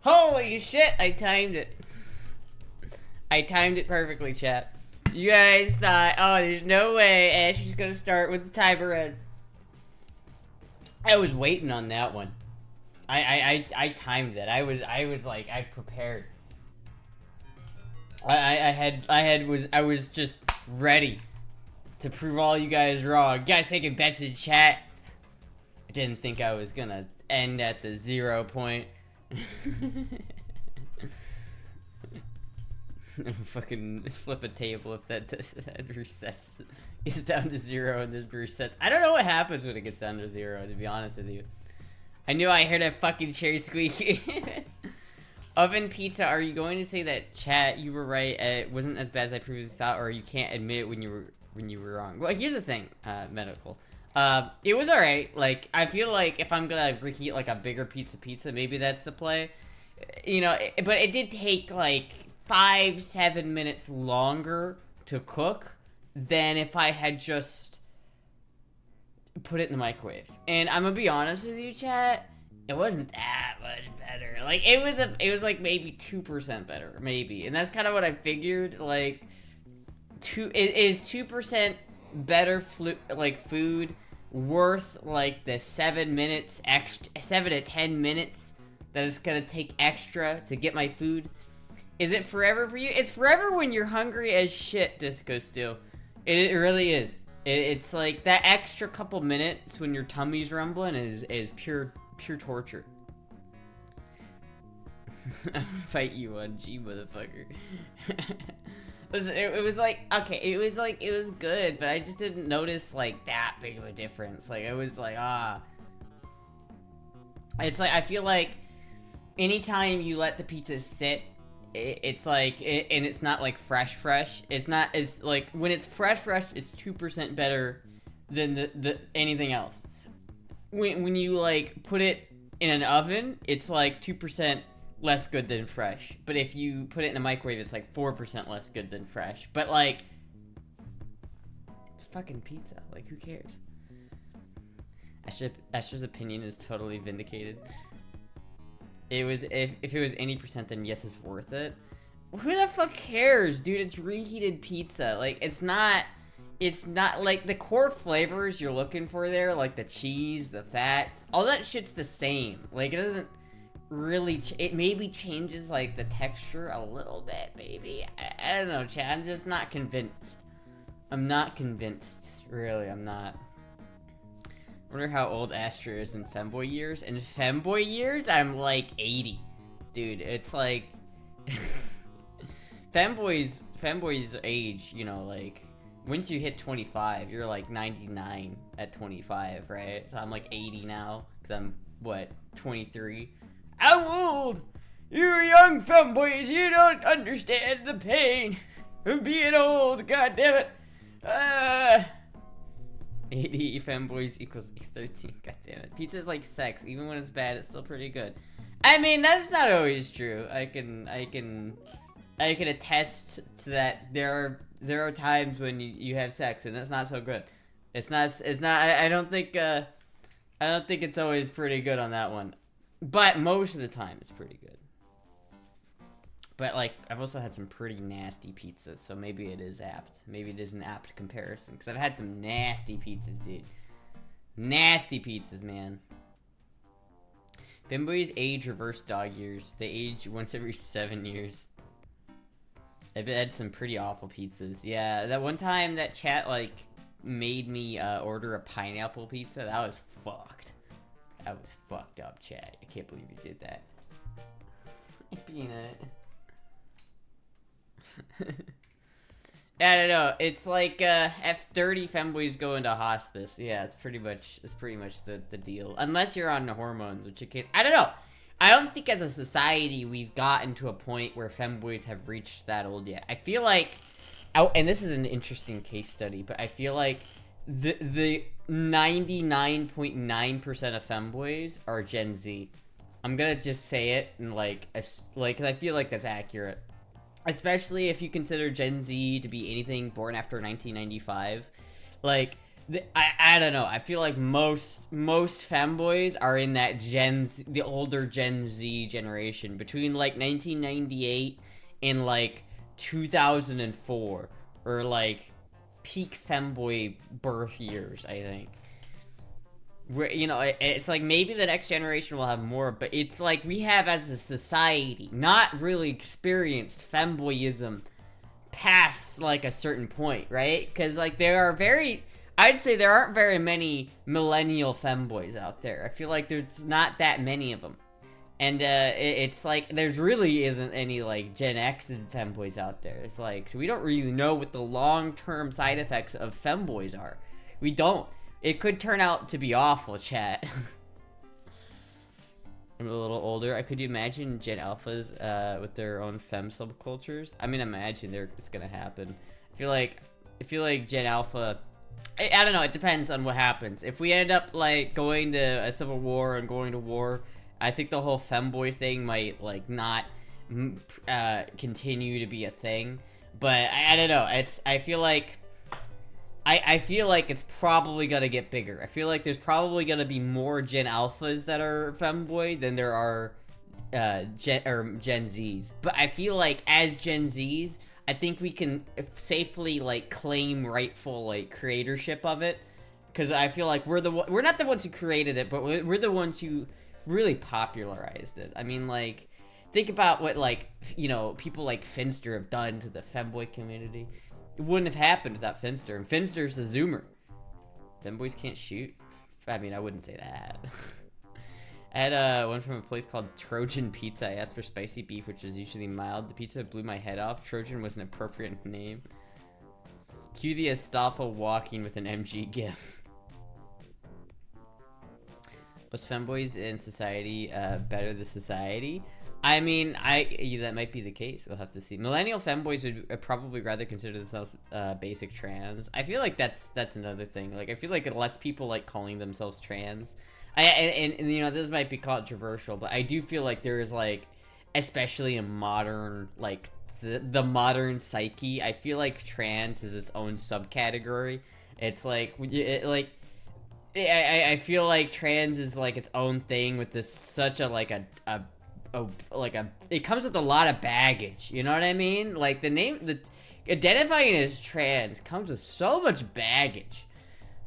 Holy shit, I timed it. I timed it perfectly, chat. You guys thought, oh, there's no way Ashley's gonna start with the timer reds. I was waiting on that one. I timed it. I was like, I prepared. I was just ready to prove all you guys wrong. You guys taking bets in chat. I didn't think I was gonna end at the 0 point. Fucking flip a table if that resets. It's down to 0 and this resets. I don't know what happens when it gets down to 0, to be honest with you. I knew I heard a fucking chair squeak. Oven pizza, are you going to say that, chat, you were right, it wasn't as bad as I previously thought, or you can't admit it when you were wrong? Well, here's the thing, medical. It was alright. Like, I feel like if I'm gonna reheat like a bigger pizza, maybe that's the play. You know, but it did take like 5-7 minutes longer to cook than if I had just put it in the microwave. And I'm gonna be honest with you, chat, it wasn't that much better. Like, it was like maybe 2% better, maybe. And that's kind of what I figured. Like, is 2% better food worth like the 7 minutes extra, 7 to 10 minutes that it's gonna take extra to get my food? Is it forever for you? It's forever when you're hungry as shit, Disco Steel. It really is. It's like that extra couple minutes when your tummy's rumbling is pure torture. Fight you on G, motherfucker. It was like, okay, it was good, but I just didn't notice like that big of a difference. Like, it was like, it's like, I feel like anytime you let the pizza sit, it's like, and it's not like fresh. It's not as like, when it's fresh, it's 2% better than the anything else. When you like put it in an oven, it's like 2% less good than fresh. But if you put it in a microwave, it's like 4% less good than fresh. But like, it's fucking pizza. Like, who cares? Astra's opinion is totally vindicated. It was, if it was any percent, then yes, it's worth it. Who the fuck cares, dude? It's reheated pizza. Like, it's not like the core flavors you're looking for there, like the cheese, the fat, all that shit's the same. Like, it doesn't really, it maybe changes like the texture a little bit, maybe. I don't know, chat. I'm just not convinced. I'm not convinced. Really, I'm not. I wonder how old Astra is in femboy years. In femboy years, I'm like 80. Dude, it's like femboys age, you know, like once you hit 25, you're like 99 at 25, right? So I'm like 80 now, because I'm, what, 23? I'm old! You young femboys, you don't understand the pain of being old, god damn it! 80 femboys equals 13, god damn it. Pizza's like sex, even when it's bad, it's still pretty good. I mean, that's not always true. I can attest to that. There are times when you have sex and it's not so good. I don't think it's always pretty good on that one. But most of the time it's pretty good. But like, I've also had some pretty nasty pizzas, so maybe it is apt. Maybe it is an apt comparison, because I've had some nasty pizzas, dude. Nasty pizzas, man. Femboys age reverse dog years. They age once every 7 years. I've had some pretty awful pizzas. Yeah, that one time that chat, like, made me order a pineapple pizza, that was fucked. That was fucked up, chat. I can't believe you did that. Peanut. I don't know. It's like F30 femboys go into hospice. Yeah, it's pretty much the deal. Unless you're on the hormones, which in case I don't know. I don't think as a society we've gotten to a point where femboys have reached that old yet. I feel like, and this is an interesting case study, but I feel like the 99.9% of femboys are Gen Z. I'm gonna just say it and like 'cause I feel like that's accurate. Especially if you consider Gen Z to be anything born after 1995. Like, I don't know. I feel like most femboys are in that the older Gen Z generation between like 1998 and like 2004, or like peak femboy birth years. I think. Where, you know, it's like maybe the next generation will have more, but it's like we have as a society not really experienced femboyism past like a certain point, right? Because like I'd say there aren't very many millennial femboys out there. I feel like there's not that many of them, and it's like there's really isn't any like Gen X and femboys out there. It's like, so we don't really know what the long-term side effects of femboys are. We don't. It could turn out to be awful, chat. I'm a little older. Could you imagine Gen Alphas with their own fem subcultures? I mean, imagine it's gonna happen. I feel like Gen Alpha. I don't know. It depends on what happens. If we end up like going to a civil war and going to war, I think the whole femboy thing might like not continue to be a thing. But I don't know. I feel like it's probably gonna get bigger. I feel like there's probably gonna be more Gen Alphas that are femboy than there are Gen Zs. But I feel like as Gen Zs, I think we can safely like claim rightful like creatorship of it, because I feel like we're not the ones who created it, but we're the ones who really popularized it. I mean, like, think about what, like, you know, people like Finster have done to the femboy community. It wouldn't have happened without Finster, and Finster's a zoomer. Femboys can't shoot. I mean, I wouldn't say that. I had one from a place called Trojan Pizza. I asked for spicy beef, which is usually mild. The pizza blew my head off. Trojan was an appropriate name. Cue the Astolfo walking with an MG gif. Was femboys in society better than society? I mean, that might be the case. We'll have to see. Millennial femboys would probably rather consider themselves basic trans. I feel like that's another thing. Like, I feel like less people like calling themselves trans. And you know, this might be controversial, but I do feel like there is like, especially in modern, like the modern psyche, I feel like trans is its own subcategory. It's like I feel like trans is like its own thing with this such a it comes with a lot of baggage, you know what I mean? Like identifying as trans comes with so much baggage.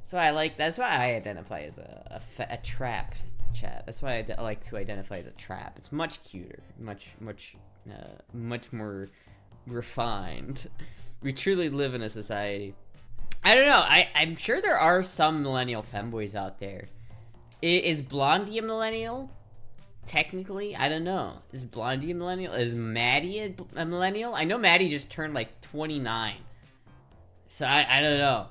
So that's why I identify as a trap, chat. That's why I like to identify as a trap. It's much cuter, much more refined. We truly live in a society. I don't know. I'm sure there are some millennial femboys out there. Is Blondie a millennial? Technically, I don't know. Is Blondie a millennial? Is Maddie a millennial? I know Maddie just turned like 29. So I don't know.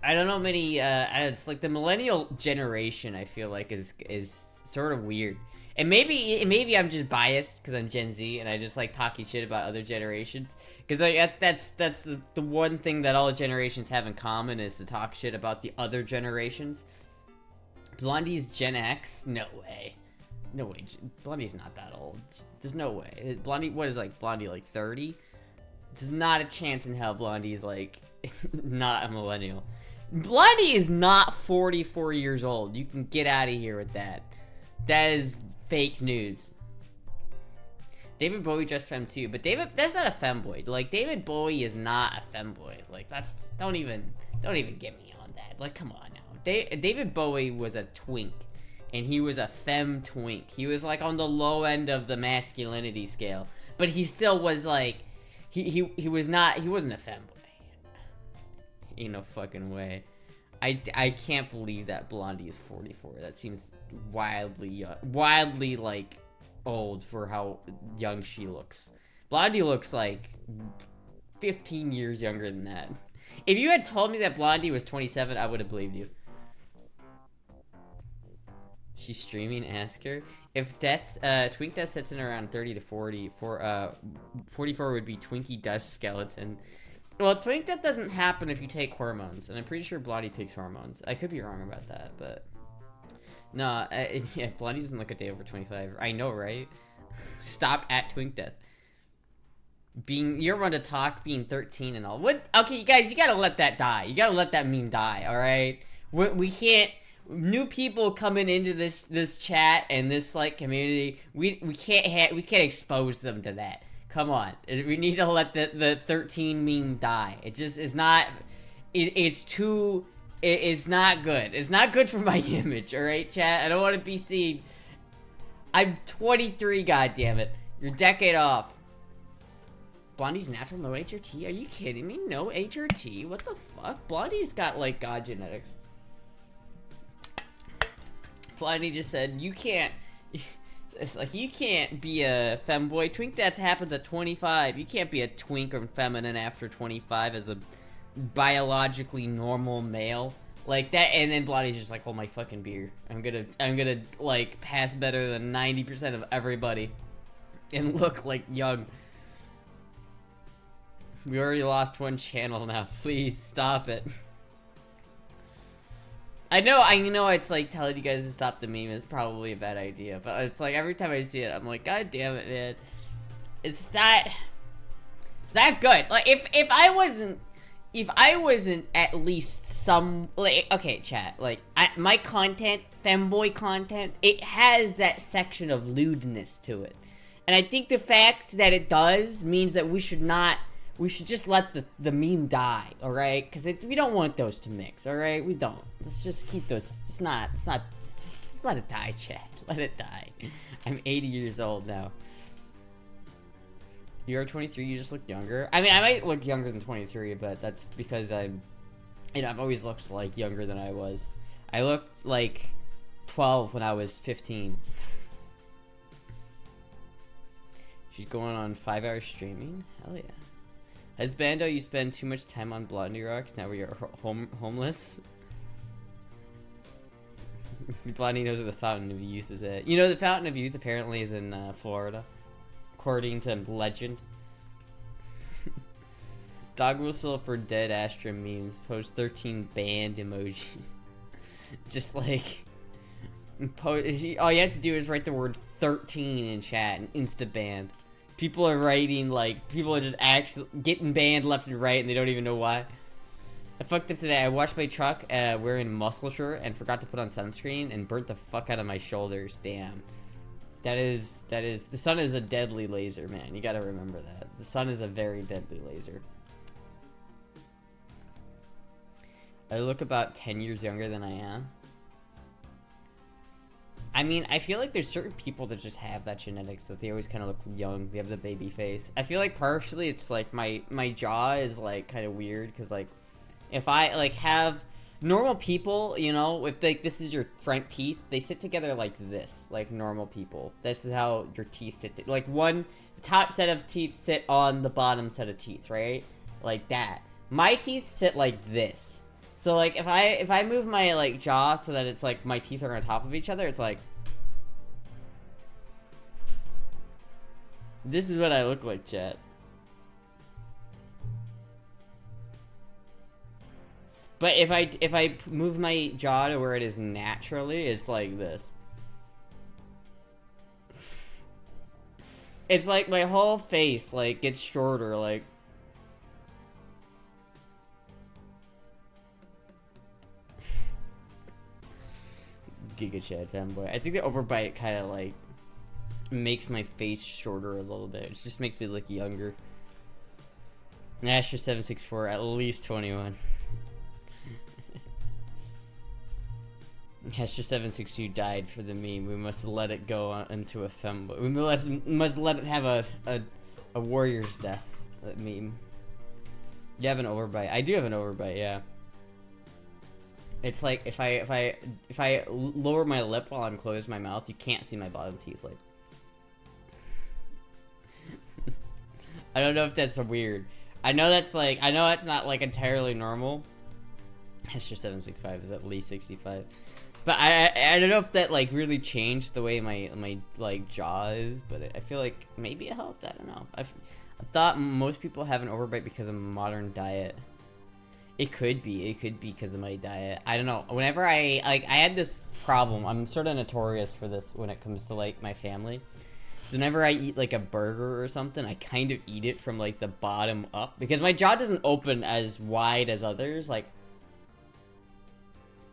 I don't know many. It's like the millennial generation. I feel like is sort of weird. And maybe I'm just biased because I'm Gen Z and I just like talking shit about other generations. Because like that's the one thing that all generations have in common is to talk shit about the other generations. Blondie's Gen X? No way. No way. Blondie's not that old. There's no way. Blondie, what is like Blondie, like 30? There's not a chance in hell Blondie is like not a millennial. Blondie is not 44 years old. You can get out of here with that. That is fake news. David Bowie just femme too, but that's not a femboy. Like, David Bowie is not a femboy. Like, don't even get me on that. Like, come on now. David Bowie was a twink, and he was a femme twink. He was like on the low end of the masculinity scale, but he still was like, he wasn't a femboy. Ain't no fucking way. I can't believe that Blondie is 44. That seems wildly like old for how young she looks. Blondie looks like 15 years younger than that. If you had told me that Blondie was 27, I would have believed you. She's streaming, ask her. If Twink Death sets in around 30 to 40, 44 would be Twinkie Dust Skeleton. Well, Twink Death doesn't happen if you take hormones, and I'm pretty sure Blondie takes hormones. I could be wrong about that, but... No, yeah, Blondie doesn't look a day over 25. I know, right? Stop at Twink Death. You're one to talk, being 13 and all. What? Okay, you guys, you gotta let that die. You gotta let that meme die, alright? We can't. New people coming into this chat and this like community, we can't expose them to that. Come on, we need to let the 13 meme die. It just is not. It's too. It's not good. It's not good for my image. All right, chat. I don't want to be seen. I'm 23. Goddammit. You're a decade off. Blondie's natural, no HRT? Are you kidding me? No HRT? What the fuck? Blondie's got like god genetics. Blondie just said, you can't. It's like, you can't be a femboy. Twink death happens at 25. You can't be a twink or feminine after 25 as a biologically normal male. Like that, and then Blondie's just like, hold my fucking beer. I'm gonna like pass better than 90% of everybody and look like young. We already lost one channel now. Please stop it. I know it's like telling you guys to stop the meme is probably a bad idea, but it's like every time I see it, I'm like, god damn it, man. It's that good. Like if I wasn't at least some, like, okay, chat, like my content, femboy content, it has that section of lewdness to it, and I think the fact that it does means that we should just let the meme die, all right? Because we don't want those to mix, all right? We don't. Let's just keep those. Just let it die, chat. Let it die. I'm 80 years old now. You're 23. You just look younger. I mean, I might look younger than 23, but that's because I've always looked like younger than I was. I looked like 12 when I was 15. She's going on 5-hour streaming. Hell yeah. As Bando, you spend too much time on Blondie Rocks. Now you're homeless. Blondie knows where the Fountain of Youth is at. You know, the Fountain of Youth apparently is in Florida, according to legend. Dog whistle for dead Astra memes. Post 13 banned emojis. Just like, all you have to do is write the word 13 in chat and insta banned. People are writing, like, people are just getting banned left and right, and they don't even know why. I fucked up today. I washed my truck wearing a muscle shirt and forgot to put on sunscreen and burnt the fuck out of my shoulders. Damn. That is, the sun is a deadly laser, man. You gotta remember that. The sun is a very deadly laser. I look about 10 years younger than I am. I mean, I feel like there's certain people that just have that genetics, that they always kind of look young. They have the baby face. I feel like partially it's like my jaw is like kind of weird, because like if I like have normal people, you know, if like this is your front teeth, they sit together like this, like normal people. This is how your teeth sit. Like the top set of teeth sit on the bottom set of teeth, right? Like that. My teeth sit like this. So like if I move my like jaw so that it's like my teeth are on top of each other, it's like this is what I look like, chat. But if I move my jaw to where it is naturally, it's like this. It's like my whole face like gets shorter, like. Giga Chat fanboy. I think the overbite kind of like makes my face shorter a little bit. It just makes me look younger. Astra 764, at least 21. Astra 762 died for the meme. We must let it go into a femboy. We must let it have a warrior's death. That meme. You have an overbite. I do have an overbite. Yeah. It's like if I lower my lip while I'm closing my mouth, you can't see my bottom teeth. Like, I don't know if that's weird. I know that's not like entirely normal. Astra 765 is at least 65, but I don't know if that like really changed the way my like jaw is. But I feel like maybe it helped. I don't know. I thought most people have an overbite because of modern diet. It could be because of my diet. I don't know. Whenever I had this problem. I'm sort of notorious for this when it comes to like my family. So whenever I eat like a burger or something, I kind of eat it from like the bottom up because my jaw doesn't open as wide as others. Like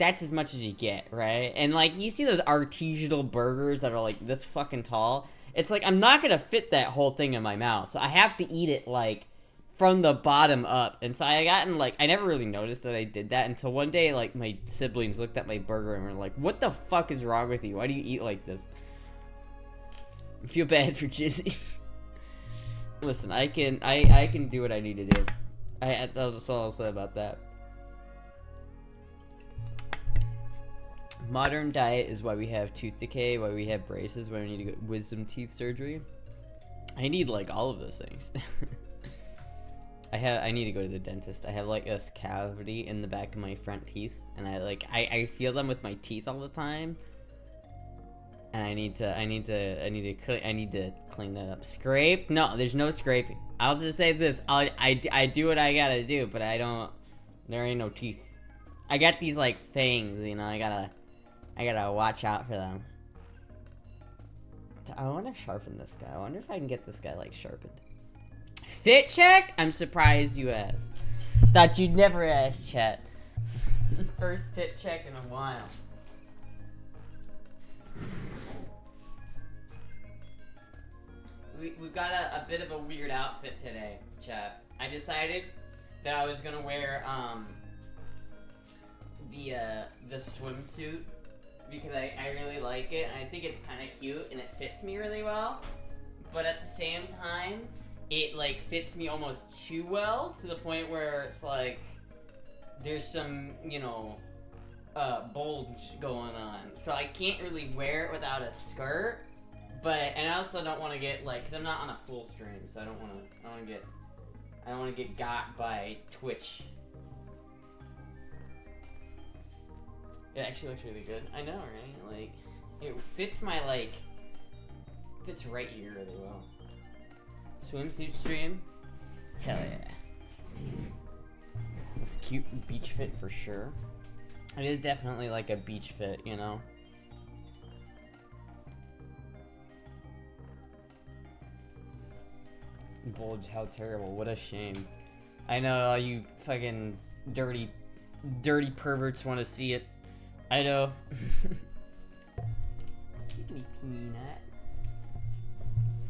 that's as much as you get, right? And like you see those artisanal burgers that are like this fucking tall. It's like I'm not gonna fit that whole thing in my mouth, so I have to eat it like from the bottom up. And so I never really noticed that I did that until one day, like my siblings looked at my burger and were like, "What the fuck is wrong with you? Why do you eat like this?" I feel bad for Jizzy. Listen, I can do what I need to do. That's all I'll say about that. Modern diet is why we have tooth decay, why we have braces, why we need to get wisdom teeth surgery. I need like all of those things. I need to go to the dentist. I have like this cavity in the back of my front teeth, and I feel them with my teeth all the time. And I need to clean that up. Scrape? No, there's no scraping. I'll just say this. I do what I gotta do, but there ain't no teeth. I got these like things, you know, I gotta watch out for them. I wanna sharpen this guy. I wonder if I can get this guy like sharpened. Fit check? I'm surprised you asked. Thought you'd never ask, chat. First fit check in a while. We've got a bit of a weird outfit today, chat. I decided that I was gonna wear the swimsuit because I really like it and I think it's kind of cute and it fits me really well. But at the same time, it like fits me almost too well to the point where it's like there's some, you know, bulge going on. So I can't really wear it without a skirt. And I also don't want to get like, cause I'm not on a full stream, so I don't want to get got by Twitch. It actually looks really good. I know, right? Like, it fits my fits right here really well. Swimsuit stream? Hell yeah. It's cute beach fit for sure. It is definitely like a beach fit, you know? Bulge, how terrible. What a shame. I know all you fucking dirty perverts want to see it. I know. Excuse me, peanut.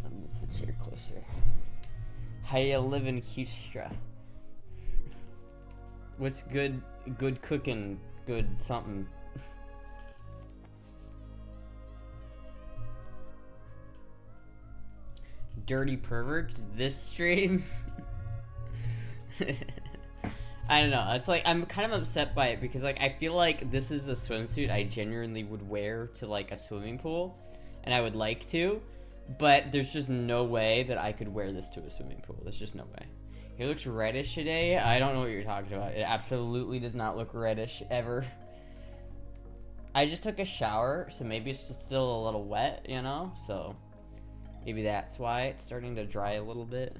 Let me move the chair closer. How you living, Hustra? What's good cooking? Good something. Dirty perverts this stream. I don't know, it's like I'm kind of upset by it because like I feel like this is a swimsuit I genuinely would wear to like a swimming pool and I would like to, but there's just no way that I could wear this to a swimming pool. There's just no way. He looks reddish today. I don't know what you're talking about. It absolutely does not look reddish ever. I just took a shower, so maybe it's just still a little wet, you know, so maybe that's why it's starting to dry a little bit.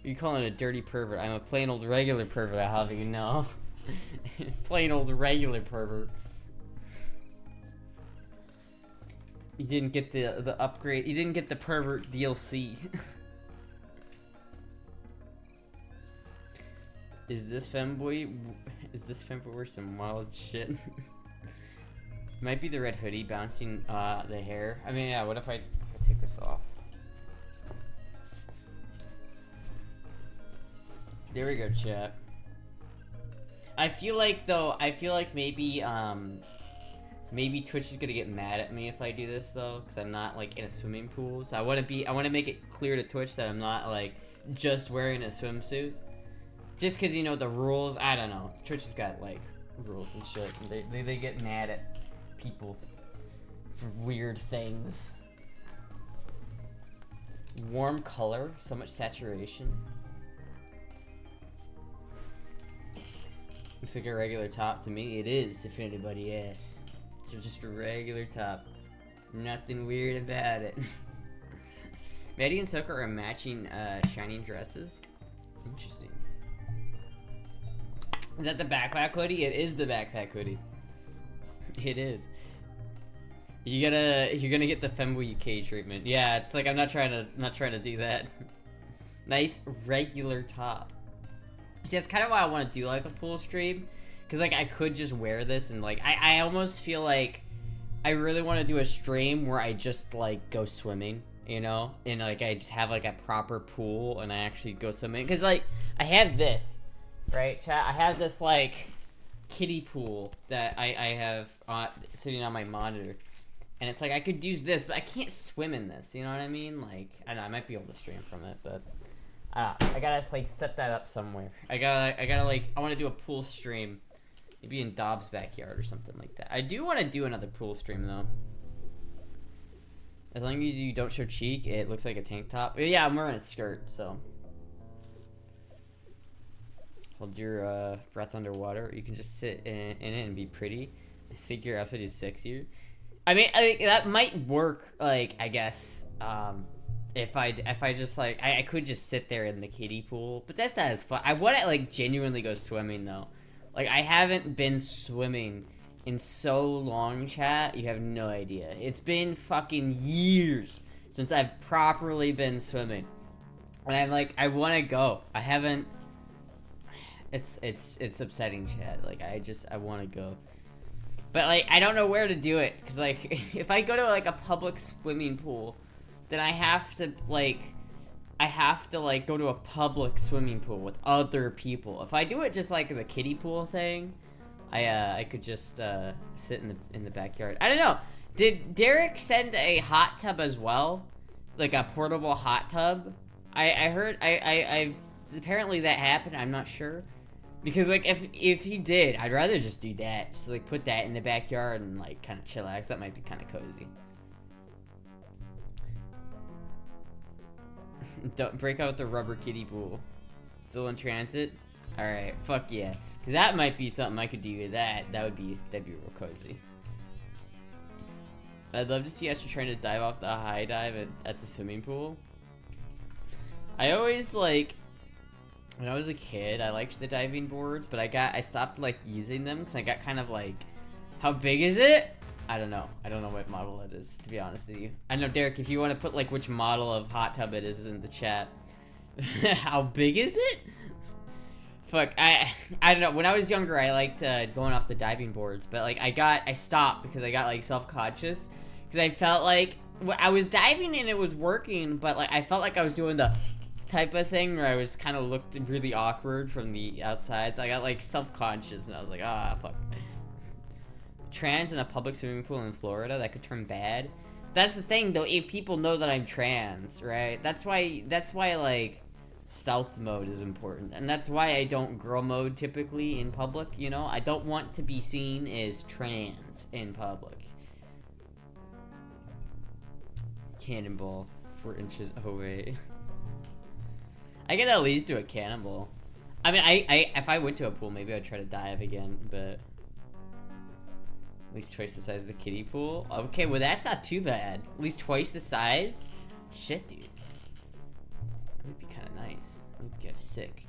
You calling it a dirty pervert? I'm a plain old regular pervert, how do you know? Plain old regular pervert. You didn't get the upgrade. You didn't get the pervert DLC. Is this femboy wear some wild shit? Might be the red hoodie bouncing the hair. I mean, yeah, what if I take this off? There we go, chat. I feel like maybe maybe Twitch is gonna get mad at me if I do this though, because I'm not like in a swimming pool. So I want to make it clear to Twitch that I'm not like just wearing a swimsuit. Just because, you know, the rules, I don't know. Twitch has got like rules and shit. And they get mad at people for weird things. Warm color, so much saturation. Looks like a regular top to me. It is, if anybody asks. It's just a regular top. Nothing weird about it. Maddie and Soka are matching shiny dresses. Interesting. Is that the backpack hoodie? It is the backpack hoodie. It is. You're gonna get the femboy UK treatment. Yeah, it's like I'm not trying to do that. Nice regular top. See, that's kind of why I want to do like a full stream, Because, like, I could just wear this and, like, I almost feel like I really want to do a stream where I just, like, go swimming, you know? And, like, I just have, like, a proper pool and I actually go swimming. Because, like, I have this, right, chat? I have this, like, kiddie pool that I have sitting on my monitor. And it's like, I could use this, but I can't swim in this, you know what I mean? Like, I don't know, I might be able to stream from it, but... I gotta, like, set that up somewhere. I gotta, like, I want to do a pool stream. Maybe in Dobbs' backyard or something like that. I do want to do another pool stream, though. As long as you don't show cheek, it looks like a tank top. But yeah, I'm wearing a skirt, so... Hold your breath underwater. You can just sit in it and be pretty. I think your outfit is sexier. I mean, that might work, like, I guess, if I just, like, I could just sit there in the kiddie pool, but that's not as fun. I want to, like, genuinely go swimming, though. Like, I haven't been swimming in so long, chat, you have no idea. It's been fucking years since I've properly been swimming. And I'm like, I want to go. I haven't... It's upsetting, chat. Like, I want to go. But, like, I don't know where to do it. Because, like, if I go to, like, a public swimming pool, then I have to, like, go to a public swimming pool with other people. If I do it just, like, as a kiddie pool thing, I could just, sit in the backyard. I don't know. Did Derek send a hot tub as well? Like, a portable hot tub? I heard, I've apparently that happened. I'm not sure. Because, like, if he did, I'd rather just do that. Just, like, put that in the backyard and, like, kind of chillax. That might be kind of cozy. Don't break out the rubber kiddie pool. Still in transit? Alright, fuck yeah. Because that might be something I could do with that. That'd be real cozy. I'd love to see Astra trying to dive off the high dive at the swimming pool. I always, like... When I was a kid, I liked the diving boards, but I stopped, like, using them because I got kind of, like, how big is it? I don't know. I don't know what model it is, to be honest with you. I know, Derek, if you want to put, like, which model of hot tub it is in the chat. How big is it? Fuck, I don't know. When I was younger, I liked going off the diving boards, but, like, I stopped because I got, like, self-conscious. Because I felt like, I was diving and it was working, but, like, I felt like I was doing the... type of thing where I was kind of looked really awkward from the outside, so I got like self-conscious and I was like, ah, fuck. Trans in a public swimming pool in Florida, that could turn bad. That's the thing though, if people know that I'm trans, right? That's why like stealth mode is important, and that's why I don't girl mode typically in public, you know? I don't want to be seen as trans in public. Cannonball 4 inches away. I could at least do a cannonball. I mean, if I went to a pool, maybe I'd try to dive again, but... At least twice the size of the kiddie pool? Okay, well that's not too bad. At least twice the size? Shit, dude. That would be kind of nice. That would get sick.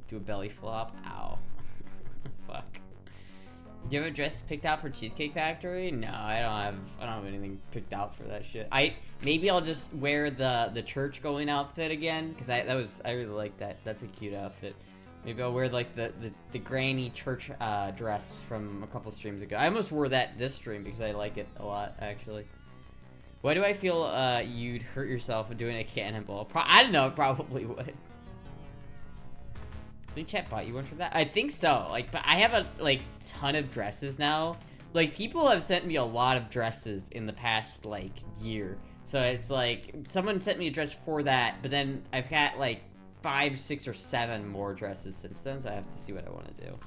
Do a belly flop? Ow. Fuck. Do you have a dress picked out for Cheesecake Factory? No, I don't have anything picked out for that shit. Maybe I'll just wear the church going outfit again, because I really like that. That's a cute outfit. Maybe I'll wear like the granny church dress from a couple streams ago. I almost wore that this stream because I like it a lot, actually. Why do I feel you'd hurt yourself doing a cannonball? I don't know, probably would. Did chat bought you one for that? I think so. Like, but I have a like ton of dresses now. Like, people have sent me a lot of dresses in the past like year. So it's like someone sent me a dress for that, but then I've got like 5, 6, or 7 more dresses since then. So I have to see what I want to do.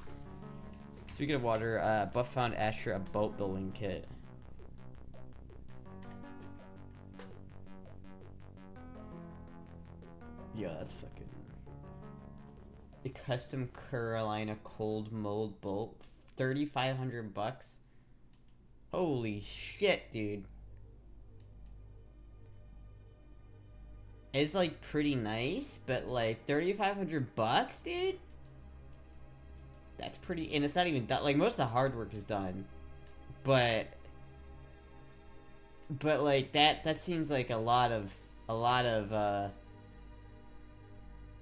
Speaking of water, Buff found Astra a boat building kit. Yo, that's fucking. A custom Carolina cold mold bolt, $3,500. Holy shit, dude! It's like pretty nice, but like $3,500, dude. That's pretty, and it's not even done. Like most of the hard work is done, but like that seems like a lot of.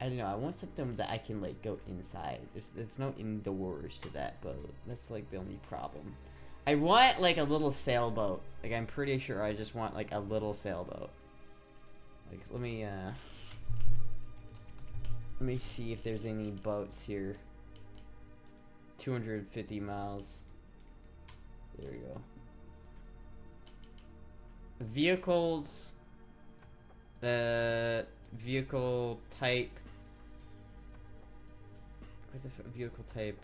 I don't know. I want something that I can like go inside. There's no indoors to that boat. That's like the only problem. I want like a little sailboat. Like I'm pretty sure I just want like a little sailboat. Like let me see if there's any boats here. 250 miles. There we go. Vehicles. Vehicle type. Where's the vehicle type?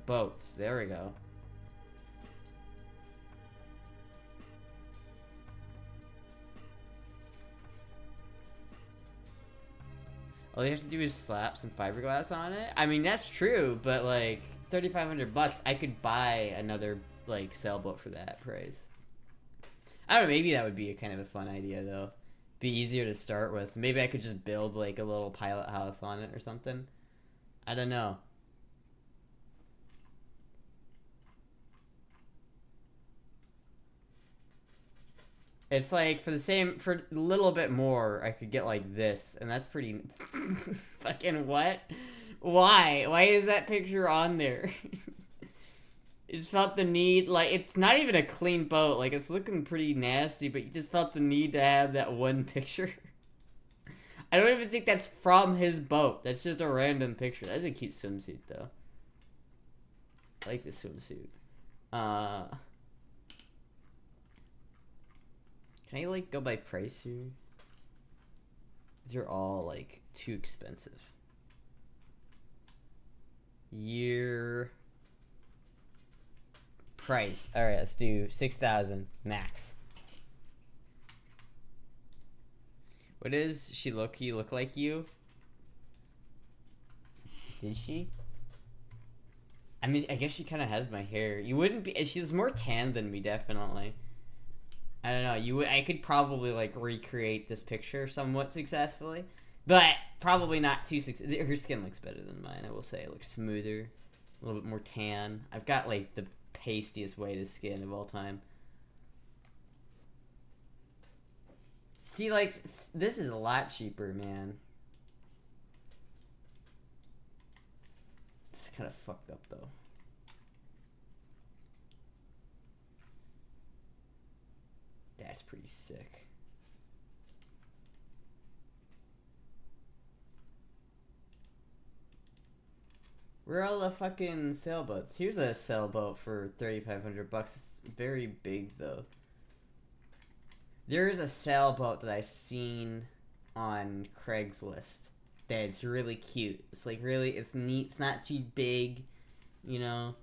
Boats. There we go. All you have to do is slap some fiberglass on it. I mean, that's true, but like 3,500 bucks, I could buy another like sailboat for that price. I don't know. Maybe that would be a kind of a fun idea though. Be easier to start with. Maybe I could just build like a little pilot house on it or something. I don't know. It's like for a little bit more, I could get like this, and that's pretty. Fucking what? Why? Why is that picture on there? You just felt the need, like it's not even a clean boat, like it's looking pretty nasty, but you just felt the need to have that one picture. I don't even think that's from his boat. That's just a random picture. That's a cute swimsuit though. I like this swimsuit. Can I like go by price here? These are all like too expensive. Year price. All right, let's do 6,000 max. What does she look like you? Did she? I mean, I guess she kind of has my hair. You wouldn't be. She's more tan than me, definitely. I don't know. I could probably like recreate this picture somewhat successfully, but probably not too successful. Her skin looks better than mine. I will say it looks smoother, a little bit more tan. I've got like the pastiest whitest skin of all time. See, like this is a lot cheaper, man. It's kind of fucked up though. That's pretty sick. Where are all the fucking sailboats? Here's a sailboat for 3,500 bucks. It's very big though. There's a sailboat that I've seen on Craigslist that's really cute. It's like really, it's neat. It's not too big, you know.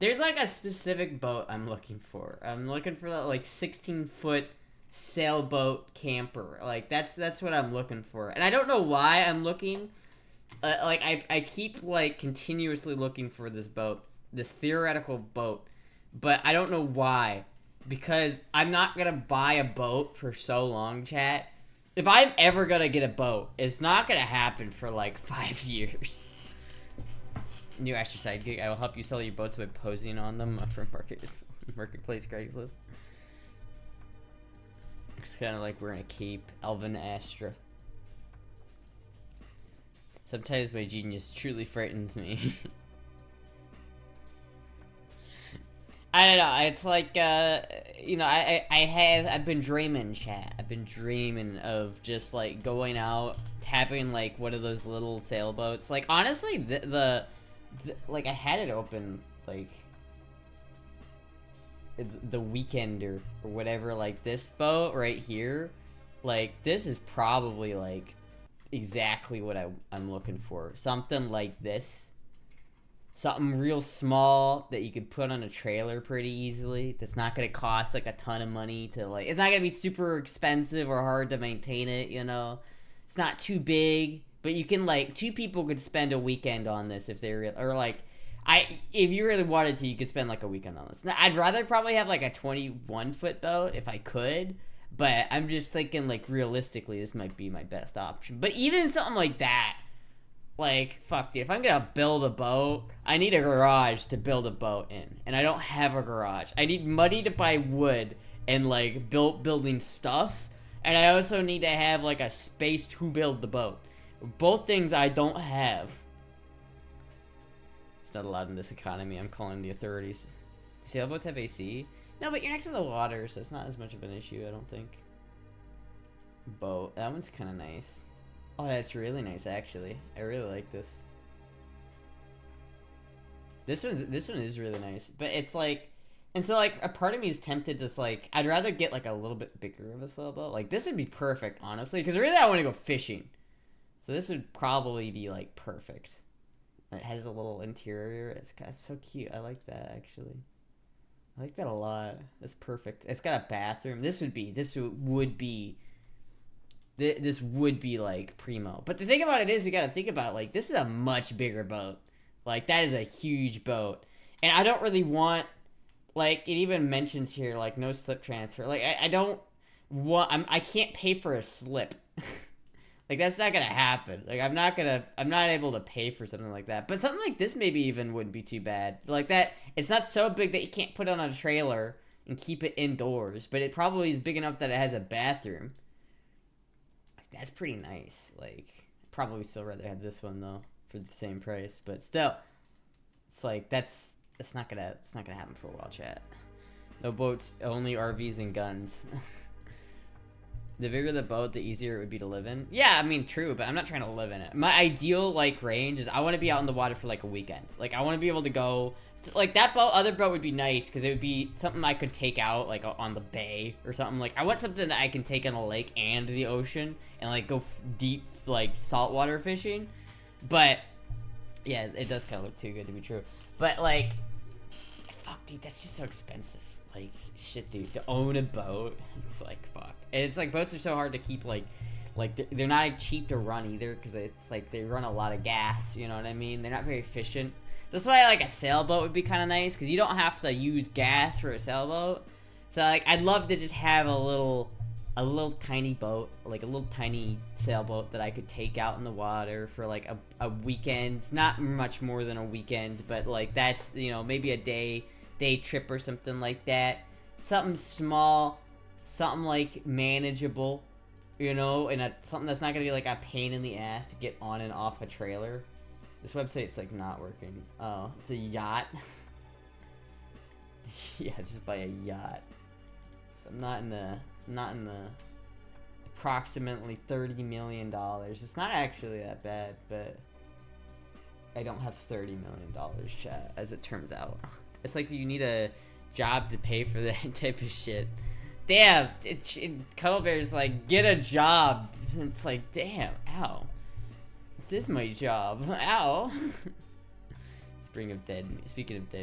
There's like a specific boat I'm looking for. I'm looking for that like 16-foot sailboat camper. Like that's what I'm looking for. And I don't know why I'm looking. Like I keep like continuously looking for this boat, this theoretical boat, but I don't know why. Because I'm not gonna buy a boat for so long, chat. If I'm ever gonna get a boat, it's not gonna happen for like 5 years. New Astra side gig. I will help you sell your boats by posing on them for marketplace Craigslist. It's kind of like wearing a cape. Alvin Astra. Sometimes my genius truly frightens me. I don't know. It's like, you know, I've been dreaming, chat. I've been dreaming of just like going out, having like one of those little sailboats. Like honestly, the like I had it open like the Weekender or whatever. Like this boat right here, like this is probably like exactly what I'm looking for. Something like this. Something real small that you could put on a trailer pretty easily. That's not going to cost like a ton of money to like. It's not going to be super expensive or hard to maintain it, you know. It's not too big, but you can like 2 people could spend a weekend on this if they or like if you really wanted to, you could spend like a weekend on this. Now, I'd rather probably have like a 21-foot boat if I could, but I'm just thinking like realistically this might be my best option. But even something like that. Like, fuck, dude, if I'm gonna build a boat, I need a garage to build a boat in. And I don't have a garage. I need money to buy wood and, like, building stuff. And I also need to have, like, a space to build the boat. Both things I don't have. It's not allowed in this economy. I'm calling the authorities. Sailboats have AC? No, but you're next to the water, so it's not as much of an issue, I don't think. Boat. That one's kind of nice. Oh, that's really nice, actually. I really like this. This one is really nice, but it's like, and so like a part of me is tempted to like, I'd rather get like a little bit bigger of a sailboat. Like this would be perfect, honestly, because really I want to go fishing. So this would probably be like perfect. It has a little interior. It's so cute. I like that actually. I like that a lot. That's perfect. It's got a bathroom. This would be like primo. But the thing about it is, you got to think about it, like this is a much bigger boat. Like that is a huge boat, and I don't really want, like it even mentions here like no slip transfer. Like I don't want. I can't pay for a slip. Like that's not gonna happen. Like I'm not able to pay for something like that. But something like this maybe even wouldn't be too bad. Like that, it's not so big that you can't put it on a trailer and keep it indoors. But it probably is big enough that it has a bathroom. That's pretty nice. Like probably still rather have this one though for the same price. But still, it's like that's not gonna happen for a while, chat. No boats, only RVs and guns. The bigger the boat, the easier it would be to live in. Yeah, I mean, true, but I'm not trying to live in it. My ideal, like, range is I want to be out in the water for, like, a weekend. Like, I want to be able to go... Like, that boat, other boat would be nice, because it would be something I could take out, like, on the bay or something. Like, I want something that I can take on the lake and the ocean and, like, go deep, like, saltwater fishing. But, yeah, it does kind of look too good to be true. But, like, fuck, dude, that's just so expensive. Like, shit, dude, to own a boat, it's like, fuck. And it's like, boats are so hard to keep, like they're not cheap to run either, because it's like, they run a lot of gas, you know what I mean? They're not very efficient. That's why, like, a sailboat would be kind of nice, because you don't have to use gas for a sailboat. So, like, I'd love to just have a little tiny boat, like a little tiny sailboat that I could take out in the water for, like, a weekend. Not much more than a weekend, but, like, that's, you know, maybe a day trip or something like that. Something small, something like manageable, you know, and something that's not gonna be like a pain in the ass to get on and off a trailer. This website's like not working. Oh, it's a yacht. Yeah, just buy a yacht. So I'm not in the approximately $30 million. It's not actually that bad, but I don't have $30 million, chat, as it turns out. It's like you need a job to pay for that type of shit. Damn, Cuddle Bear's like, get a job. It's like, damn, ow. This is my job. Ow. Speaking of dead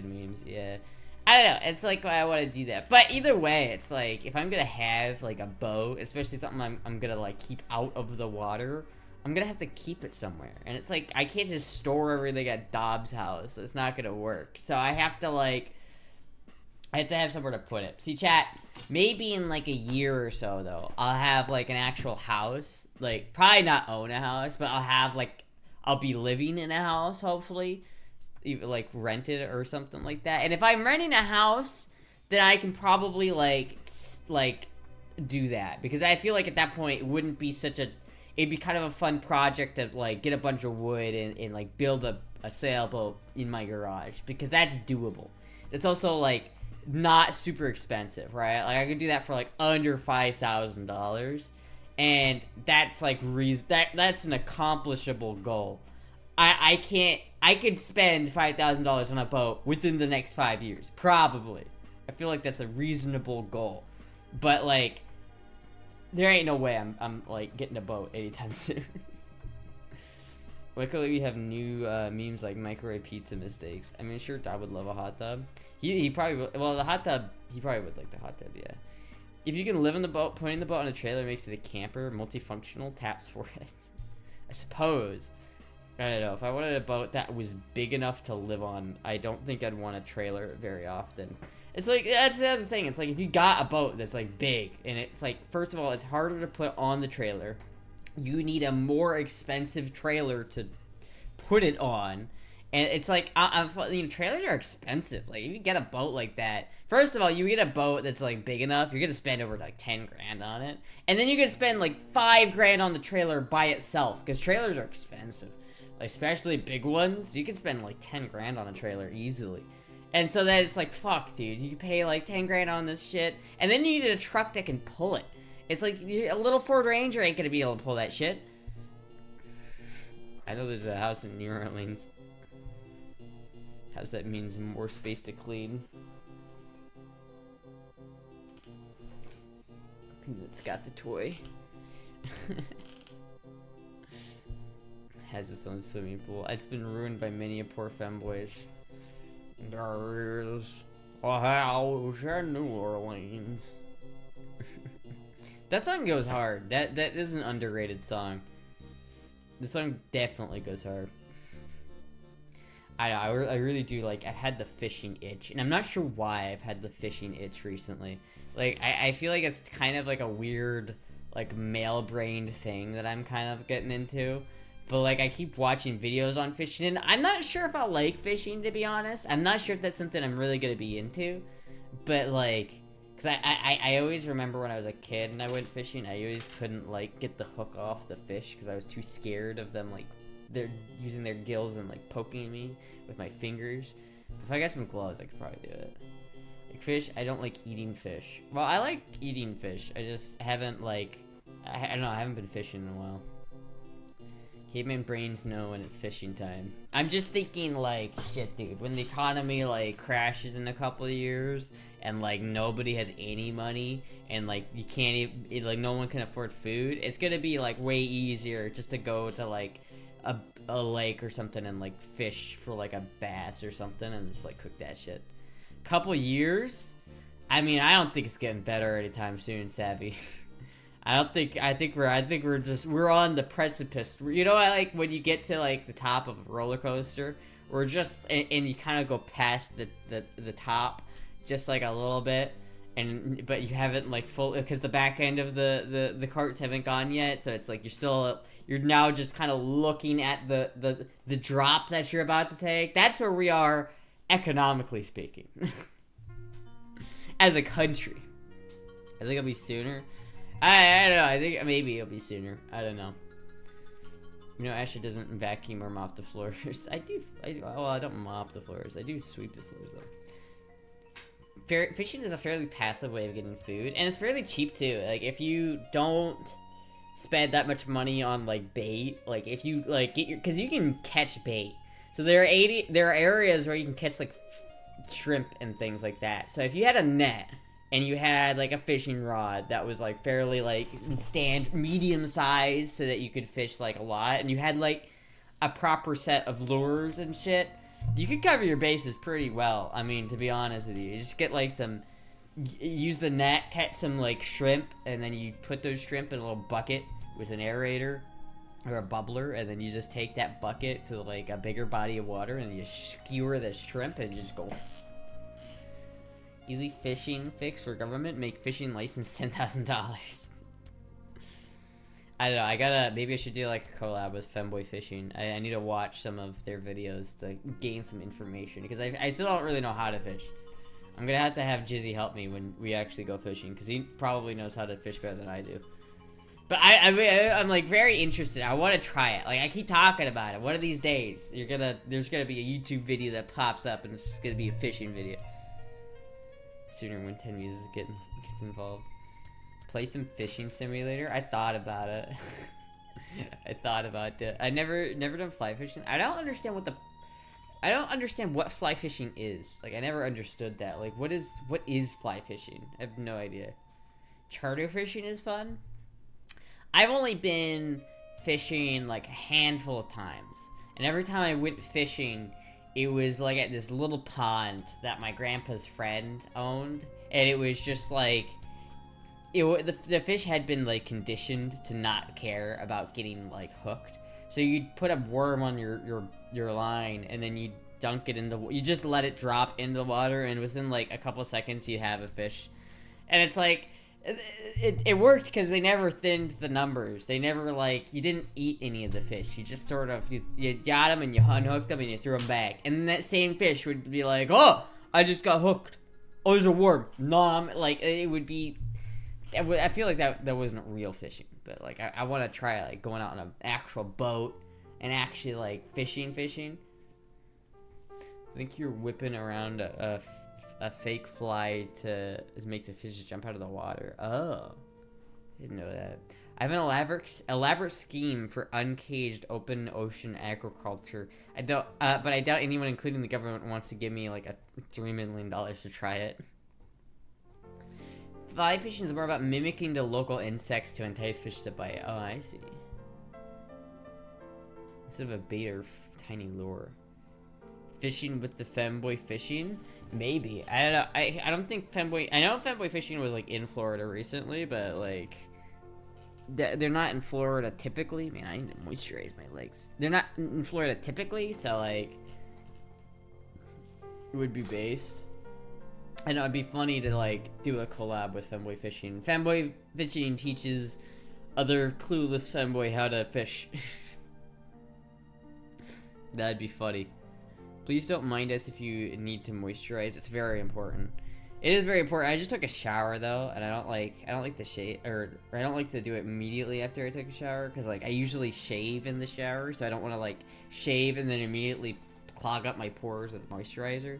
memes, yeah. I don't know, it's like, I want to do that. But either way, it's like, if I'm gonna have like a boat, especially something I'm gonna like keep out of the water, I'm gonna have to keep it somewhere. And it's like, I can't just store everything at Dobbs' house. It's not gonna work. So I have to have somewhere to put it. See, chat, maybe in like a year or so, though, I'll have like an actual house. Like, probably not own a house, but I'll be living in a house, hopefully. Even like rent it or something like that. And if I'm renting a house, then I can probably like do that. Because I feel like at that point, it wouldn't be it'd be kind of a fun project to like get a bunch of wood and like build a sailboat in my garage, because that's doable. It's also like not super expensive, right? Like I could do that for like under $5,000, and that's like that's an accomplishable goal. I could spend $5,000 on a boat within the next 5 years, probably. I feel like that's a reasonable goal, but like, there ain't no way I'm like getting a boat anytime soon. Luckily, we have new memes like microwave pizza mistakes. I mean, sure, Dad would love a hot tub. He probably would. Well, the hot tub, he probably would like the hot tub, yeah. If you can live in the boat, putting the boat on a trailer makes it a camper, multifunctional, taps for it. I suppose. I don't know. If I wanted a boat that was big enough to live on, I don't think I'd want a trailer very often. It's like, that's the other thing. It's like, if you got a boat that's like big, and it's like, first of all, it's harder to put on the trailer. You need a more expensive trailer to put it on. And it's like, you know, trailers are expensive. Like, if you get a boat like that, first of all, you get a boat that's like big enough, you're gonna spend over like 10 grand on it, and then you could spend like 5 grand on the trailer by itself, because trailers are expensive. Like, especially big ones, you can spend like 10 grand on a trailer easily. And so then it's like, fuck, dude, you can pay like 10 grand on this shit, and then you need a truck that can pull it. It's like, a little Ford Ranger ain't gonna be able to pull that shit. I know there's a house in New Orleans. House that means more space to clean. Peanut's got the toy. Has its own swimming pool. It's been ruined by many a poor femboys. There is a house in New Orleans. That song goes hard. That is an underrated song. The song definitely goes hard. I really do, like, I've had the fishing itch, and I'm not sure why I've had the fishing itch recently. Like, I feel like it's kind of like a weird, like, male-brained thing that I'm kind of getting into. But, like, I keep watching videos on fishing, and I'm not sure if I like fishing, to be honest. I'm not sure if that's something I'm really gonna be into. But, like, because I always remember when I was a kid and I went fishing, I always couldn't, like, get the hook off the fish because I was too scared of them, like, they're using their gills and like poking me with my fingers. If I got some gloves, I could probably do it. Like fish, I don't like eating fish. Well, I like eating fish. I just haven't like, I don't know, I haven't been fishing in a while. Caveman brains know when it's fishing time. I'm just thinking like, shit dude, when the economy like crashes in a couple of years and like nobody has any money and like you can't even, like no one can afford food, it's gonna be like way easier just to go to like a lake or something and like fish for like a bass or something and just like cook that shit. Couple years, I mean, I don't think it's getting better anytime soon, Savvy. I think we're on the precipice. You know, I like when you get to like the top of a roller coaster, we're just and you kind of go past the top just like a little bit, but you haven't like full because the back end of the carts haven't gone yet, so it's like you're now just kind of looking at the drop that you're about to take. That's where we are, economically speaking. As a country. I think it'll be sooner. I don't know. I think maybe it'll be sooner. I don't know. You know, Astra doesn't vacuum or mop the floors. I do. Well, I don't mop the floors. I do sweep the floors, though. Fishing is a fairly passive way of getting food, and it's fairly cheap, too. Like, if you don't spend that much money on like bait, like if you like get your, because you can catch bait, so there are areas where you can catch like shrimp and things like that. So if you had a net and you had like a fishing rod that was like fairly like medium size so that you could fish like a lot, and you had like a proper set of lures and shit, you could cover your bases pretty well. I mean, to be honest with you just get like use the net, catch some like shrimp, and then you put those shrimp in a little bucket with an aerator or a bubbler, and then you just take that bucket to like a bigger body of water and you skewer the shrimp and just go. Easy fishing fix for government, make fishing license $10,000. I don't know, maybe I should do like a collab with Femboy Fishing. I need to watch some of their videos to gain some information, because I still don't really know how to fish. I'm gonna have to have Jizzy help me when we actually go fishing, because he probably knows how to fish better than I do. But I'm like very interested. I want to try it. Like I keep talking about it. One of these days, there's gonna be a YouTube video that pops up, and it's gonna be a fishing video. Sooner when 10 Music gets involved. Play some fishing simulator. I thought about it. I thought about it. I never done fly fishing. I don't understand what fly fishing is. Like I never understood that. Like what is fly fishing? I have no idea. Charter fishing is fun. I've only been fishing like a handful of times, and every time I went fishing, it was like at this little pond that my grandpa's friend owned, and it was just like the fish had been like conditioned to not care about getting like hooked. So you'd put a worm on your line, and then you dunk it in you just let it drop into the water, and within like a couple seconds you'd have a fish. And it's like it worked because they never thinned the numbers. They never, like, you didn't eat any of the fish. You just sort of, you got them and you unhooked them and you threw them back. And then that same fish would be like, oh, I just got hooked. Oh, there's a worm. Nom. Like, it would be, I feel like that wasn't real fishing. But, like, I want to try, like, going out on an actual boat and actually, like, fishing. I think you're whipping around a fake fly to make the fish jump out of the water. Oh, didn't know that. I have an elaborate scheme for uncaged open ocean agriculture. But I doubt anyone, including the government, wants to give me like $3 million to try it. Fly fishing is more about mimicking the local insects to entice fish to bite. Oh, I see. Instead of a bait or tiny lure. Fishing with the femboy fishing? Maybe. I don't know. I don't think femboy... I know femboy fishing was, like, in Florida recently, but, like... They're not in Florida typically. Man, I need to moisturize my legs. They're not in Florida typically, so, like... It would be based. I know, it'd be funny to, like, do a collab with femboy fishing. Femboy fishing teaches other clueless femboy how to fish. That'd be funny. Please don't mind us if you need to moisturize. It's very important. It is very important. I just took a shower though, and I don't like to shave, or I don't like to do it immediately after I take a shower, because like I usually shave in the shower, so I don't want to like shave and then immediately clog up my pores with moisturizer.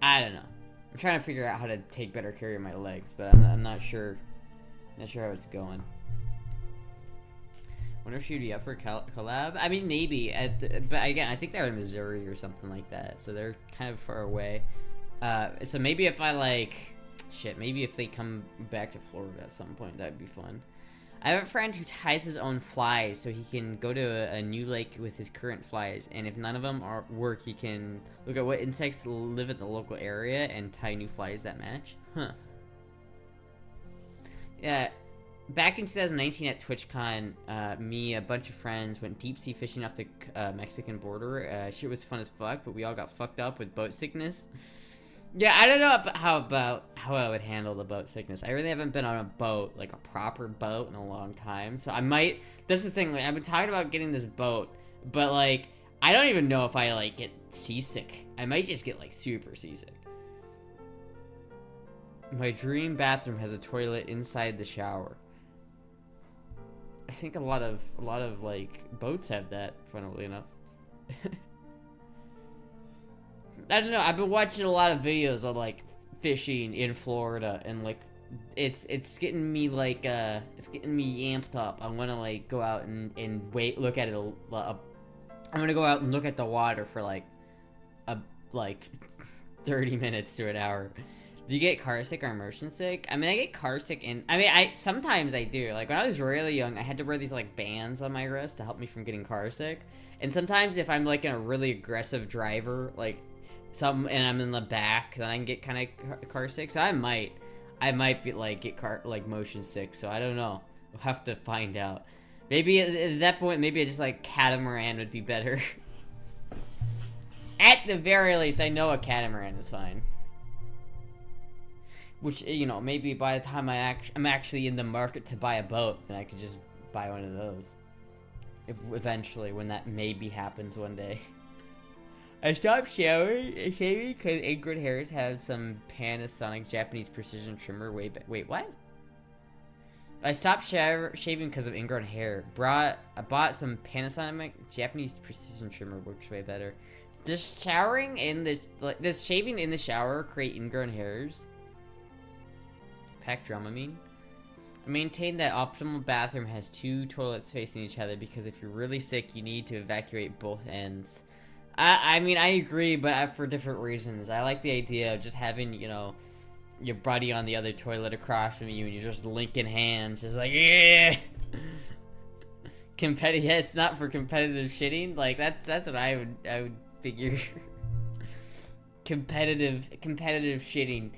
I don't know. I'm trying to figure out how to take better care of my legs, but I'm not sure. Not sure how it's going. Wonder if she'd be up for collab. I mean, maybe. But again, I think they're in Missouri or something like that, so they're kind of far away. So maybe if I like, maybe if they come back to Florida at some point, that'd be fun. I have a friend who ties his own flies so he can go to a new lake with his current flies, and if none of them work, he can look at what insects live in the local area and tie new flies that match. Huh. Yeah. Back in 2019 at TwitchCon, me, a bunch of friends went deep sea fishing off the Mexican border. Shit was fun as fuck, but we all got fucked up with boat sickness. Yeah, I don't know how I would handle the boat sickness. I really haven't been on a boat, like a proper boat, in a long time. So I might. That's the thing. Like, I've been talking about getting this boat, but like I don't even know if I like get seasick. I might just get like super seasick. My dream bathroom has a toilet inside the shower. I think a lot of like boats have that, funnily enough. I don't know. I've been watching a lot of videos on like fishing in Florida, and like it's getting me like it's getting me amped up. I want to like go out and look at it. I'm gonna go out and look at the water for like 30 minutes to an hour. Do you get car sick or motion sick? I mean, I get car sick, and I mean, sometimes I do. Like when I was really young, I had to wear these like bands on my wrist to help me from getting car sick. And sometimes if I'm like in a really aggressive driver, like and I'm in the back, then I can get kind of car sick. So I might be like get motion sick. So I don't know. We'll have to find out. Maybe at that point, maybe just like catamaran would be better. At the very least, I know a catamaran is fine. Which, you know, maybe by the time I'm actually in the market to buy a boat, then I could just buy one of those. Eventually, when that maybe happens one day. I stopped shaving because Ingrid Hairs have some Panasonic Japanese precision trimmer way back. Wait, what? I stopped shaving because of ingrown hair. I bought some Panasonic Japanese precision trimmer, works way better. Does shaving in the shower create ingrown hairs? Pack Dramamine. Maintain that optimal bathroom has 2 toilets facing each other because if you're really sick, you need to evacuate both ends. I mean, I agree, but for different reasons. I like the idea of just having, you know, your buddy on the other toilet across from you and you're just linking hands, just like, yeah! Yeah, it's not for competitive shitting. Like, that's what I would figure. competitive shitting.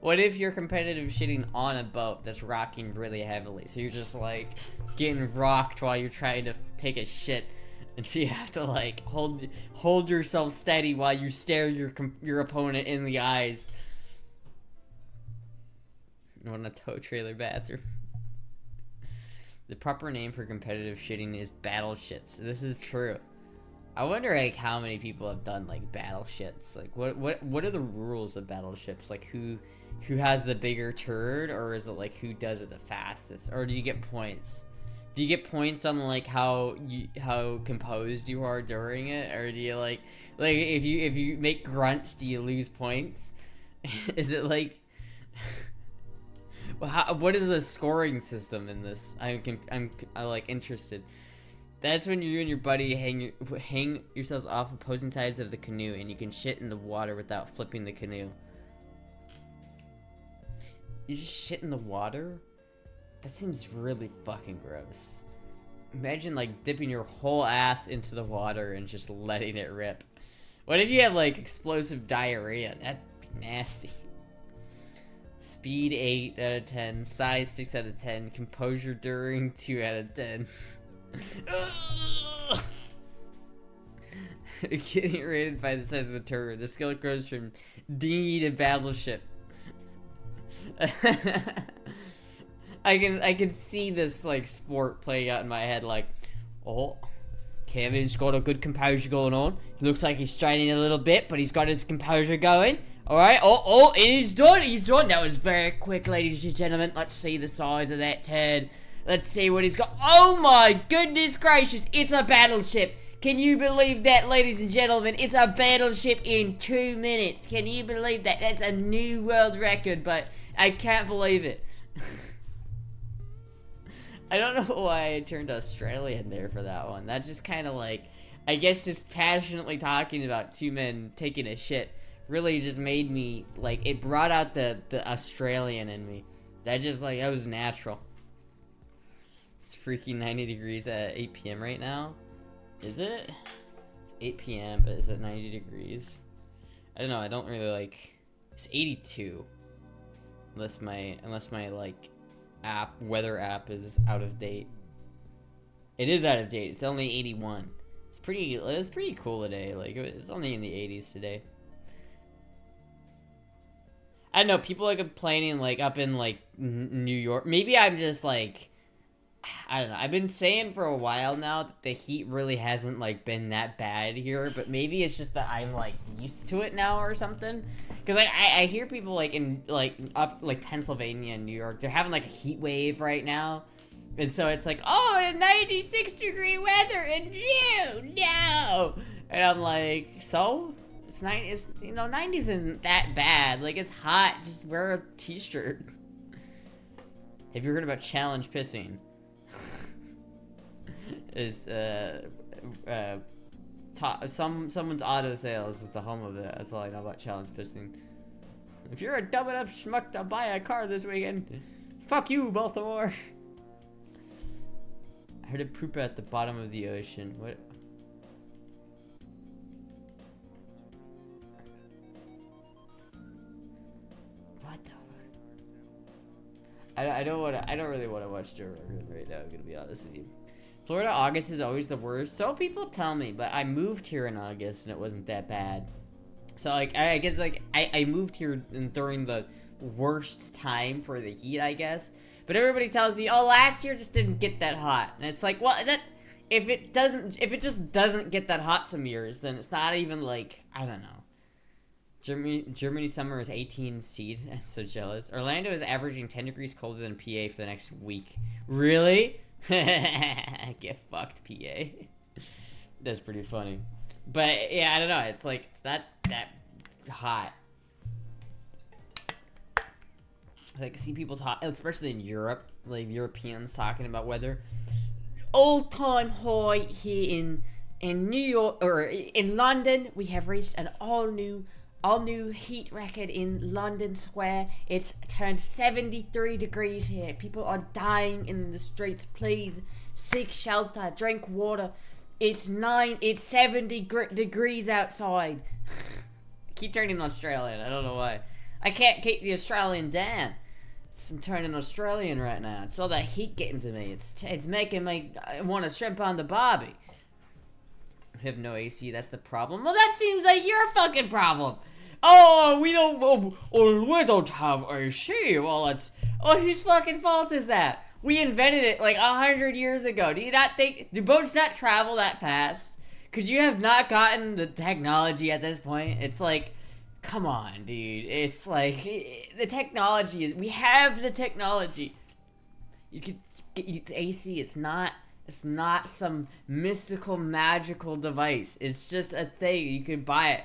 What if you're competitive shitting on a boat that's rocking really heavily? So you're just like getting rocked while you're trying to take a shit, and so you have to like hold yourself steady while you stare your opponent in the eyes. Not a tow trailer bathroom. The proper name for competitive shitting is battle shits. This is true. I wonder like how many people have done like battle shits. Like what are the rules of battleships? Like who has the bigger turd, or is it like who does it the fastest? Or do you get points? Do you get points on like how composed you are during it, or do you like if you make grunts, do you lose points? Is it like what is the scoring system in this? I'm like interested. That's when you and your buddy hang yourselves off opposing sides of the canoe, and you can shit in the water without flipping the canoe. You just shit in the water? That seems really fucking gross. Imagine like dipping your whole ass into the water and just letting it rip. What if you had like explosive diarrhea? That'd be nasty. Speed 8 out of 10, size 6 out of 10, composure during 2 out of 10. Getting rated by the size of the turtle. The skill goes from dinghy to battleship. I can see this like sport playing out in my head. Like, oh, Kevin's got a good composure going on. He looks like he's straining a little bit, but he's got his composure going. All right. Oh, he's done. He's done. That was very quick, ladies and gentlemen. Let's see the size of that turd. Let's see what he's got. Oh my goodness gracious! It's a battleship. Can you believe that, ladies and gentlemen? It's a battleship in 2 minutes. Can you believe that? That's a new world record, but I can't believe it. I don't know why I turned Australian there for that one. That just kind of like, I guess just passionately talking about two men taking a shit really just made me, like, it brought out the Australian in me. That just, like, that was natural. It's freaking 90 degrees at 8 p.m. right now. Is it? It's 8 p.m., but is it 90 degrees? I don't know, I don't really, like, it's 82. Unless my, like, weather app is out of date. It is out of date. It's only 81. It's pretty cool today. Like, it's only in the 80s today. I don't know, people are complaining, like, up in, like, New York. Maybe I'm just, like, I don't know. I've been saying for a while now that the heat really hasn't, like, been that bad here, but maybe it's just that I'm, like, used to it now or something. Because, like, I hear people, like, in, like, up, like, Pennsylvania and New York, they're having, like, a heat wave right now. And so it's like, oh, 96 degree weather in June, no! And I'm like, so? It's 90s isn't that bad. Like, it's hot, just wear a t-shirt. Have you heard about challenge pissing? Is someone's auto sales is the home of it. That's all I know about challenge pissing. If you're a dumb enough schmuck to buy a car this weekend, fuck you, Baltimore. I heard it poop at the bottom of the ocean. What? What the fuck? I don't really want to watch Joe Rogan right now. I'm gonna be honest with you. Florida August is always the worst. So people tell me, but I moved here in August and it wasn't that bad. So like I guess like I moved here during the worst time for the heat, I guess. But everybody tells me, oh, last year just didn't get that hot. And it's like, well, that if it just doesn't get that hot some years, then it's not even like, I don't know. Germany summer is 18 C's. I'm so jealous. Orlando is averaging 10 degrees colder than PA for the next week. Really? Get fucked, PA. That's pretty funny. But yeah, I don't know. It's like it's not that hot. Like, see people talk, especially in Europe, like Europeans talking about weather. All-time high here in New York, or in London. We have reached an all new heat record in London Square. It's turned 73 degrees here. People are dying in the streets. Please seek shelter, drink water. It's 70 degrees outside. I keep turning Australian. I don't know why. I can't keep the Australian down. I'm turning Australian right now. It's all that heat getting to me. It's making me want to shrimp on the barbie. I have no AC, that's the problem. Well, that seems like your fucking problem. Oh, we don't have AC. Well, Oh, whose fucking fault is that? We invented it like 100 years ago. Do you not think, do boats not travel that fast? Could you have not gotten the technology at this point? It's like, come on, dude. It's like, the technology is, we have the technology. You could get AC. It's not some mystical, magical device. It's just a thing. You can buy it.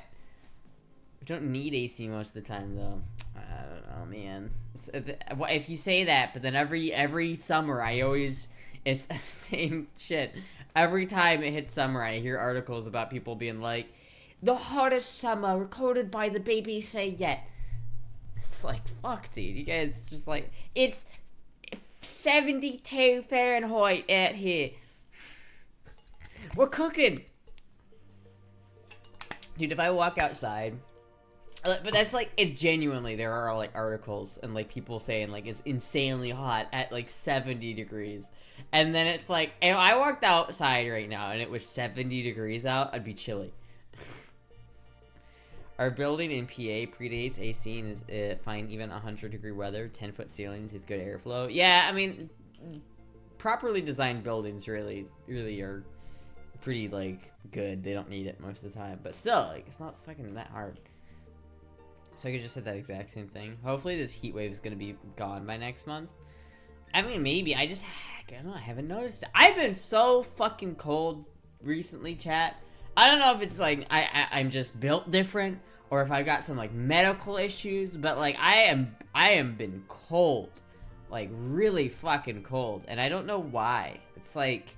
We don't need AC most of the time, though. I don't know, man. If you say that, but then every summer, it's the same shit. Every time it hits summer, I hear articles about people being like, the hottest summer recorded by the BBC yet. It's like, fuck, dude. You guys just like, it's 72 Fahrenheit out here. We're cooking. Dude, if I walk outside, but that's like, it genuinely, there are like articles and like people saying like it's insanely hot at like 70 degrees. And then it's like, if I walked outside right now and it was 70 degrees out, I'd be chilly. Our building in PA predates AC and is fine even 100-degree weather, 10-foot ceilings with good airflow. Yeah, I mean, properly designed buildings really are pretty, like, good. They don't need it most of the time. But still, like, it's not fucking that hard. So I could just say that exact same thing. Hopefully this heat wave is going to be gone by next month. I mean, maybe. I don't know. I haven't noticed it. I've been so fucking cold recently, chat. I don't know if it's like I'm just built different or if I've got some like medical issues, but like I am been cold, like really fucking cold, and I don't know why. It's like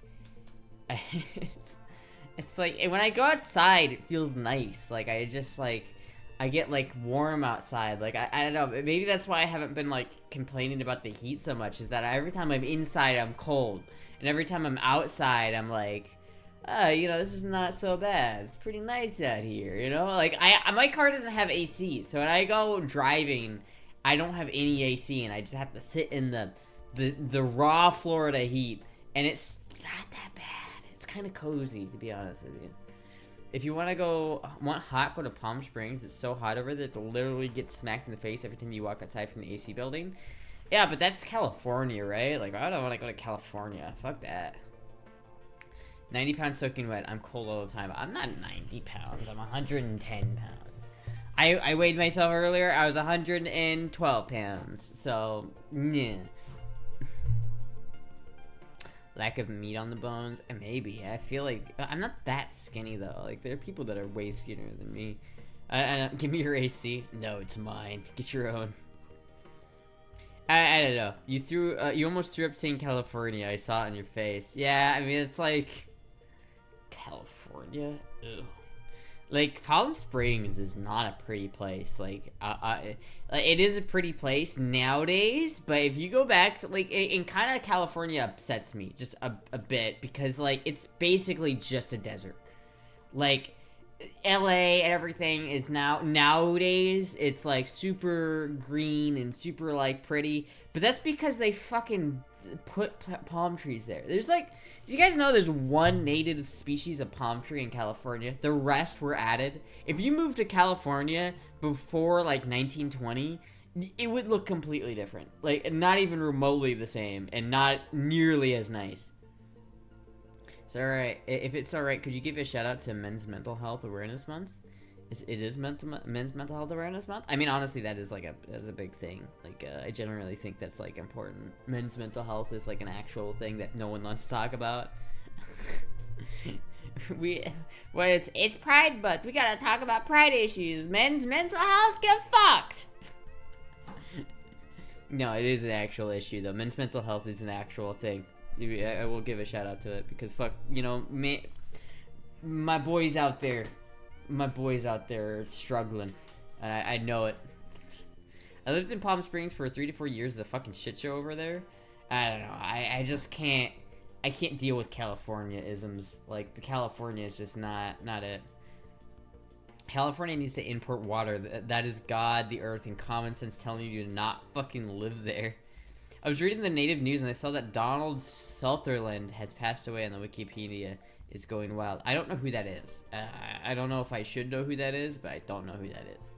it's like when I go outside, it feels nice. Like I just like I get like warm outside. Like I don't know. Maybe that's why I haven't been like complaining about the heat so much. Is that every time I'm inside, I'm cold, and every time I'm outside, I'm like, you know, this is not so bad. It's pretty nice out here, you know? Like, my car doesn't have AC, so when I go driving, I don't have any AC, and I just have to sit in the raw Florida heat, and it's not that bad. It's kind of cozy, to be honest with you. If you want hot, go to Palm Springs. It's so hot over there, it'll literally get smacked in the face every time you walk outside from the AC building. Yeah, but that's California, right? Like, I don't want to go to California. Fuck that. 90 pounds soaking wet. I'm cold all the time. I'm not 90 pounds. I'm 110 pounds. I weighed myself earlier. I was 112 pounds. So, yeah. Lack of meat on the bones. Maybe. I feel like I'm not that skinny though. Like there are people that are way skinnier than me. Give me your AC. No, it's mine. Get your own. I don't know. You almost threw up saying California. I saw it on your face. Yeah, I mean it's like California. Ugh. Like Palm Springs is not a pretty place. Like it is a pretty place nowadays, but if you go back to like in kind of California upsets me just a bit because like it's basically just a desert. Like LA and everything is nowadays it's like super green and super like pretty, but that's because they fucking put palm trees there. There's like, do you guys know there's one native species of palm tree in California? The rest were added. If you moved to California before like 1920, it would look completely different. Like not even remotely the same and not nearly as nice. It's alright. If it's alright, could you give a shout out to Men's Mental Health Awareness Month? It is Men's Mental Health Awareness Month? I mean, honestly, that is like that's a big thing. Like, I generally think that's like important. Men's mental health is like an actual thing that no one wants to talk about. It's Pride Month. We gotta talk about Pride issues. Men's mental health, get fucked! No, it is an actual issue though. Men's mental health is an actual thing. I will give a shout out to it because fuck, you know, my boys out there are struggling, and I know it. I lived in Palm Springs for 3 to 4 years. The fucking shit show over there. I don't know. I just can't. I can't deal with California isms. Like the California is just not it. California needs to import water. That is God, the earth, and common sense telling you to not fucking live there. I was reading the native news and I saw that Donald Sutherland has passed away on the Wikipedia. It's going wild. I don't know who that is. I don't know if I should know who that is, but I don't know who that is.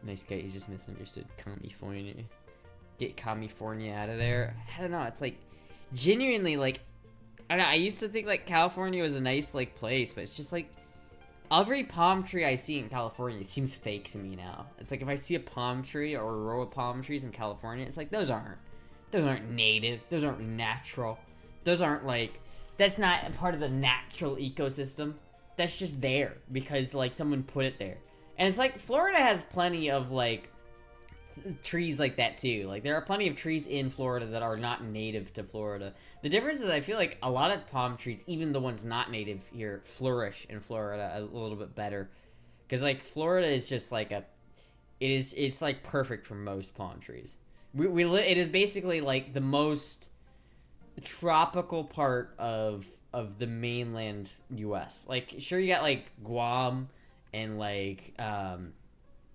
Nice guy. He's just misunderstood. California. get California out of there. I don't know. It's like genuinely like I don't know. I used to think like California was a nice like place, but it's just like every palm tree I see in California seems fake to me now. It's like if I see a palm tree or a row of palm trees in California, it's like those aren't native. Those aren't natural. Those aren't like that's not a part of the natural ecosystem. That's just there because like someone put it there. And it's like Florida has plenty of like trees like that too. Like there are plenty of trees in Florida that are not native to Florida. The difference is I feel like a lot of palm trees, even the ones not native here, flourish in Florida a little bit better. Because like Florida is just like it's like perfect for most palm trees. It is basically like the most tropical part of the mainland U.S. Like sure you got like Guam and like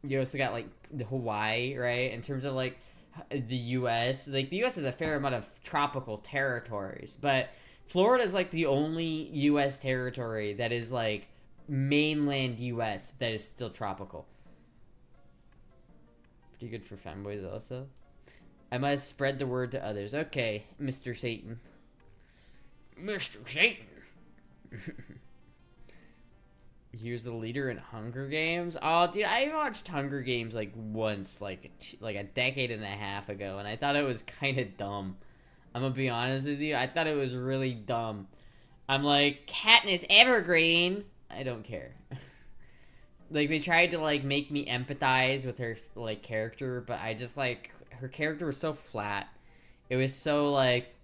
you also got like the Hawaii, right? In terms of like the U.S., like the U.S. has a fair amount of tropical territories, but Florida is like the only U.S. territory that is like mainland U.S. that is still tropical. Pretty good for fanboys also. I must spread the word to others. Okay, Mr. Satan. Mr. Satan. Here's the leader in Hunger Games. Oh, dude, I watched Hunger Games like once, like a decade and a half ago, and I thought it was kind of dumb. I'm gonna be honest with you. I thought it was really dumb. I'm like, Katniss Evergreen. I don't care. Like they tried to like make me empathize with her like character, but I just like her character was so flat. It was so like,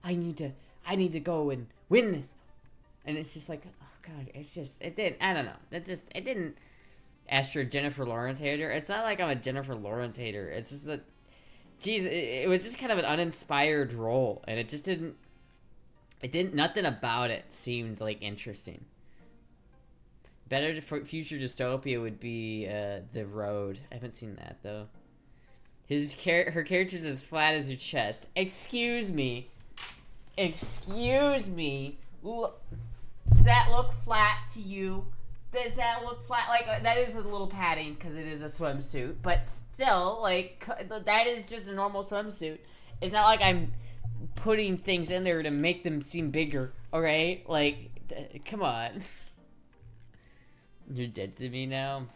I need to go and win this, and it's just like. God, it didn't, I don't know. It didn't Astra Jennifer Lawrence hater. It's not like I'm a Jennifer Lawrence hater. It's just that, geez, it was just kind of an uninspired role. And nothing about it seemed like interesting. Better future dystopia would be The Road. I haven't seen that, though. Her character's as flat as her chest. Excuse me. Does that look flat to you? Does that look flat? Like, that is a little padding because it is a swimsuit. But still, like, that is just a normal swimsuit. It's not like I'm putting things in there to make them seem bigger, alright? Like, come on. You're dead to me now?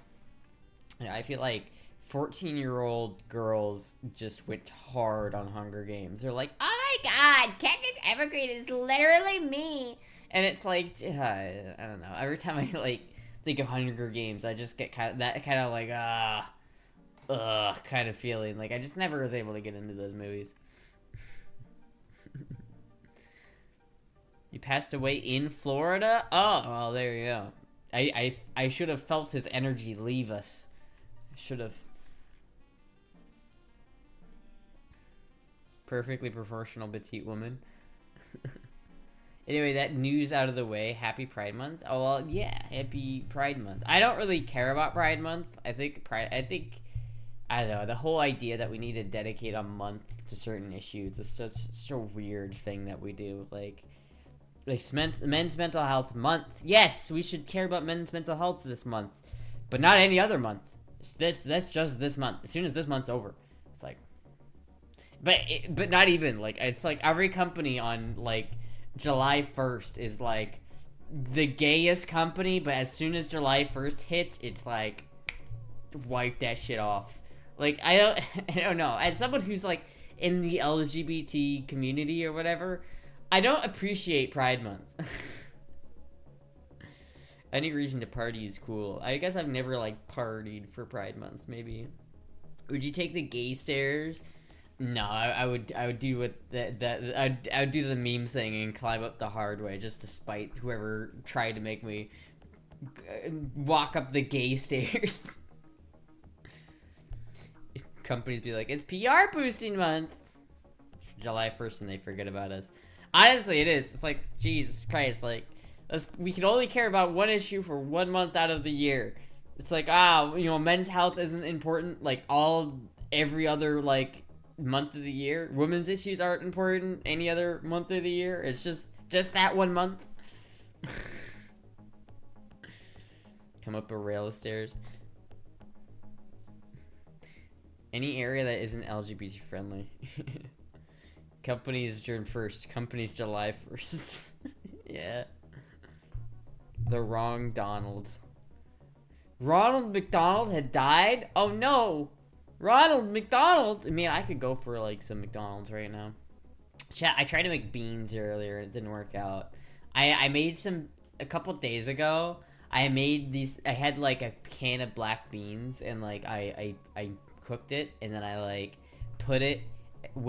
I feel like 14-year-old girls just went hard on Hunger Games. They're like, oh my god, Katniss Evergreen is literally me. And it's like, I don't know. Every time I like think of Hunger Games, I just get kind of like kind of feeling. Like I just never was able to get into those movies. He passed away in Florida. Oh, well, there you go. I should have felt his energy leave us. I should have. Perfectly proportional petite woman. Anyway, that news out of the way. Happy Pride Month. Oh, well, yeah. Happy Pride Month. I don't really care about Pride Month. I don't know. The whole idea that we need to dedicate a month to certain issues is such a weird thing that we do. Like men's mental health month. Yes, we should care about men's mental health this month. But not any other month. That's just this month. As soon as this month's over. It's like... But not even. Like, it's like every company on, like... July 1st is like the gayest company, but as soon as July 1st hits, it's like wipe that shit off. Like I don't know. As someone who's like in the LGBT community or whatever, I don't appreciate Pride Month. Any reason to party is cool. I guess I've never like partied for Pride Month. Maybe. Would you take the gay stairs? No, I would do what I would do the meme thing and climb up the hard way just to spite whoever tried to make me walk up the gay stairs. Companies be like, it's PR boosting month. July 1st and they forget about us. Honestly, it is. It's like, Jesus Christ, like we can only care about one issue for 1 month out of the year. It's like, men's health isn't important like every other like month of the year. Women's issues aren't important any other month of the year. It's just that 1 month. Come up a rail of stairs. Any area that isn't LGBT friendly. Companies June 1st. Companies July 1st. Yeah. The wrong Donald. Ronald McDonald had died? Oh no! Ronald McDonald! I mean, I could go for like some McDonald's right now. Chat, I tried to make beans earlier and it didn't work out. I made some a couple days ago. I made these. I had like a can of black beans and like I cooked it and then I like put it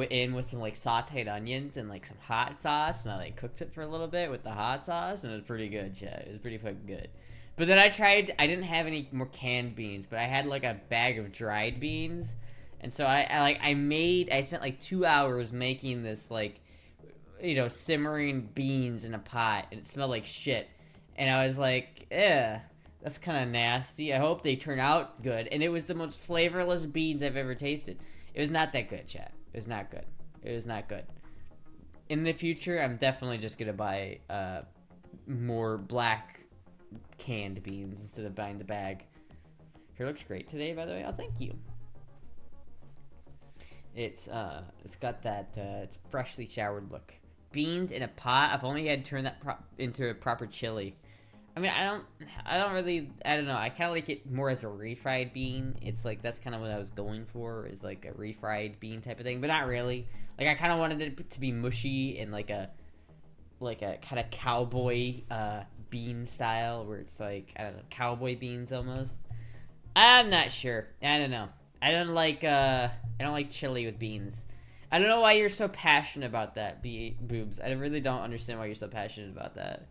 in with some like sauteed onions and like some hot sauce and I like cooked it for a little bit with the hot sauce and it was pretty good. Chat, it was pretty fucking good. But then I didn't have any more canned beans, but I had like a bag of dried beans. And so I spent like 2 hours making this like, you know, simmering beans in a pot and it smelled like shit. And I was like, yeah, that's kind of nasty. I hope they turn out good. And it was the most flavorless beans I've ever tasted. It was not that good, chat. It was not good. It was not good. In the future, I'm definitely just going to buy more black canned beans instead of buying the bag. Hair looks great today, by the way. Oh, thank you. It's got that it's freshly showered look. Beans in a pot. I've only had to turn that into a proper chili. I mean, I don't know. I kind of like it more as a refried bean. It's like that's kind of what I was going for, is like a refried bean type of thing, but not really. Like I kind of wanted it to be mushy and like a kind of cowboy bean style, where it's like, I don't know, cowboy beans almost. I'm not sure. I don't know. I don't like chili with beans. I don't know why you're so passionate about that, Boobs. I really don't understand why you're so passionate about that.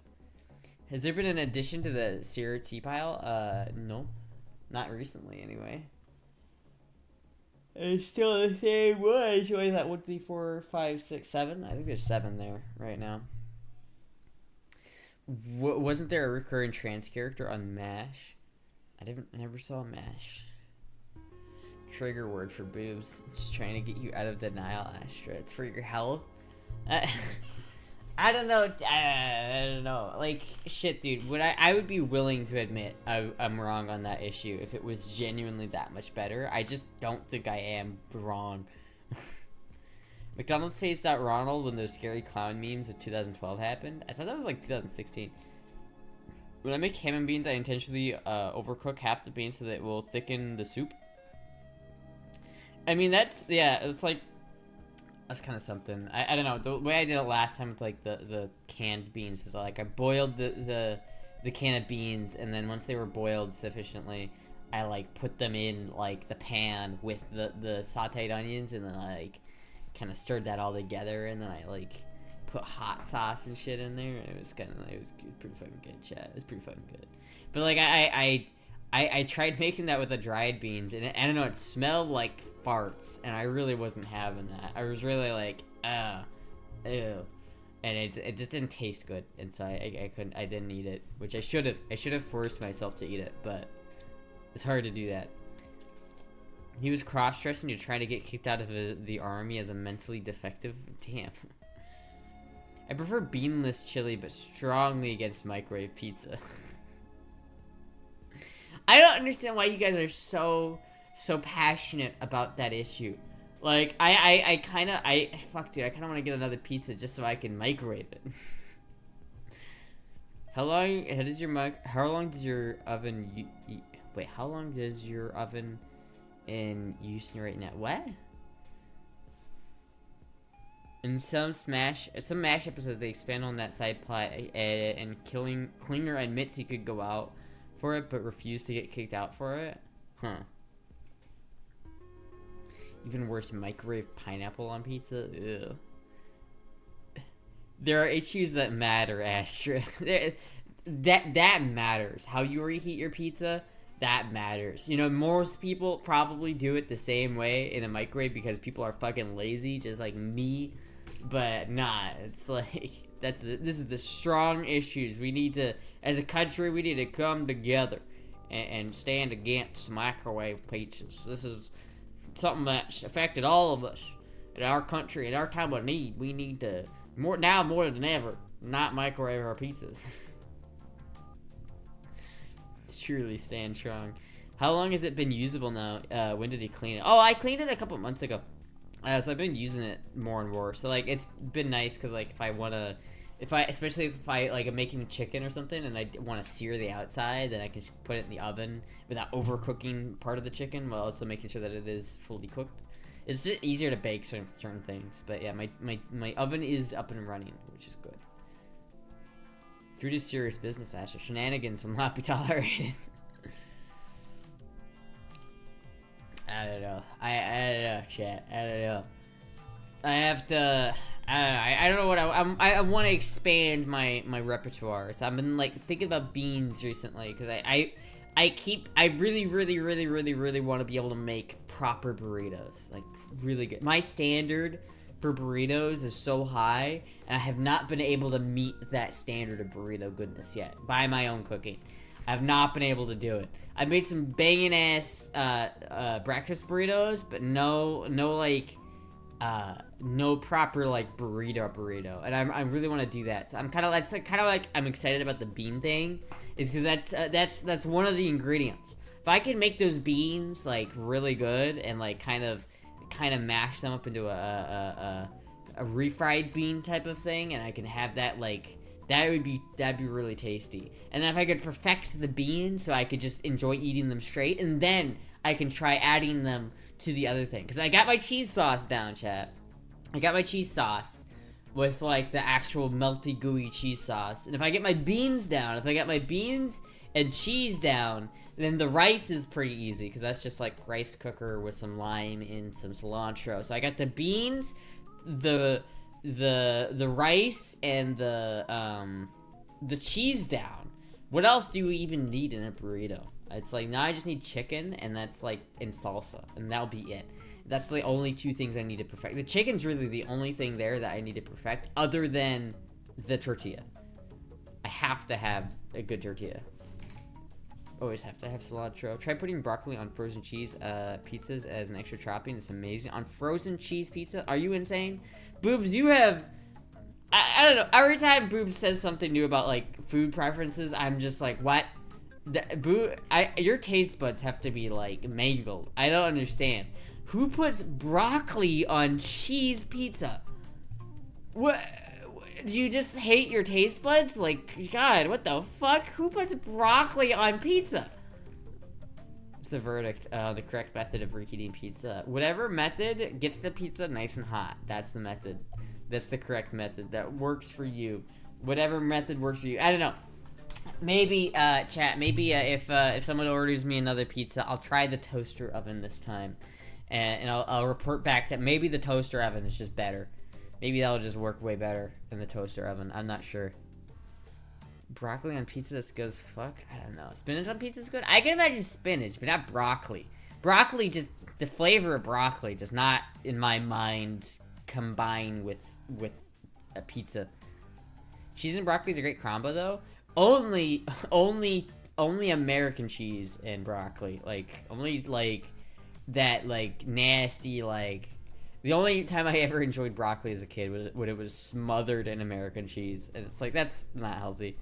Has there been an addition to the Sierra tea pile? No. Not recently, anyway. It's still the same one. Showing that 1, 3, 4, 5, 6, 7. I think there's 7 there right now. Wasn't there a recurring trans character on MASH? I never saw MASH. Trigger word for Boobs. Just trying to get you out of denial, Astra. It's for your health. I don't know. I don't know. Like, shit, dude. I would be willing to admit I'm wrong on that issue if it was genuinely that much better. I just don't think I am wrong. McDonald's phased out Ronald when those scary clown memes of 2012 happened. I thought that was like 2016. When I make ham and beans, I intentionally overcook half the beans so that it will thicken the soup. I mean, that's kind of something. I don't know. The way I did it last time with like the canned beans is like I boiled the can of beans, and then once they were boiled sufficiently, I like put them in like the pan with the sauteed onions, and then I like kind of stirred that all together, and then I like put hot sauce and shit in there. It was pretty fucking good, chat. It was pretty fucking good. But like I tried making that with the dried beans, and I don't know, it smelled like farts, and I really wasn't having that. I was really like, ew, and it just didn't taste good, and so I didn't eat it, which I should have forced myself to eat it, but it's hard to do that. He was cross-dressing to try to get kicked out of the army as a mentally defective. Damn. I prefer beanless chili, but strongly against microwave pizza. I don't understand why you guys are so passionate about that issue. Like, fuck, dude, I kind of want to get another pizza just so I can microwave it. How long does your oven in use right now? What? In some MASH episodes, they expand on that side plot, and Klinger admits he could go out for it, but refused to get kicked out for it. Huh. Even worse, microwave pineapple on pizza. Ew. There are issues that matter, Astra. that matters. How you reheat your pizza, that matters. You know, most people probably do it the same way in a microwave because people are fucking lazy, just like me. But nah, it's like this is the strong issues. We need to, as a country, we need to come together and stand against microwave pizzas. This is something that's affected all of us in our country. In our time of need, we need to more than ever not microwave our pizzas. Truly stand strong. How long has it been usable now? When did he clean it? Oh, I cleaned it a couple months ago. So I've been using it more and more. So like, it's been nice because like if I wanna, especially if I like I'm making chicken or something and I want to sear the outside, then I can just put it in the oven without overcooking part of the chicken while also making sure that it is fully cooked. It's just easier to bake certain things. But yeah, my oven is up and running, which is good. Food is serious business, Astra. Shenanigans will not be tolerated. I don't know. I don't know, chat. I don't know. I have to. I don't know. I don't know what I want to expand my repertoire. So I've been like thinking about beans recently because I really want to be able to make proper burritos, like really good. My standard for burritos is so high, and I have not been able to meet that standard of burrito goodness yet by my own cooking. I've not been able to do it. I made some banging ass breakfast burritos, but no proper like burrito, and I really want to do that. So I'm kind of like I'm excited about the bean thing, is because that's one of the ingredients. If I can make those beans like really good and like kind of mash them up into a refried bean type of thing, and I can have that like. That'd be really tasty. And then if I could perfect the beans so I could just enjoy eating them straight, and then I can try adding them to the other thing. Because I got my cheese sauce down, chat. I got my cheese sauce with like the actual melty gooey cheese sauce. And if I get my beans down, if I got my beans and cheese down, then the rice is pretty easy. Because that's just like rice cooker with some lime and some cilantro. So I got the beans, the rice and the cheese down. What else do we even need in a burrito? It's like now I just need chicken and that's like in salsa, and that'll be it. That's the only two things I need to perfect. The chicken's really the only thing there that I need to perfect other than the tortilla. I have to have a good tortilla. Always have to have cilantro. Try putting broccoli on frozen cheese pizzas as an extra topping. It's amazing. On frozen cheese pizza? Are you insane? Boobs, you have... I don't know. Every time Boobs says something new about, like, food preferences, I'm just like, what? Your taste buds have to be, like, mangled. I don't understand. Who puts broccoli on cheese pizza? What? Do you just hate your taste buds? Like, God, what the fuck? Who puts broccoli on pizza? It's the verdict. The correct method of reheating pizza. Whatever method gets the pizza nice and hot. That's the method. That's the correct method. That works for you. Whatever method works for you. I don't know. Maybe, chat, maybe if someone orders me another pizza, I'll try the toaster oven this time. And I'll report back that maybe the toaster oven is just better. Maybe that'll just work way better than the toaster oven. I'm not sure. Broccoli on pizza that's good as fuck? I don't know. Spinach on pizza is good? I can imagine spinach, but not broccoli. Broccoli just... The flavor of broccoli does not, in my mind, combine with a pizza. Cheese and broccoli is a great combo, though. Only American cheese and broccoli. Like, only, like, that, like, nasty, like... The only time I ever enjoyed broccoli as a kid was when it was smothered in American cheese. And it's like, that's not healthy.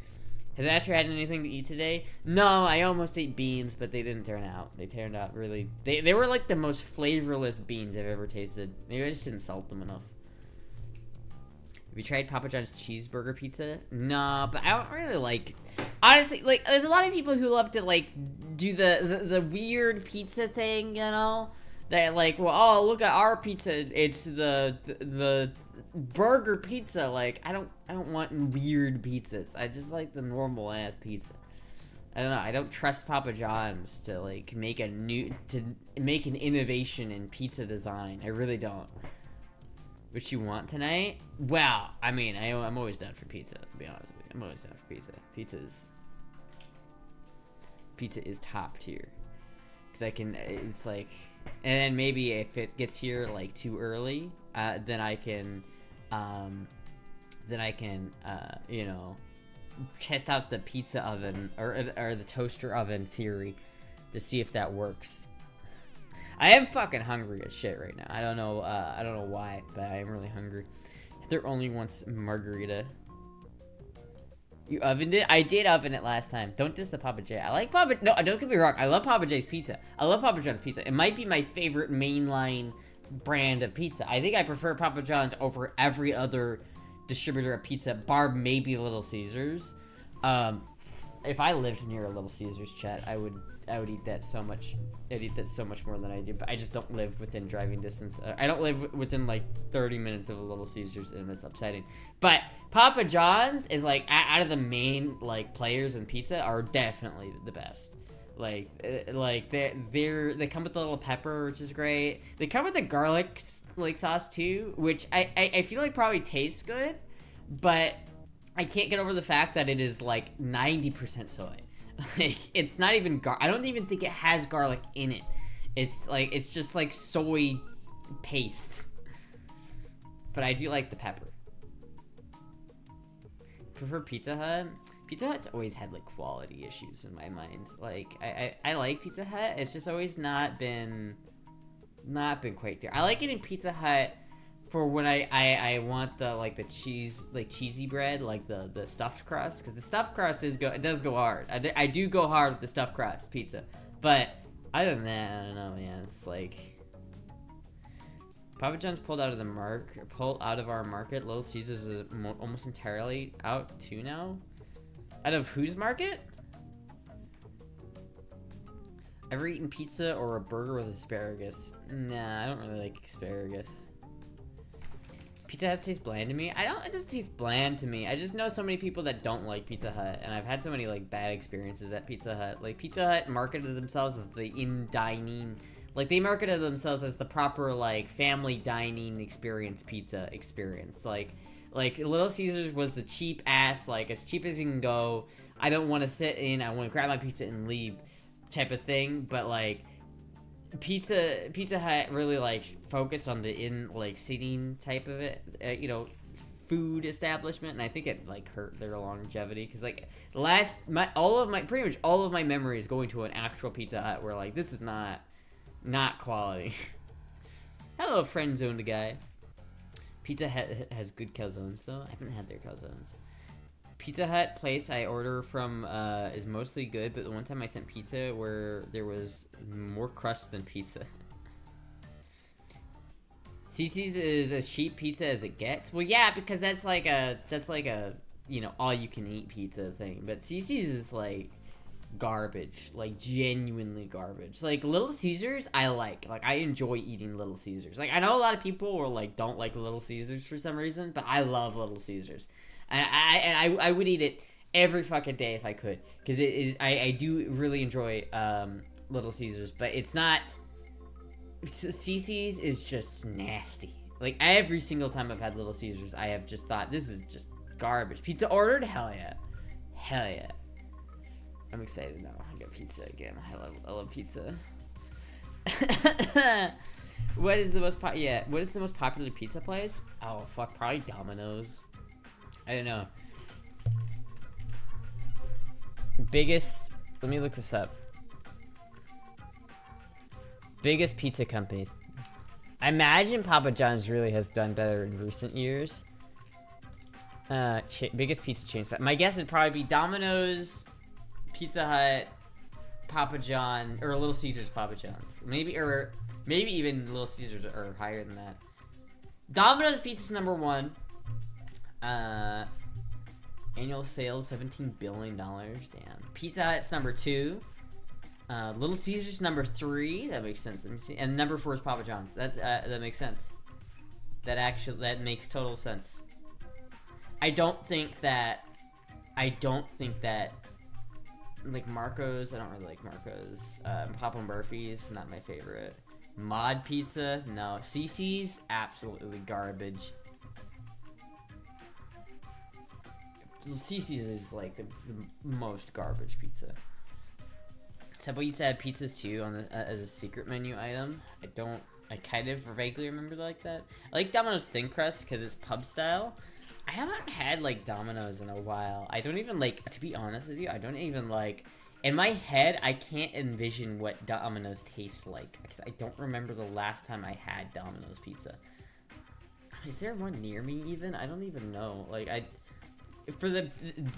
Has Asher had anything to eat today? No, I almost ate beans, but they didn't turn out. They turned out really... They were like the most flavorless beans I've ever tasted. Maybe I just didn't salt them enough. Have you tried Papa John's cheeseburger pizza? No, but I don't really like... Honestly, like, there's a lot of people who love to, like, do the weird pizza thing, you know? That like, well, oh, look at our pizza. It's the burger pizza. Like, I don't want weird pizzas. I just like the normal ass pizza. I don't know. I don't trust Papa John's to like make an innovation in pizza design. I really don't. What you want tonight? Well, I mean, I'm always down for pizza. To be honest with you, I'm always down for pizza. Pizza is top tier. Cause I can. It's like. And then maybe if it gets here like too early, then I can, you know, test out the pizza oven or the toaster oven theory to see if that works. I am fucking hungry as shit right now. I don't know why, but I am really hungry. There only wants margarita. You ovened it? I did oven it last time. Don't diss the Papa J. I like Papa... No, don't get me wrong. I love Papa J's pizza. I love Papa John's pizza. It might be my favorite mainline brand of pizza. I think I prefer Papa John's over every other distributor of pizza, bar maybe Little Caesars. If I lived near a Little Caesars, chat, I would eat that so much. I'd eat that so much more than I do, but I just don't live within driving distance. I don't live within like 30 minutes of a Little Caesars, and it's upsetting. But Papa John's is like, out of the main like players in pizza, are definitely the best. Like they come with the little pepper, which is great. They come with the garlic like sauce too, which I feel like probably tastes good, but I can't get over the fact that it is like 90% soy. Like, it's not even I don't even think it has garlic in it. It's just like soy paste. But I do like the pepper. Prefer Pizza Hut? Pizza Hut's always had like quality issues in my mind. Like I like Pizza Hut. It's just always not been quite there. I like it in Pizza Hut for when I want the like the cheesy bread, like the stuffed crust, because the stuffed crust does go hard. I do go hard with the stuffed crust pizza, but other than that, I don't know, man. It's like Papa John's pulled out of our market. Little Caesars is almost entirely out too now. Out of whose market? Ever eaten pizza or a burger with asparagus? Nah, I don't really like asparagus. Pizza Hut tastes bland to me. It doesn't taste bland to me. I just know so many people that don't like Pizza Hut, and I've had so many like bad experiences at Pizza Hut. Like Pizza Hut marketed themselves as the in-dining, like they marketed themselves as the proper like family dining pizza experience. Like Little Caesars was the cheap ass, like as cheap as you can go. I don't want to sit in. I want to grab my pizza and leave, type of thing. But like Pizza Hut really like focused on the seating type of it, food establishment, and I think it like hurt their longevity, because like pretty much all of my memories going to an actual Pizza Hut were like, this is not quality. Hello, friend zoned guy. Pizza Hut has good calzones though. I haven't had their calzones. Pizza Hut place I order from is mostly good, but the one time I sent pizza where there was more crust than pizza. CC's is as cheap pizza as it gets. Well, yeah, because that's like a all you can eat pizza thing. But CC's is like garbage, like genuinely garbage. Like Little Caesars, I enjoy eating Little Caesars. Like I know a lot of people don't like Little Caesars for some reason, but I love Little Caesars. And I would eat it every fucking day if I could, because I do really enjoy Little Caesars, but it's not. CC's is just nasty. Like every single time I've had Little Caesars, I have just thought, this is just garbage. Pizza ordered? Hell yeah. I'm excited now. I got pizza again. I love pizza. What is the most popular pizza place? Oh fuck, probably Domino's. I don't know. Let me look this up. Biggest pizza companies. I imagine Papa John's really has done better in recent years. Biggest pizza chains. My guess would probably be Domino's, Pizza Hut, Papa John, or Little Caesars, Papa John's. Maybe even Little Caesars are higher than that. Domino's Pizza's number 1. Annual sales $17 billion. Damn. Pizza Hut's number 2. Little Caesars number 3. That makes sense. Let me see. And number 4 is Papa John's. That makes sense. That makes total sense. I don't think that like Marco's. I don't really like Marco's. Papa Murphy's not my favorite. Mod Pizza, no. CC's, absolutely garbage. CC's is like the most garbage pizza. Temple used to have pizzas too as a secret menu item. I kind of vaguely remember like that. I like Domino's thin crust because it's pub style. I haven't had like Domino's in a while. I don't even like, to be honest with you, in my head, I can't envision what Domino's tastes like, because I don't remember the last time I had Domino's pizza. Is there one near me even? I don't even know. Like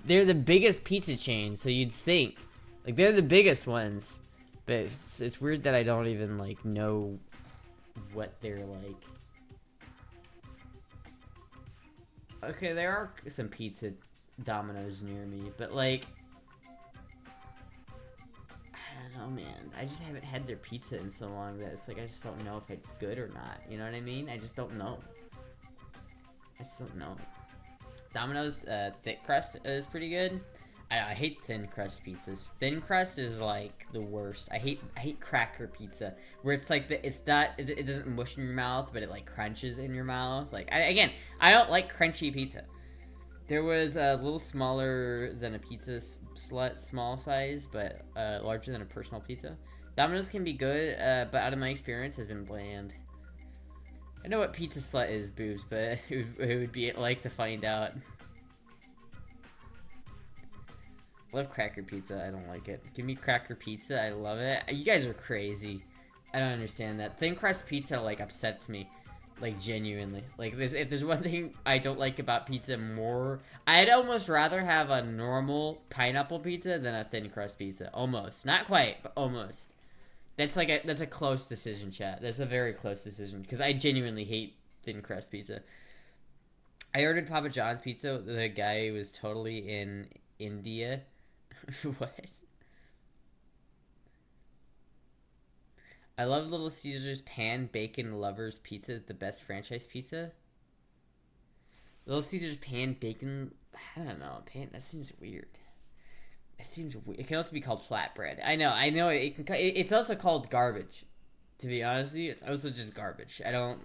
they're the biggest pizza chain, so you'd think like they're the biggest ones, but it's weird that I don't even like know what they're like. Okay, there are some pizza Domino's near me, but like I don't know, man. I just haven't had their pizza in so long that it's like I just don't know if it's good or not. You know what I mean? I just don't know. I just don't know. Domino's thick crust is pretty good. I hate thin crust pizzas. Thin crust is like the worst. I hate cracker pizza where it's like it doesn't mush in your mouth, but it like crunches in your mouth. Like I don't like crunchy pizza. There was a little smaller than a pizza slut, small size, but larger than a personal pizza. Domino's can be good, but out of my experience has been bland. I know what pizza slut is, boobs, but it would be like to find out. Love cracker pizza. I don't like it. Give me cracker pizza. I love it. You guys are crazy. I don't understand that. Thin crust pizza like upsets me, like genuinely. Like if there's one thing I don't like about pizza more, I'd almost rather have a normal pineapple pizza than a thin crust pizza. Almost, not quite, but almost. That's a close decision, chat. That's a very close decision because I genuinely hate thin crust pizza. I ordered Papa John's pizza. The guy was totally in India. What? I love Little Caesars Pan Bacon Lovers Pizza. Is the best franchise pizza. Little Caesars Pan Bacon. I don't know. Pan. That seems weird. It seems weird. It can also be called flatbread. I know. It's also called garbage. To be honest with you, it's also just garbage. I don't.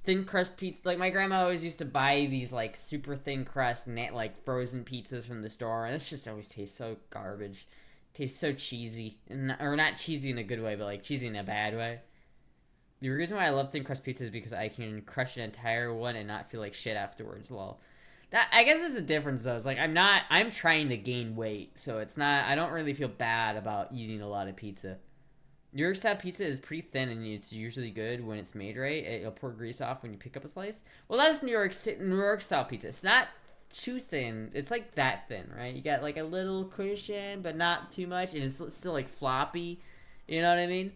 Thin crust pizza. Like my grandma always used to buy these like super thin crust, like frozen pizzas from the store, and this just always tastes so garbage. Tastes so cheesy, or not cheesy in a good way, but like cheesy in a bad way. The reason why I love thin crust pizza is because I can crush an entire one and not feel like shit afterwards. Lol. That, I guess there's a difference though. It's like I'm trying to gain weight, so it's not. I don't really feel bad about eating a lot of pizza. New York style pizza is pretty thin, and it's usually good when it's made right. It'll pour grease off when you pick up a slice. Well, that's New York style pizza. It's not too thin. It's like that thin, right? You got like a little cushion, but not too much. It is still like floppy. You know what I mean?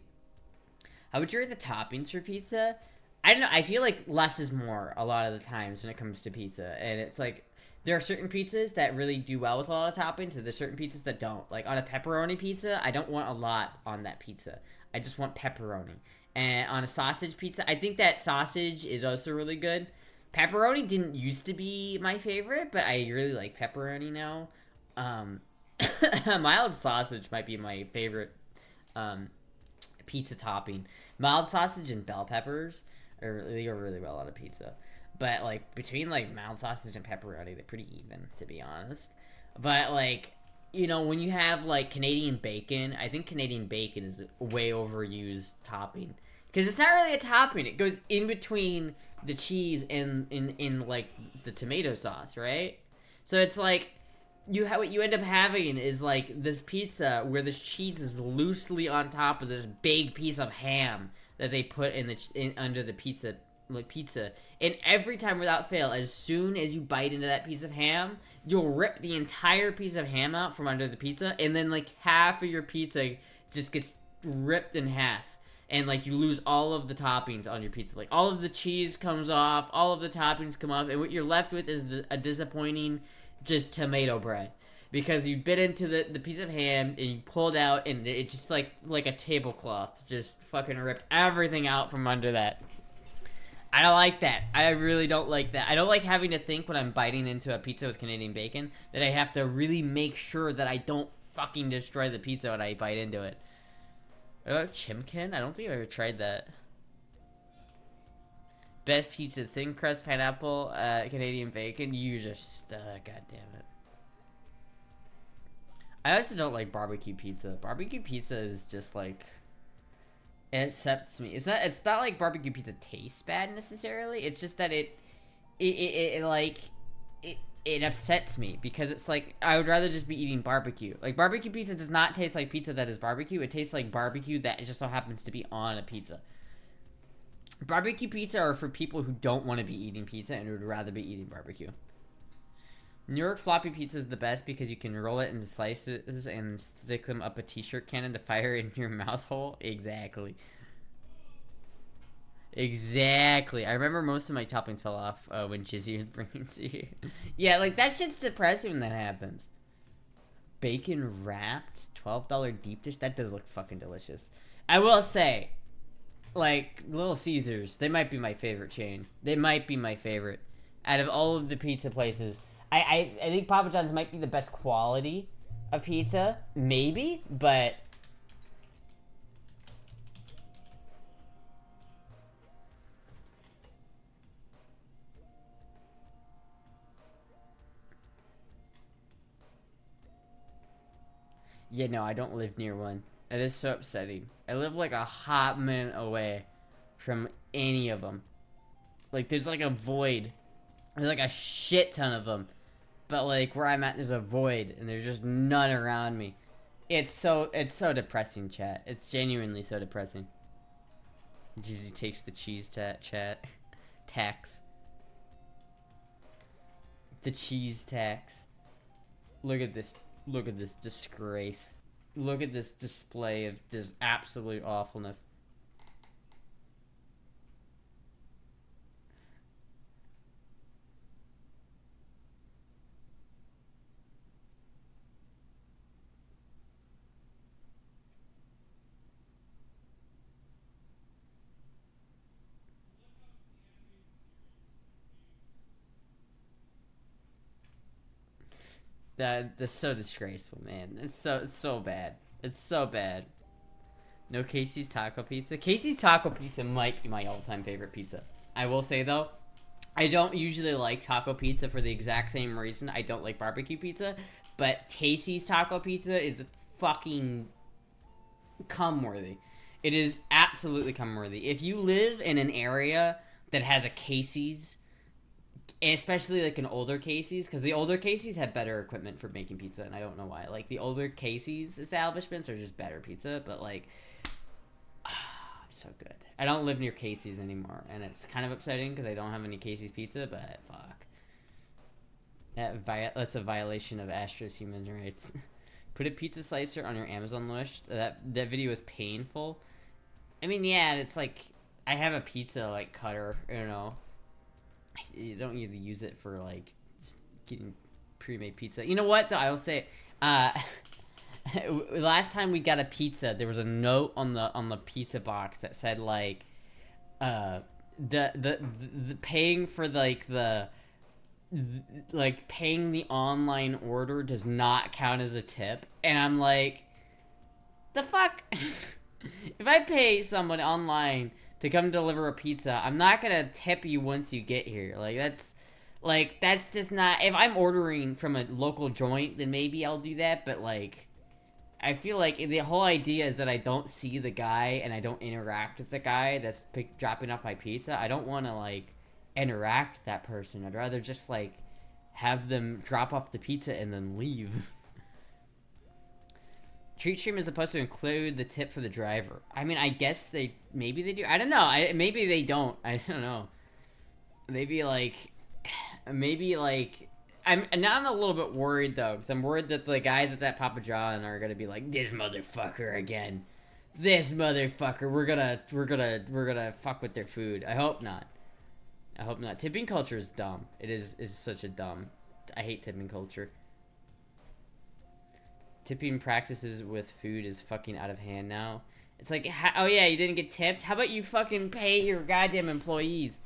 How would you rate the toppings for pizza? I don't know. I feel like less is more a lot of the times when it comes to pizza. And it's like, there are certain pizzas that really do well with a lot of toppings, and there's certain pizzas that don't. Like, on a pepperoni pizza, I don't want a lot on that pizza. I just want pepperoni. And on a sausage pizza, I think that sausage is also really good. Pepperoni didn't used to be my favorite, but I really like pepperoni now. Mild sausage might be my favorite pizza topping. Mild sausage and bell peppers they go really well on a pizza. But like between like mild sausage and pepperoni, they're pretty even, to be honest. But like, you know, when you have like Canadian bacon, I think Canadian bacon is a way overused topping. Because it's not really a topping. It goes in between the cheese and in like the tomato sauce, right? So it's like what you end up having is like this pizza where this cheese is loosely on top of this big piece of ham that they put under the pizza, and every time without fail, as soon as you bite into that piece of ham, you'll rip the entire piece of ham out from under the pizza, and then like half of your pizza just gets ripped in half, and like you lose all of the toppings on your pizza. Like all of the cheese comes off, all of the toppings come off, and what you're left with is a disappointing just tomato bread. Because you bit into the piece of ham and you pulled out, and it just like a tablecloth just fucking ripped everything out from under that. I don't like that. I really don't like that. I don't like having to think when I'm biting into a pizza with Canadian bacon that I have to really make sure that I don't fucking destroy the pizza when I bite into it. What about chimkin? I don't think I've ever tried that. Best pizza, thin crust, pineapple, Canadian bacon. You just, god damn it. I also don't like barbecue pizza. Barbecue pizza is just like, it accepts me. It's not like barbecue pizza tastes bad necessarily. It's just that it upsets me because it's like I would rather just be eating barbecue. Like barbecue pizza does not taste like pizza that is barbecue. It tastes like barbecue that just so happens to be on a pizza. Barbecue pizza are for people who don't want to be eating pizza and would rather be eating barbecue. New York floppy pizza is the best because you can roll it into slices and stick them up a t-shirt cannon to fire in your mouth hole. Exactly. Exactly. I remember most of my toppings fell off when Chizzy was bringing to you. Yeah, like, that shit's depressing when that happens. Bacon wrapped $12 deep dish. That does look fucking delicious. I will say, like, Little Caesars, they might be my favorite chain. They might be my favorite out of all of the pizza places. I think Papa John's might be the best quality of pizza, maybe, but yeah, no, I don't live near one. It is so upsetting. I live like a hot minute away from any of them. Like, there's like a void. There's like a shit ton of them. But like where I'm at, there's a void, and there's just none around me. It's so depressing, chat. It's genuinely so depressing. Jeezy takes the cheese chat. Tax. The cheese tax. Look at this. Look at this disgrace. Look at this display of just absolute awfulness. That's so disgraceful, man. It's so bad. It's so bad. No Casey's Taco Pizza. Casey's Taco Pizza might be my all-time favorite pizza. I will say though, I don't usually like taco pizza for the exact same reason I don't like barbecue pizza, but Casey's Taco Pizza is fucking cum-worthy. It is absolutely cum-worthy. If you live in an area that has a Casey's, especially like an older Casey's, because the older Casey's have better equipment for making pizza, and I don't know why. Like, the older Casey's establishments are just better pizza, but like, it's so good. I don't live near Casey's anymore, and it's kind of upsetting because I don't have any Casey's pizza, but fuck. That's a violation of Astra's human rights. Put a pizza slicer on your Amazon list. That video is painful. I mean, yeah, it's like, I have a pizza, like, cutter, you know. You don't need to use it for, like, just getting pre-made pizza. You know what, though? I will say, last time we got a pizza, there was a note on the pizza box that said, like, the paying for, like, paying the online order does not count as a tip. And I'm like, the fuck? If I pay someone online to come deliver a pizza, I'm not gonna tip you once you get here. That's just not. If I'm ordering from a local joint, then maybe I'll do that. But like, I feel like the whole idea is that I don't see the guy and I don't interact with the guy that's dropping off my pizza. I don't want to like interact with that person. I'd rather just like have them drop off the pizza and then leave. Treat stream is supposed to include the tip for the driver. I mean, I guess maybe they do. I don't know. Maybe they don't. I don't know. Maybe like, I'm a little bit worried though, because I'm worried that the guys at that Papa John are gonna be like, this motherfucker again. This motherfucker. We're gonna fuck with their food. I hope not. I hope not. Tipping culture is dumb. It is such a dumb. I hate tipping culture. Tipping practices with food is fucking out of hand now. It's like, oh yeah, you didn't get tipped? How about you fucking pay your goddamn employees?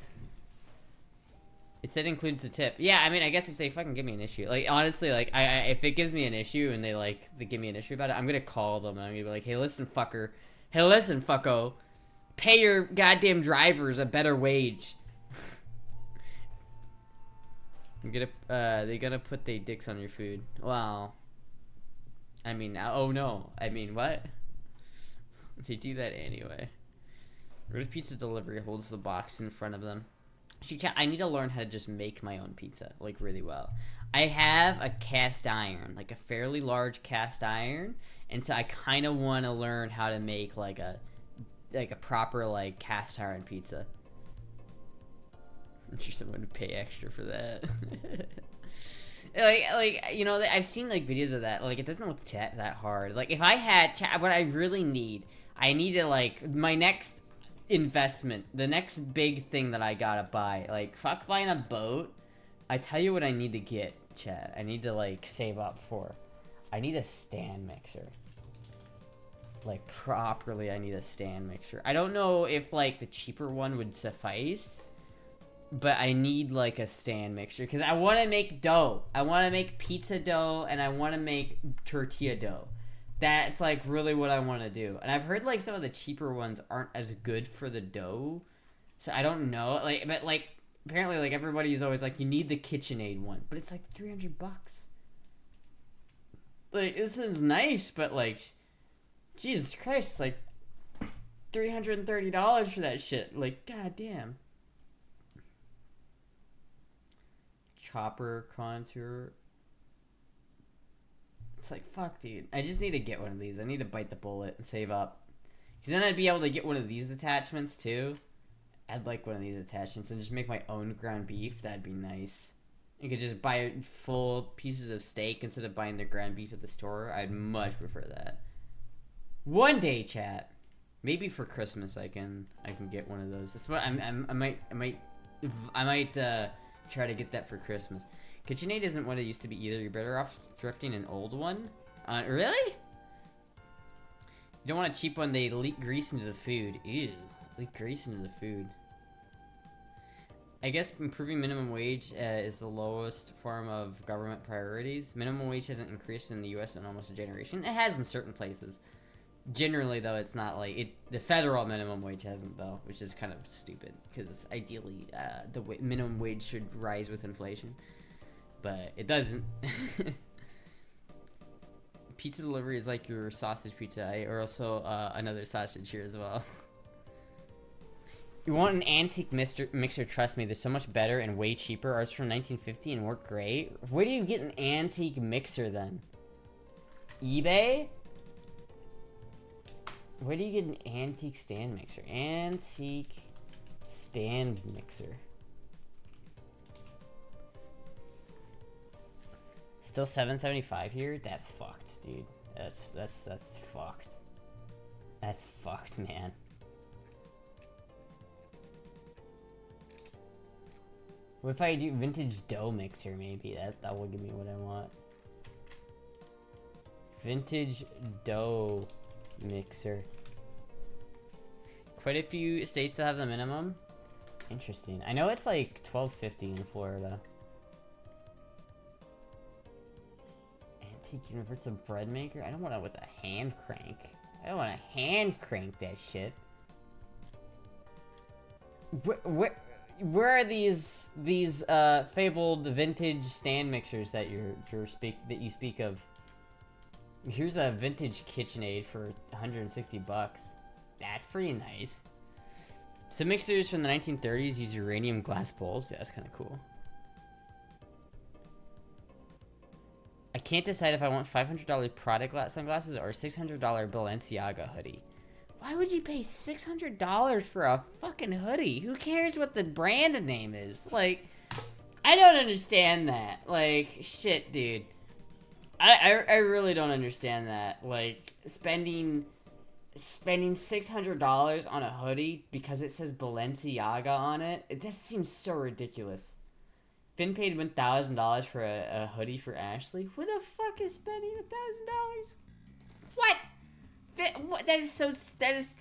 It said includes a tip. Yeah, I mean, I guess if they fucking give me an issue. Like, honestly, like, if it gives me an issue and they give me an issue about it, I'm gonna call them and I'm gonna be like, hey, listen, fucker. Hey, listen, fucko. Pay your goddamn drivers a better wage. They're gonna put their dicks on your food. Wow. I mean, oh no. I mean, what? They do that anyway. Road Pizza Delivery holds the box in front of them. I need to learn how to just make my own pizza, like, really well. I have a cast iron, like a fairly large cast iron, and so I kind of want to learn how to make, like a proper, like, cast iron pizza. I'm sure someone would pay extra for that. Like you know, I've seen like videos of that. Like it doesn't look that hard. Like if I had what I really need, I need to like my next investment, the next big thing that I gotta buy. Like fuck buying a boat. I tell you what I need to get, chat. I need to like save up for. I need a stand mixer. Like properly, I need a stand mixer. I don't know if like the cheaper one would suffice. But I need, like, a stand mixture. Because I want to make dough. I want to make pizza dough. And I want to make tortilla dough. That's, like, really what I want to do. And I've heard, like, some of the cheaper ones aren't as good for the dough. So I don't know. Like, but, like, apparently, like, everybody's always like, you need the KitchenAid one. But it's, like, $300. Like, this is nice. But, like, Jesus Christ. Like, $330 for that shit. Like, goddamn. Chopper contour. It's like, fuck, dude. I just need to get one of these. I need to bite the bullet and save up. Because then I'd be able to get one of these attachments, too. I'd like one of these attachments and just make my own ground beef. That'd be nice. You could just buy full pieces of steak instead of buying the ground beef at the store. I'd much prefer that. One day, chat. Maybe for Christmas I can get one of those. That's what I might try to get that for Christmas. KitchenAid isn't what it used to be either. You're better off thrifting an old one. Really? You don't want a cheap one. They leak grease into the food. Ew. Leak grease into the food. I guess improving minimum wage is the lowest form of government priorities. Minimum wage hasn't increased in the U.S. in almost a generation. It has in certain places. Generally, though, it's not like it. The federal minimum wage hasn't, though, which is kind of stupid because ideally, the minimum wage should rise with inflation, but it doesn't. Pizza delivery is like your sausage pizza. I or also another sausage here as well. You want an antique mixer? Trust me, they're so much better and way cheaper. Ours from 1950 and work great. Where do you get an antique mixer then? eBay? Where do you get an antique stand mixer? Antique stand mixer. Still $7.75 here? That's fucked, dude. That's fucked. That's fucked, man. What if I do vintage dough mixer? Maybe that will give me what I want. Vintage dough mixer. Quite a few states still have the minimum. Interesting. I know it's like $12.50 in Florida. Antique universal bread maker. I don't want it with a hand crank. I don't want to hand crank that shit. Where are these fabled vintage stand mixers that you speak of? Here's a vintage KitchenAid for $160. That's pretty nice. Some mixers from the 1930s use uranium glass bowls. Yeah, that's kind of cool. I can't decide if I want $500 Prada sunglasses or $600 Balenciaga hoodie. Why would you pay $600 for a fucking hoodie? Who cares what the brand name is? Like, I don't understand that. Like, shit, dude. I really don't understand that. Like, spending $600 on a hoodie because it says Balenciaga on it. That seems so ridiculous. Finn paid $1,000 for a hoodie for Ashley. Who the fuck is spending $1,000? What? That is.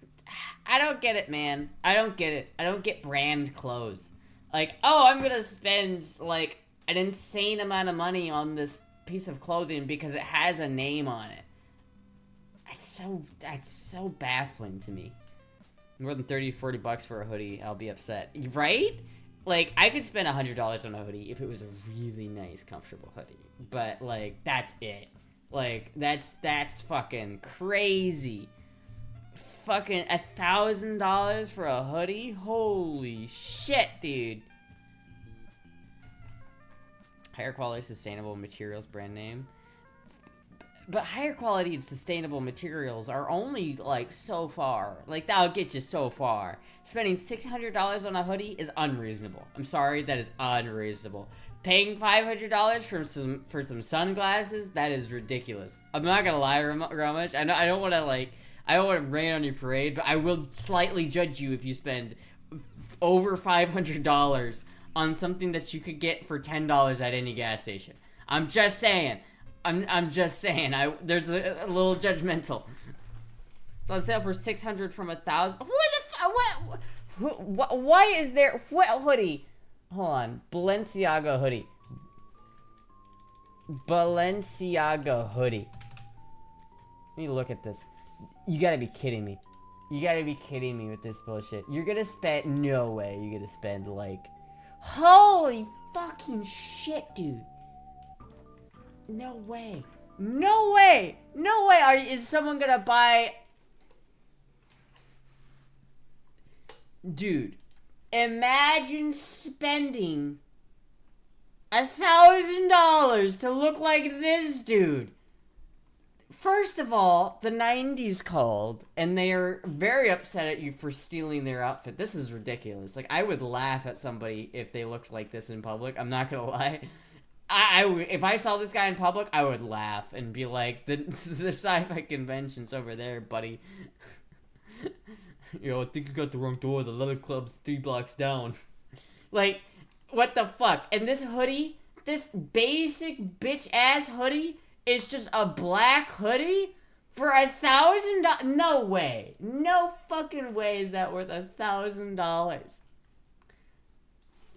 I don't get it, man. I don't get it. I don't get brand clothes. Like, oh, I'm gonna spend like an insane amount of money on this piece of clothing because it has a name on it. That's so baffling to me. More than $30-40 for a hoodie, I'll be upset. Right? Like, I could spend $100 on a hoodie if it was a really nice, comfortable hoodie. But, like, that's it. Like, that's fucking crazy. Fucking $1,000 for a hoodie? Holy shit, dude. Higher quality, sustainable materials brand name. But higher quality and sustainable materials are only, like, so far. Like, that'll get you so far. Spending $600 on a hoodie is unreasonable. I'm sorry, that is unreasonable. Paying $500 for some sunglasses, that is ridiculous. I'm not gonna lie, Ramage. I don't want to rain on your parade, but I will slightly judge you if you spend over $500 on something that you could get for $10 at any gas station. I'm just saying. I'm just saying. There's a little judgmental. It's on sale for $600 from $1,000. What? Why is there? What hoodie? Hold on. Balenciaga hoodie. Balenciaga hoodie. Let me look at this. You gotta be kidding me. You gotta be kidding me with this bullshit. You're gonna spend... No way you're gonna spend, like... Holy fucking shit, dude. No way. No way. No way. Is someone gonna buy... Dude. Imagine spending $1,000 to look like this dude. First of all, the 90s called, and they are very upset at you for stealing their outfit. This is ridiculous. Like, I would laugh at somebody if they looked like this in public. I'm not gonna lie. If I saw this guy in public, I would laugh and be like, the sci-fi convention's over there, buddy. Yo, I think you got the wrong door. The leather club's 3 blocks down. Like, what the fuck? And this hoodie, this basic bitch-ass hoodie, is just a black hoodie for $1,000? No way. No fucking way is that worth $1,000.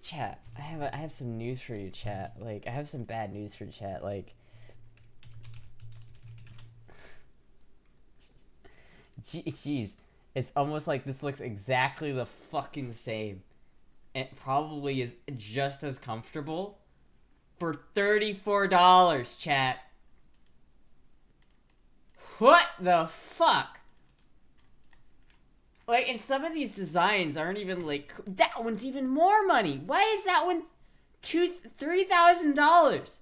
Chat, I have some news for you, chat. Like, I have some bad news for chat. Like, jeez. It's almost like this looks exactly the fucking same. It probably is just as comfortable for $34, chat. What the fuck? Like, and some of these designs aren't even like... That one's even more money. Why is that one $3,000?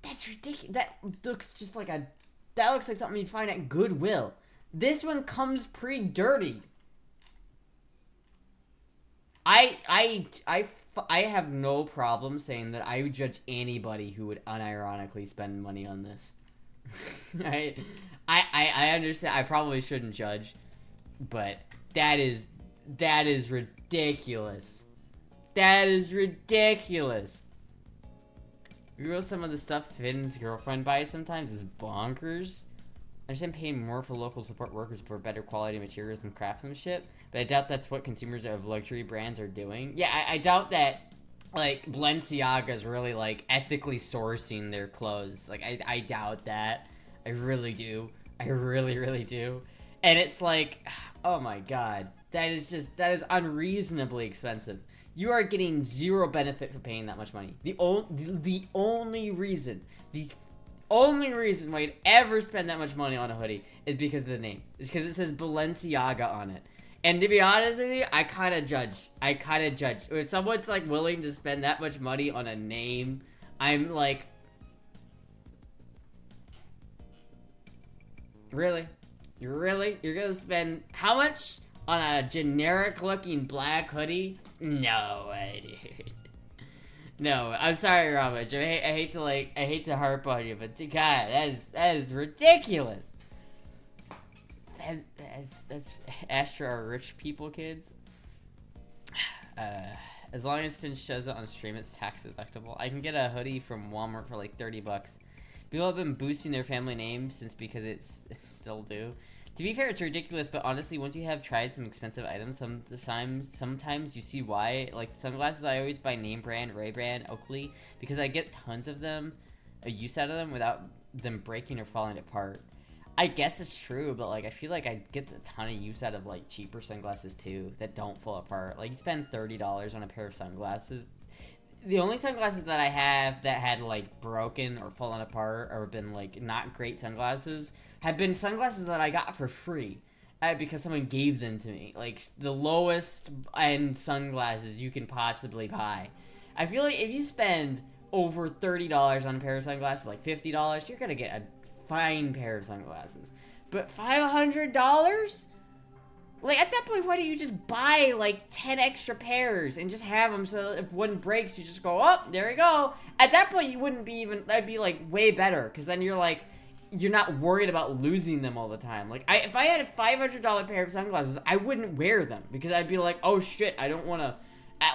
That's ridiculous. That looks just like a... That looks like something you'd find at Goodwill. This one comes pre-dirty. I have no problem saying that I would judge anybody who would unironically spend money on this. I understand. I probably shouldn't judge, but that is ridiculous. That is ridiculous. You know, some of the stuff Finn's girlfriend buys sometimes is bonkers. I understand paying more for local support workers for better quality materials and craftsmanship, but I doubt that's what consumers of luxury brands are doing. Yeah, I doubt that, like, Balenciaga's really, like, ethically sourcing their clothes. Like, I doubt that. I really do. I really, really do. And it's like, oh my god. That is unreasonably expensive. You are getting zero benefit for paying that much money. The only reason why you'd ever spend that much money on a hoodie is because of the name. It's because it says Balenciaga on it. And to be honest with you, I kind of judge. If someone's, like, willing to spend that much money on a name, I'm like... Really? You're gonna spend how much on a generic-looking black hoodie? No way, dude. No, I'm sorry, Ramage. I hate to harp on you, but God, that is ridiculous. That's Astra are rich people, kids. As long as Finn shows it on stream, it's tax deductible. I can get a hoodie from Walmart for like $30. People have been boosting their family names because it's still due. To be fair, it's ridiculous, but honestly, once you have tried some expensive items, sometimes you see why. Like sunglasses, I always buy name brand, Ray-Ban, Oakley, because I get tons of them, a use out of them without them breaking or falling apart. I guess it's true, but like I feel like I get a ton of use out of like cheaper sunglasses too that don't fall apart. Like you spend $30 on a pair of sunglasses. The only sunglasses that I have that had like broken or fallen apart or been like not great sunglasses have been sunglasses that I got for free because someone gave them to me. Like the lowest end sunglasses you can possibly buy. I feel like if you spend over $30 on a pair of sunglasses, like $50, you're gonna get a fine pair of sunglasses. But $500? Like, at that point, why don't you just buy, like, 10 extra pairs and just have them so if one breaks, you just go, oh, there we go. At that point, you wouldn't be even, that'd be, like, way better, because then you're, like, you're not worried about losing them all the time. Like, if I had a $500 pair of sunglasses, I wouldn't wear them, because I'd be like, oh, shit, I don't want to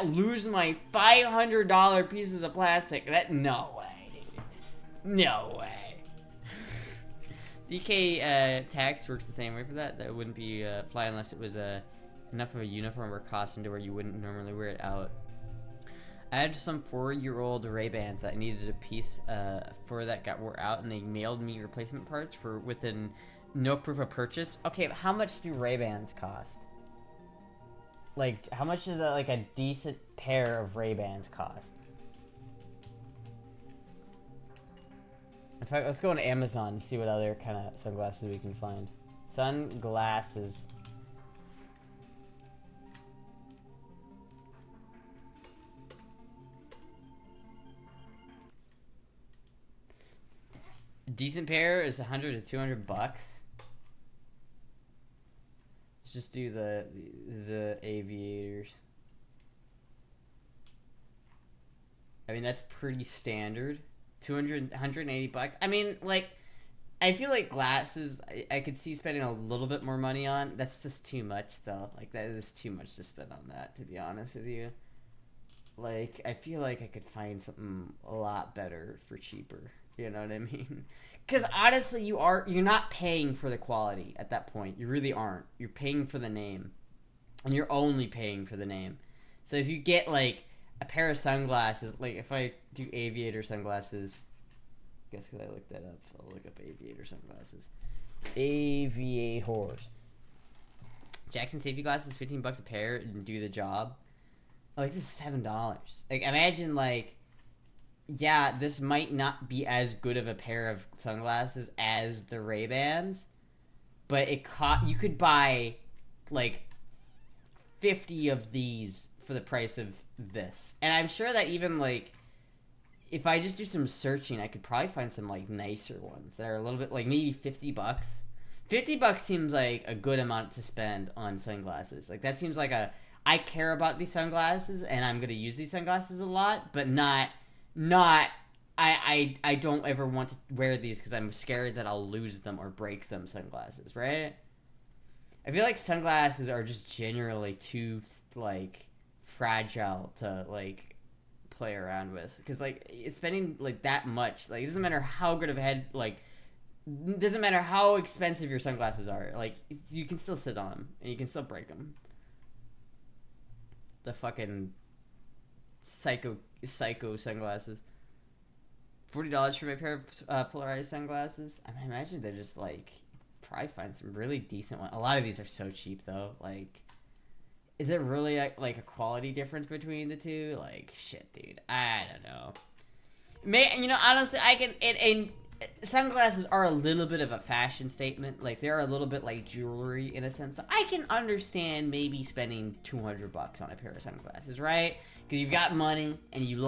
lose my $500 pieces of plastic. No way, dude. No way. DK tax works the same way for that. That wouldn't be fly unless it was enough of a uniform or costume to where you wouldn't normally wear it out. I had some 4-year-old Ray-Bans that I needed a piece for that got wore out, and they mailed me replacement parts for within no proof of purchase. Okay, but how much do Ray-Bans cost? Like, how much does like a decent pair of Ray-Bans cost? In fact, let's go on Amazon and see what other kind of sunglasses we can find. Sunglasses. A decent pair is 100 to 200 bucks. Let's just do the aviators. I mean, that's pretty standard. 180 bucks. I mean, like, I feel like glasses I could see spending a little bit more money on. That's just too much, though. Like, that is too much to spend on that, to be honest with you. Like, I feel like I could find something a lot better for cheaper. You know what I mean? Because honestly, you're not paying for the quality at that point. You really aren't. You're paying for the name, and you're only paying for the name. So if you get like a pair of sunglasses, like if I do aviator sunglasses, I guess because I looked that up, I'll look up aviator sunglasses. Aviators. Jackson safety glasses, 15 bucks a pair, and do the job. Like, this is $7. Like, imagine, like, yeah, this might not be as good of a pair of sunglasses as the Ray-Bans, but you could buy, like, 50 of these for the price of this. And I'm sure that even, like, if I just do some searching, I could probably find some, like, nicer ones that are a little bit, like, maybe 50 bucks. 50 bucks seems like a good amount to spend on sunglasses. Like, that seems like I care about these sunglasses, and I'm going to use these sunglasses a lot, but not I don't ever want to wear these because I'm scared that I'll lose them or break them sunglasses, right? I feel like sunglasses are just generally too, like, fragile to, like, play around with. Because, like, spending, like, that much, like, it doesn't matter how good of a head, like, it doesn't matter how expensive your sunglasses are. Like, you can still sit on them, and you can still break them. The fucking psycho sunglasses. $40 for my pair of polarized sunglasses. I mean, imagine they're just like probably find some really decent ones. A lot of these are so cheap though. Like, is it really like a quality difference between the two? Like, shit, dude. I don't know. Honestly, I can. And sunglasses are a little bit of a fashion statement. Like, they're a little bit like jewelry in a sense. So I can understand maybe spending $200 on a pair of sunglasses, right? Because you've got money and you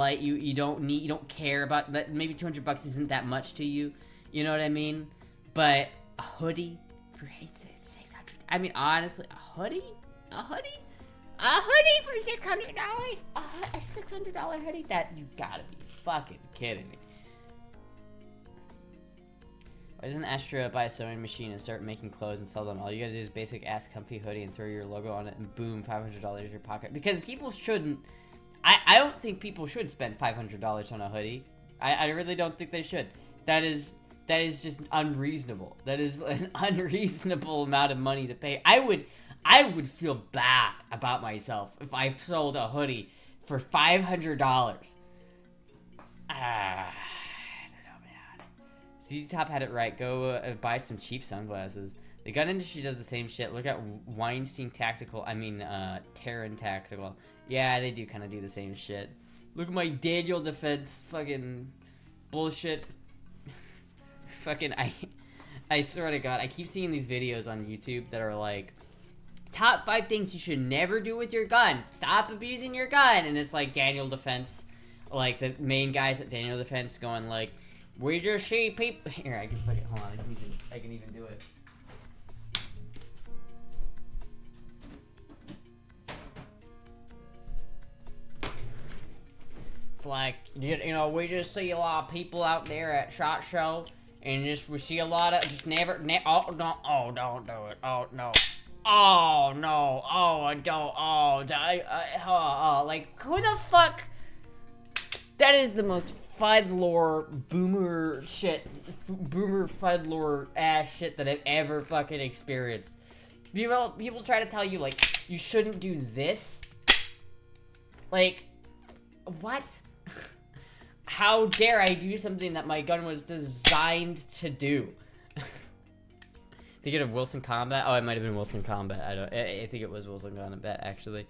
don't care about that. Maybe $200 isn't that much to you. You know what I mean? But a hoodie for $600. I mean, honestly, a hoodie for $600. A $600 hoodie? That you gotta be fucking kidding me. Why doesn't Astra buy a sewing machine and start making clothes and sell them? All you gotta do is basic ass comfy hoodie and throw your logo on it and boom, $500 in your pocket. Because people shouldn't. I don't think people should spend $500 on a hoodie. I really don't think they should. That is just unreasonable. That is an unreasonable amount of money to pay. I would feel bad about myself if I sold a hoodie for $500. I don't know, man. ZZ Top had it right. Go buy some cheap sunglasses. The gun industry does the same shit. Look at Weinstein Tactical. Terran Tactical. Yeah, they do kind of do the same shit. Look at my Daniel Defense fucking bullshit. Fucking, I swear to God, I keep seeing these videos on YouTube that are like, top 5 things you should never do with your gun. Stop abusing your gun. And it's like Daniel Defense, like the main guys at Daniel Defense going like, we just see people. Here, I can fucking, hold on, I can even do it. like, you know, we just see a lot of people out there at SHOT Show, and just we see a lot of just never, oh don't do it, oh no, oh no, oh I don't, like who the fuck? That is the most Fudlore boomer shit, boomer Fudlore ass shit that I've ever fucking experienced. People try to tell you like you shouldn't do this. Like, what? How dare I do something that my gun was designed to do? Thinking of Wilson Combat? Oh, it might have been Wilson Combat. I think it was Wilson Combat, actually.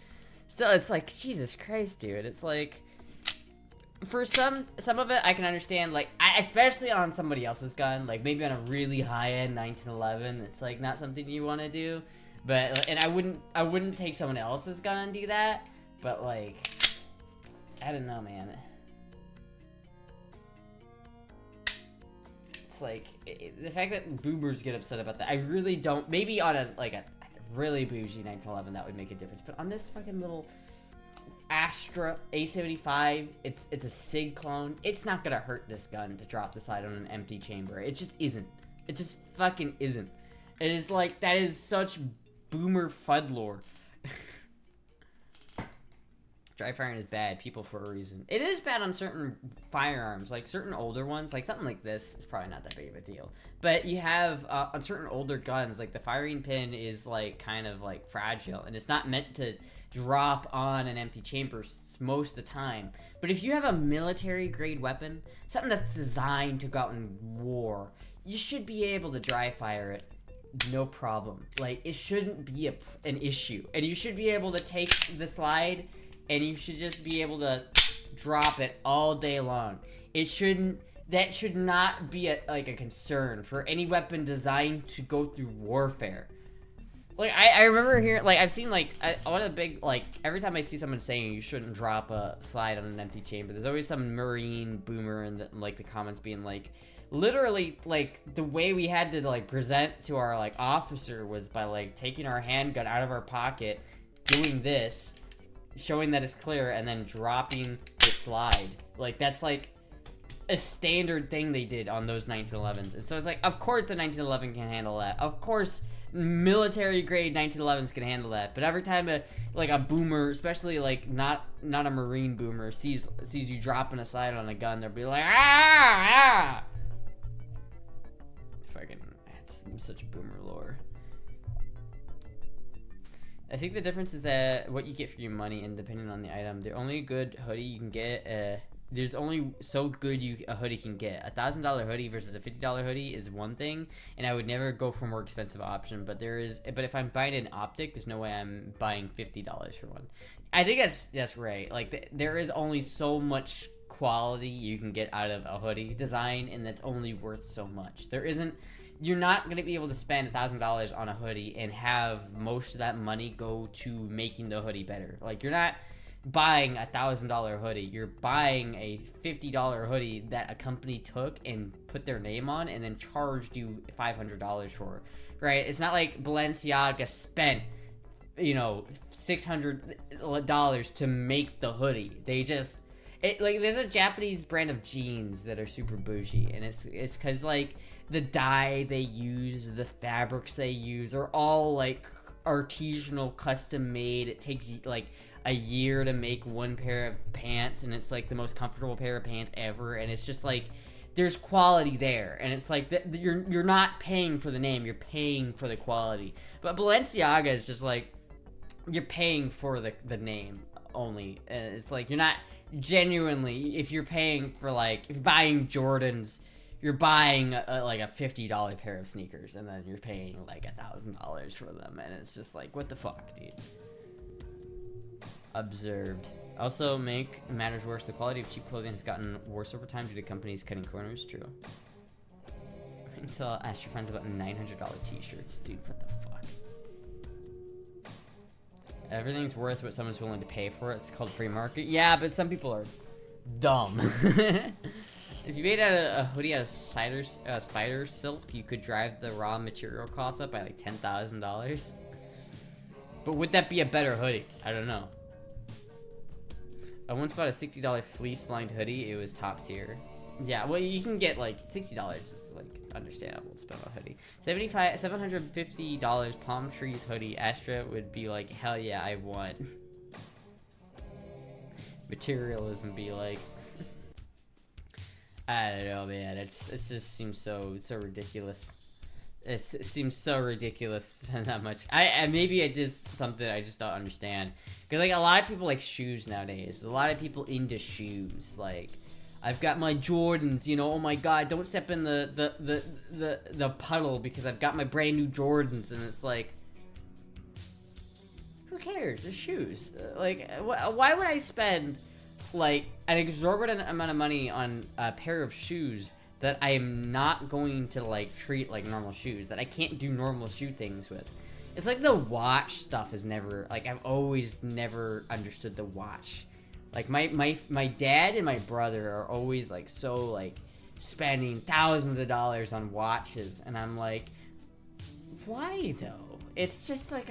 Still, it's like, Jesus Christ, dude. It's like, for some of it, I can understand, like, especially on somebody else's gun, like, maybe on a really high-end 1911, it's, like, not something you want to do. But, and I wouldn't take someone else's gun and do that. But, like, I don't know, man. It's like, the fact that boomers get upset about that, I really don't. Maybe on a really bougie 1911, that would make a difference. But on this fucking little Astra A75, it's a SIG clone. It's not gonna hurt this gun to drop the sight on an empty chamber. It just isn't. It just fucking isn't. It is like, that is such boomer Fudlore. Dry firing is bad, people for a reason. It is bad on certain firearms, like certain older ones, like something like this is probably not that big of a deal. But you have, on certain older guns, like the firing pin is like kind of like fragile, and it's not meant to drop on an empty chamber most of the time. But if you have a military grade weapon, something that's designed to go out in war, you should be able to dry fire it. No problem. Like, it shouldn't be an issue. And you should be able to take the slide, and you should just be able to drop it all day long. That should not be a concern for any weapon designed to go through warfare. Like, I remember hearing, like, I've seen, like, one of the big, like, every time I see someone saying you shouldn't drop a slide on an empty chamber, there's always some Marine boomer in the comments being like, literally, like, the way we had to, like, present to our, like, officer was by, like, taking our handgun out of our pocket, doing this, showing that it's clear, and then dropping the slide. Like, that's, like, a standard thing they did on those 1911s. And so it's like, of course the 1911 can handle that. Of course military grade 1911s can handle that. But every time a boomer, especially, like, not a Marine boomer, sees you dropping a slide on a gun, they'll be like, ah! Fucking, that's such boomer lore. I think the difference is that what you get for your money, and depending on the item, the only good hoodie you can get, there's only so good a hoodie can get. $1,000 hoodie versus a $50 hoodie is one thing, and I would never go for a more expensive option. But if I'm buying an optic, there's no way I'm buying $50 for one. I think that's right. Like, there is only so much quality you can get out of a hoodie design, and that's only worth so much. You're not going to be able to spend $1,000 on a hoodie and have most of that money go to making the hoodie better. Like, you're not buying a $1,000 hoodie. You're buying a $50 hoodie that a company took and put their name on and then charged you $500 for, right? It's not like Balenciaga spent, $600 to make the hoodie. There's a Japanese brand of jeans that are super bougie, and it's because, like, the dye they use, the fabrics they use are all, like, artisanal, custom made. It takes, like, a year to make one pair of pants, and it's, like, the most comfortable pair of pants ever, and it's just, like, there's quality there, and it's, like, you're not paying for the name, you're paying for the quality. But Balenciaga is just, like, you're paying for the name only, and it's, like, you're not genuinely, if you're paying for, like, if you're buying Jordans, you're buying like a $50 pair of sneakers, and then you're paying like $1,000 for them, and it's just like, what the fuck, dude? Observed. Also, make matters worse, the quality of cheap clothing has gotten worse over time due to companies cutting corners. True. Until Astra finds about $900 t-shirts, dude. What the fuck? Everything's worth what someone's willing to pay for it. It's called free market. Yeah, but some people are dumb. If you made a hoodie out of spider silk, you could drive the raw material cost up by like $10,000. But would that be a better hoodie? I don't know. I once bought a $60 fleece-lined hoodie. It was top tier. Yeah, well, you can get like $60. It's like understandable to spend on a hoodie. $750 palm trees hoodie. Astra would be like, hell yeah, I want. Materialism be like, I don't know, man. It just seems so ridiculous. It seems so ridiculous to spend that much. Maybe it just something I just don't understand. Because like a lot of people like shoes nowadays. A lot of people into shoes. Like, I've got my Jordans. You know, oh my god, don't step in the puddle because I've got my brand new Jordans. And it's like, who cares? They're shoes. Like, why would I spend like an exorbitant amount of money on a pair of shoes that I am not going to like treat like normal shoes, that I can't do normal shoe things with? It's like the watch stuff is never, like, I've always never understood the watch. Like my dad and my brother are always like so like spending thousands of dollars on watches, and I'm like, why though? It's just like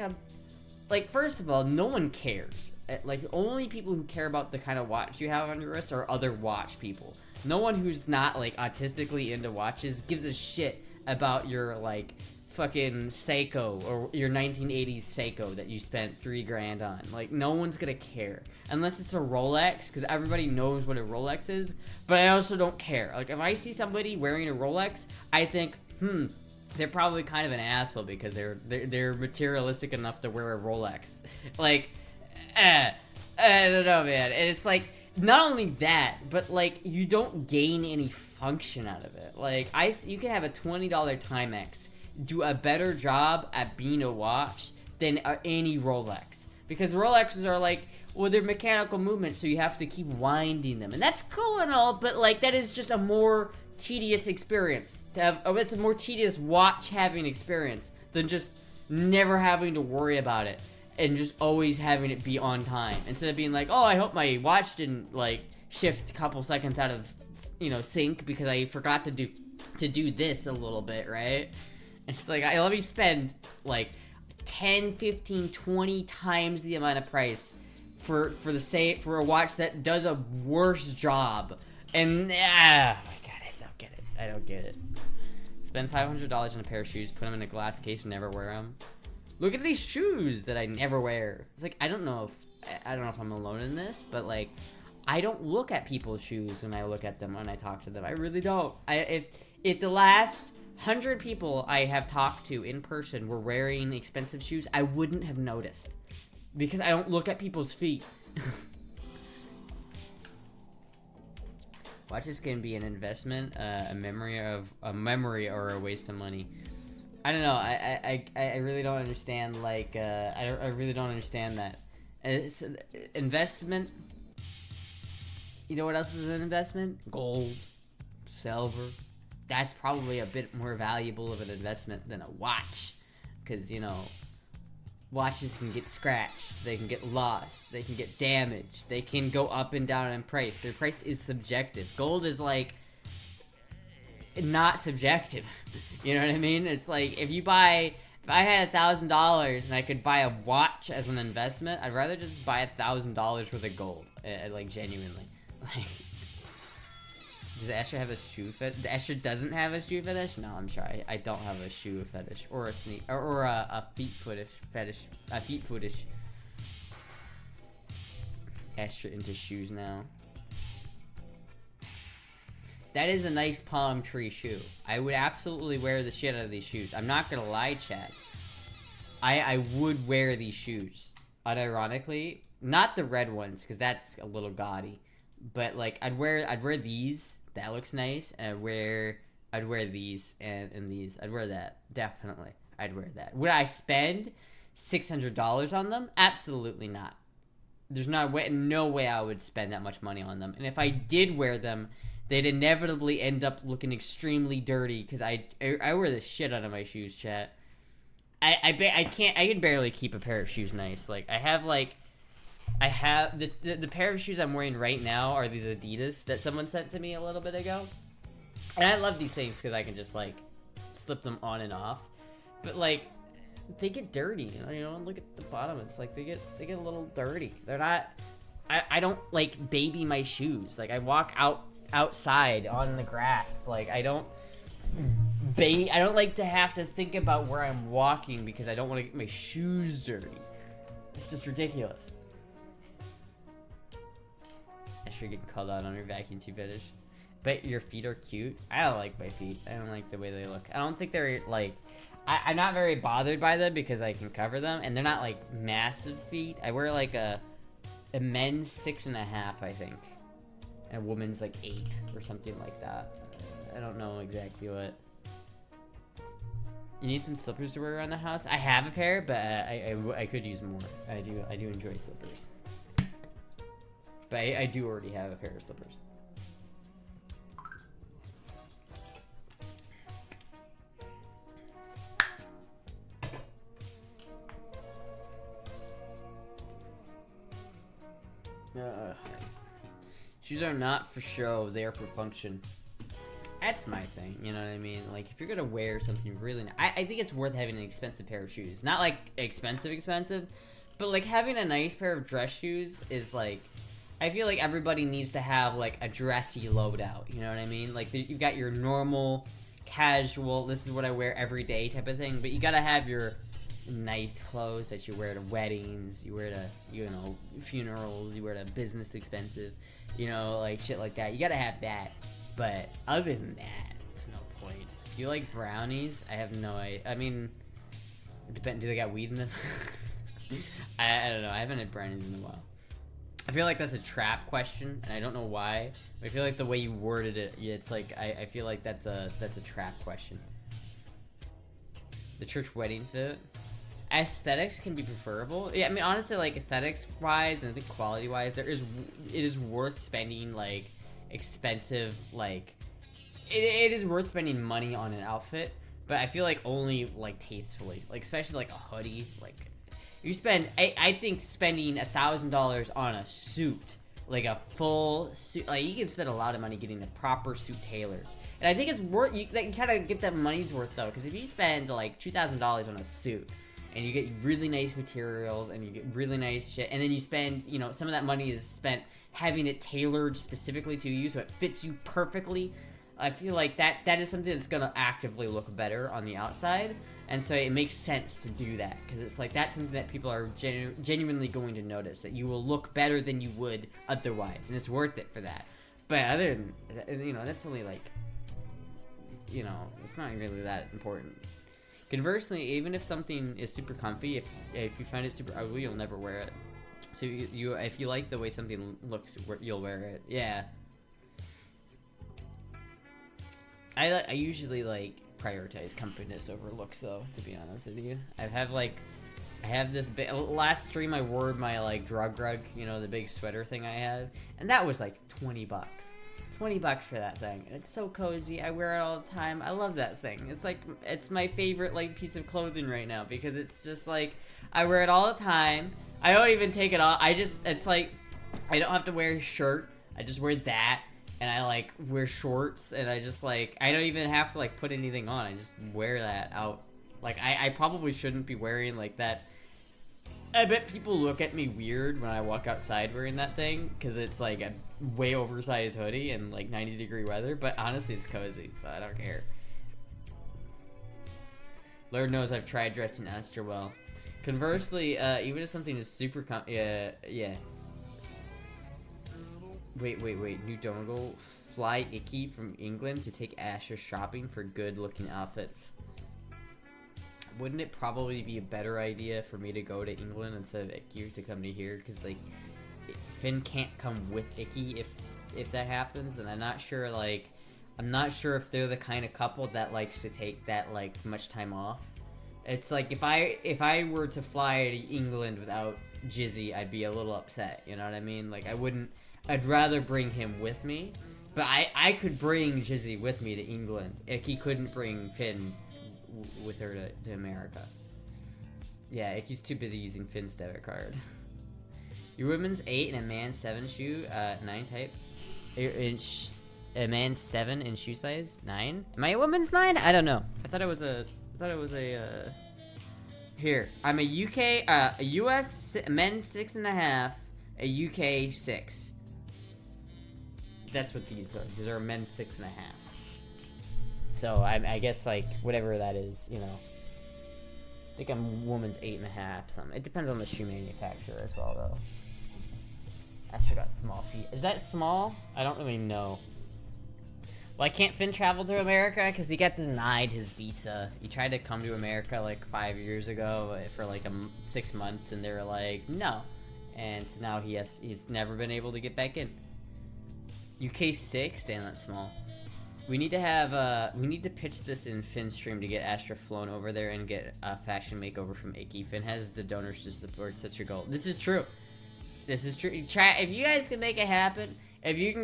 like, first of all, no one cares. Like, only people who care about the kind of watch you have on your wrist are other watch people. No one who's not, like, autistically into watches gives a shit about your, like, fucking Seiko or your 1980s Seiko that you spent $3 grand on. Like, no one's gonna care. Unless it's a Rolex, because everybody knows what a Rolex is, but I also don't care. Like, if I see somebody wearing a Rolex, I think, they're probably kind of an asshole because they're materialistic enough to wear a Rolex. Like, I don't know, man. And it's like, not only that, but like, you don't gain any function out of it. Like, you can have a $20 Timex do a better job at being a watch than any Rolex, because Rolexes are like, well, they're mechanical movements, so you have to keep winding them, and that's cool and all, but like, that is just a more tedious experience to have. It's a more tedious watch having experience than just never having to worry about it and just always having it be on time, instead of being like, oh, I hope my watch didn't like shift a couple seconds out of, you know, sync because I forgot to do this a little bit, right? It's like, let me spend like 10, 15, 20 times the amount of price for a watch that does a worse job. And I don't get it. Spend $500 on a pair of shoes, put them in a glass case, and never wear them. Look at these shoes that I never wear. It's like, I don't know if I'm alone in this, but like, I don't look at people's shoes when I look at them, when I talk to them. I really don't. If the last 100 people I have talked to in person were wearing expensive shoes, I wouldn't have noticed, because I don't look at people's feet. Watches can be an investment, a memory, or a waste of money. I don't know. I really don't understand. Like, I really don't understand that. It's an investment. You know what else is an investment? Gold, silver. That's probably a bit more valuable of an investment than a watch, because, you know, watches can get scratched, they can get lost, they can get damaged, they can go up and down in price. Their price is subjective. Gold is like not subjective. You know what I mean? It's like, if I had $1,000 and I could buy a watch as an investment, I'd rather just buy $1,000 worth of gold. Like, genuinely. Like, does Astra have a shoe fetish? Astra doesn't have a shoe fetish? No, I'm sorry. I don't have a shoe fetish. Or a or a feet fetish. A feet fetish. Astra into shoes now. That is a nice palm tree shoe. I would absolutely wear the shit out of these shoes. I'm not gonna lie, chat. I would wear these shoes. Unironically. Not the red ones, because that's a little gaudy. But like, I'd wear these. That looks nice. And I'd wear these and these. I'd wear that. Definitely. I'd wear that. Would I spend $600 on them? Absolutely not. There's no way I would spend that much money on them. And if I did wear them, they'd inevitably end up looking extremely dirty, because I wear the shit out of my shoes, chat. I can barely keep a pair of shoes nice. Like, I have the pair of shoes I'm wearing right now are these Adidas that someone sent to me a little bit ago. And I love these things because I can just like slip them on and off. But like, they get dirty, you know, look at the bottom. It's like they get a little dirty. They're not I don't like baby my shoes. Like I walk outside on the grass. Like I don't like to have to think about where I'm walking because I don't want to get my shoes dirty. It's just ridiculous. I should get called out on your vacuum tube fetish. But your feet are cute. I don't like my feet. I don't like the way they look. I don't think they're like... I'm not very bothered by them because I can cover them. And they're not like massive feet. I wear like a men's 6.5, I think. And a woman's like 8 or something like that. I don't know exactly what. You need some slippers to wear around the house? I have a pair, but I could use more. I do enjoy slippers. But I do already have a pair of slippers. Shoes are not for show, they are for function. That's my thing, you know what I mean? Like, if you're gonna wear something really I think it's worth having an expensive pair of shoes. Not, like, expensive, but, like, having a nice pair of dress shoes is, like... I feel like everybody needs to have, like, a dressy loadout, you know what I mean? Like, you've got your normal, casual, this is what I wear every day type of thing, but you gotta have your nice clothes that you wear to weddings, you wear to, you know, funerals, you wear to business expensive, you know, like, shit like that. You gotta have that. But other than that, it's no point. Do you like brownies? I have no idea. I mean, do they got weed in them? I don't know. I haven't had brownies in a while. I feel like that's a trap question, and I don't know why. But I feel like the way you worded it, it's like I feel like that's a trap question. The church wedding fit. Aesthetics can be preferable. Yeah, I mean honestly, like aesthetics wise and I think quality wise, it is worth spending like expensive like it is worth spending money on an outfit, but I feel like only like tastefully, like especially like a hoodie. Like you spend I think spending $1,000 on a suit, like a full suit, like you can spend a lot of money getting the proper suit tailored, and I think it's worth you kind of get that money's worth though, because if you spend like $2,000 on a suit and you get really nice materials and you get really nice shit, and then you spend, you know, some of that money is spent having it tailored specifically to you so it fits you perfectly. I feel like that is something that's gonna actively look better on the outside, and so it makes sense to do that because it's like that's something that people are genuinely going to notice, that you will look better than you would otherwise, and it's worth it for that. But other than, you know, that's only like, you know, it's not really that important. Conversely, even if something is super comfy, if you find it super ugly, you'll never wear it. So you if you like the way something looks, you'll wear it. Yeah. I usually like prioritize comfiness over looks though, to be honest with you. I have this big, last stream I wore my like drug rug, you know, the big sweater thing I have, and that was like $20. $20 for that thing, and it's so cozy. I wear it all the time. I love that thing. It's like, it's my favorite like piece of clothing right now because it's just like, I wear it all the time. I don't even take it off. It's like, I don't have to wear a shirt. I just wear that, and I like wear shorts, and I just like, I don't even have to like put anything on. I just wear that out. Like, I probably shouldn't be wearing like that. I bet people look at me weird when I walk outside wearing that thing because it's like a way oversized hoodie and like 90-degree weather, but honestly it's cozy, so I don't care. Lord knows I've tried dressing Astra well. Conversely, even if something is super yeah. Wait, new dongle. Fly Icky from England to take Astra shopping for good looking outfits. Wouldn't it probably be a better idea for me to go to England instead of Icky to come to here? Because like, Finn can't come with Icky if that happens, and I'm not sure if they're the kind of couple that likes to take that like much time off. It's like if I were to fly to England without Jizzy, I'd be a little upset. You know what I mean? Like I'd rather bring him with me, but I could bring Jizzy with me to England. Icky couldn't bring Finn with her to America. Yeah, Icky's too busy using Finn's debit card. Your woman's 8 and a man's 7 shoe, 9 type. A man's 7 in shoe size, 9. Am I a woman's 9? I don't know. I thought it was a. Here, I'm a UK, a US men's 6.5, A UK 6. That's what these are. These are men's 6.5. So I guess like whatever that is, you know. It's like a woman's 8.5. Something. It depends on the shoe manufacturer as well, though. Astra got small feet. Is that small? I don't really know. Why can't Finn travel to America? Because he got denied his visa. He tried to come to America like 5 years ago for like 6 months, and they were like, no. And so now he's never been able to get back in. UK 6? Damn, that's small. We need to have, we need to pitch this in Finn's stream to get Astra flown over there and get a fashion makeover from Icky. Finn has the donors to support such a goal. This is true. This is true. Try, if you guys can make it happen, if you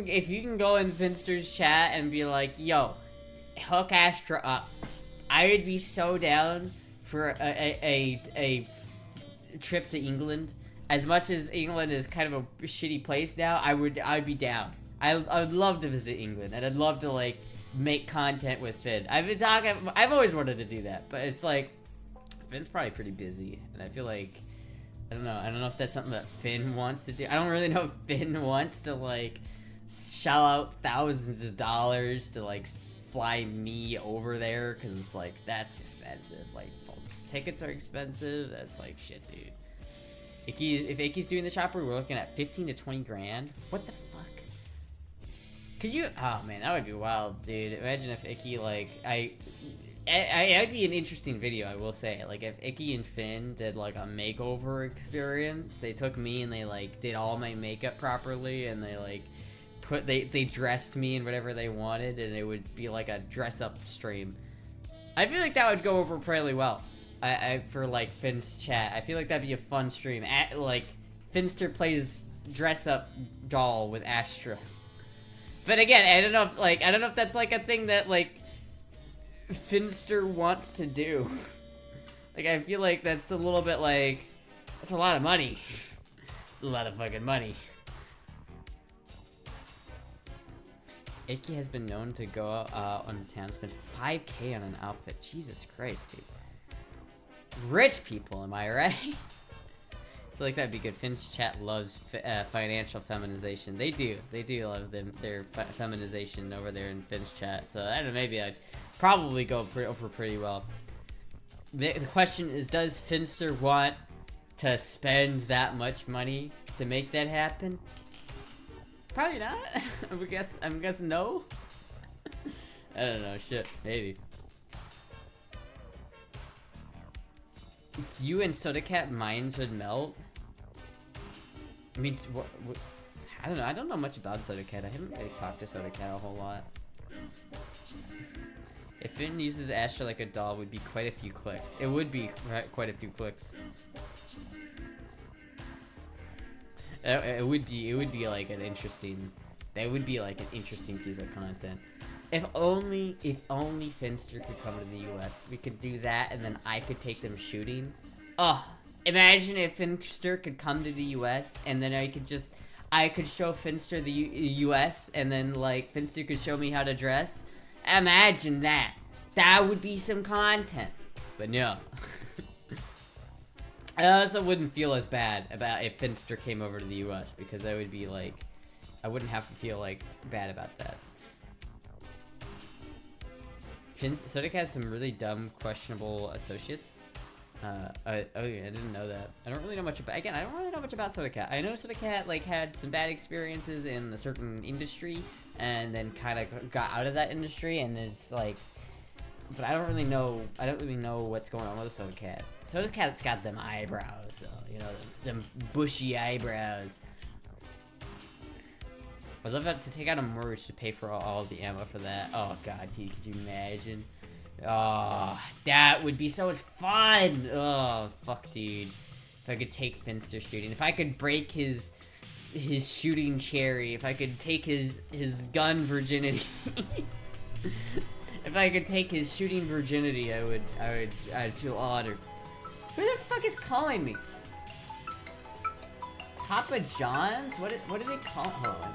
can go in Finster's chat and be like, yo, hook Astra up, I would be so down for a trip to England. As much as England is kind of a shitty place now, I would be down. I would love to visit England, and I'd love to like make content with Finn. I've always wanted to do that, but it's like Finn's probably pretty busy, and I feel like I don't know if that's something that Finn wants to do. I don't really know if Finn wants to like shell out thousands of dollars to like fly me over there, because it's like that's expensive. Like tickets are expensive. That's like shit, dude. If Icky's doing the chopper, we're looking at 15 to 20 grand. What the fuck? Could you? Oh man, that would be wild, dude. Imagine if Icky like I'd be an interesting video, I will say. Like if Icky and Finn did like a makeover experience, they took me and they like did all my makeup properly, and they like they dressed me in whatever they wanted, and it would be like a dress up stream. I feel like that would go over fairly well. For like Finn's chat, I feel like that'd be a fun stream. Like Finster plays dress up doll with Astra. But again, I don't know if that's like a thing that like Finster wants to do. Like I feel like that's a little bit like that's a lot of money. It's a lot of fucking money. Icky has been known to go out on the town and spend 5K on an outfit. Jesus Christ, dude. Rich people, am I right? I feel like that'd be good. Finn's chat loves financial feminization. They do love their feminization over there in Finn's chat. So I don't know, maybe I'd probably go over pretty well. The question is, does Finster want to spend that much money to make that happen? Probably not. I'm guessing no. I don't know. Shit, maybe. If you and Soda Cat minds would melt. I mean, what, I don't know. I don't know much about Soda Cat. I haven't really talked to Soda Cat a whole lot. If Finn uses Astra like a doll, it would be quite a few clicks. It would be quite a few clicks. It would be like an interesting. That would be like an interesting piece of content. If only Finster could come to the US, we could do that, and then I could take them shooting. Oh, imagine if Finster could come to the US, and then I could show Finster the US, and then like Finster could show me how to dress. Imagine that. That would be some content. But no. I also wouldn't feel as bad about if Finster came over to the US, because I would be like, I wouldn't have to feel like bad about that. Soda has some really dumb, questionable associates. Oh yeah, I didn't know that. I don't really know much about. Again, I don't really know much about Soda Cat. I know Soda Cat like had some bad experiences in a certain industry, and then kind of got out of that industry, and it's like. But I don't really know what's going on with Soda Cat. Soda Cat's got them eyebrows, though. You know, them bushy eyebrows. I'd love to take out a mortgage to pay for all the ammo for that. Oh god, dude, could you imagine? Oh, that would be so much fun! Oh, fuck, dude. If I could take Finster shooting. If I could break his shooting cherry. If I could take his gun virginity. If I could take his shooting virginity, I'd feel honored. Who the fuck is calling me? Papa John's? What do they call? Hold on.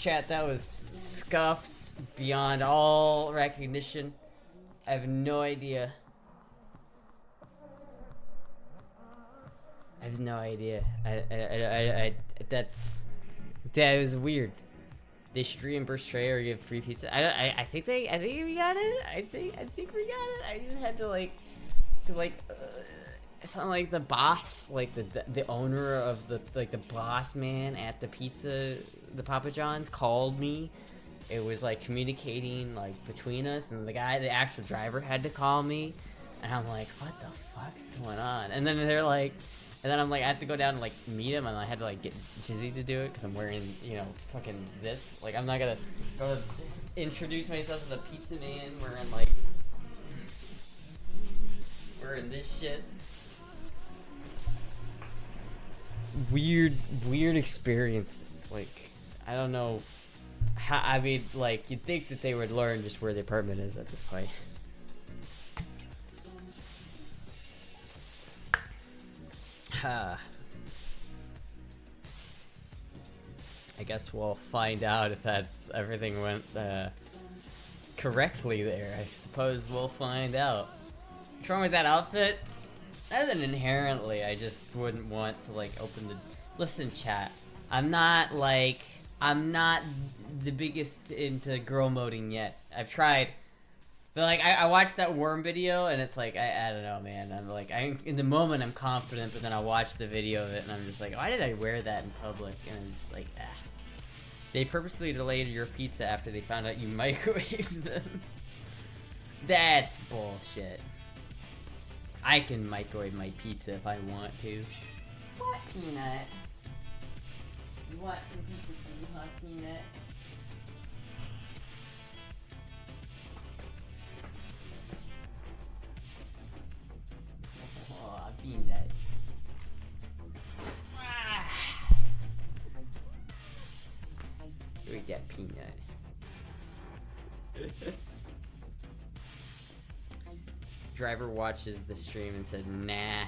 Chat, that was scuffed beyond all recognition. I have no idea. I have no idea. That was weird. They should reimburse Trey or give free pizza. I think we got it. I think we got it. I just had to something like the boss, like the owner of the boss man at the pizza, the Papa John's called me. It was like communicating like between us, and the actual driver had to call me, and I'm like, what the fuck's going on? And then they're like, and then I'm like, I have to go down and like meet him, and I had to like get Jizzy to do it because I'm wearing, you know, fucking this. Like, I'm not gonna go introduce myself as a pizza man wearing this shit. Weird experiences. Like, I don't know how. I mean, like, you'd think that they would learn just where the apartment is at this point. I guess we'll find out if everything went correctly there. I suppose we'll find out. What's wrong with that outfit? Other than inherently, I just wouldn't want to like open the. Listen, chat. I'm not the biggest into girl moding yet. I've tried. But like I watched that worm video and it's like I don't know, man. I'm like in the moment I'm confident, but then I watch the video of it and I'm just like, why did I wear that in public? And I'm just like, ah. They purposely delayed your pizza after they found out you microwaved them. That's bullshit. I can microwave my pizza if I want to. What, Peanut? You want some pizza too, huh, Peanut? Oh, Peanut. Look at that Peanut. Driver watches the stream and said, nah.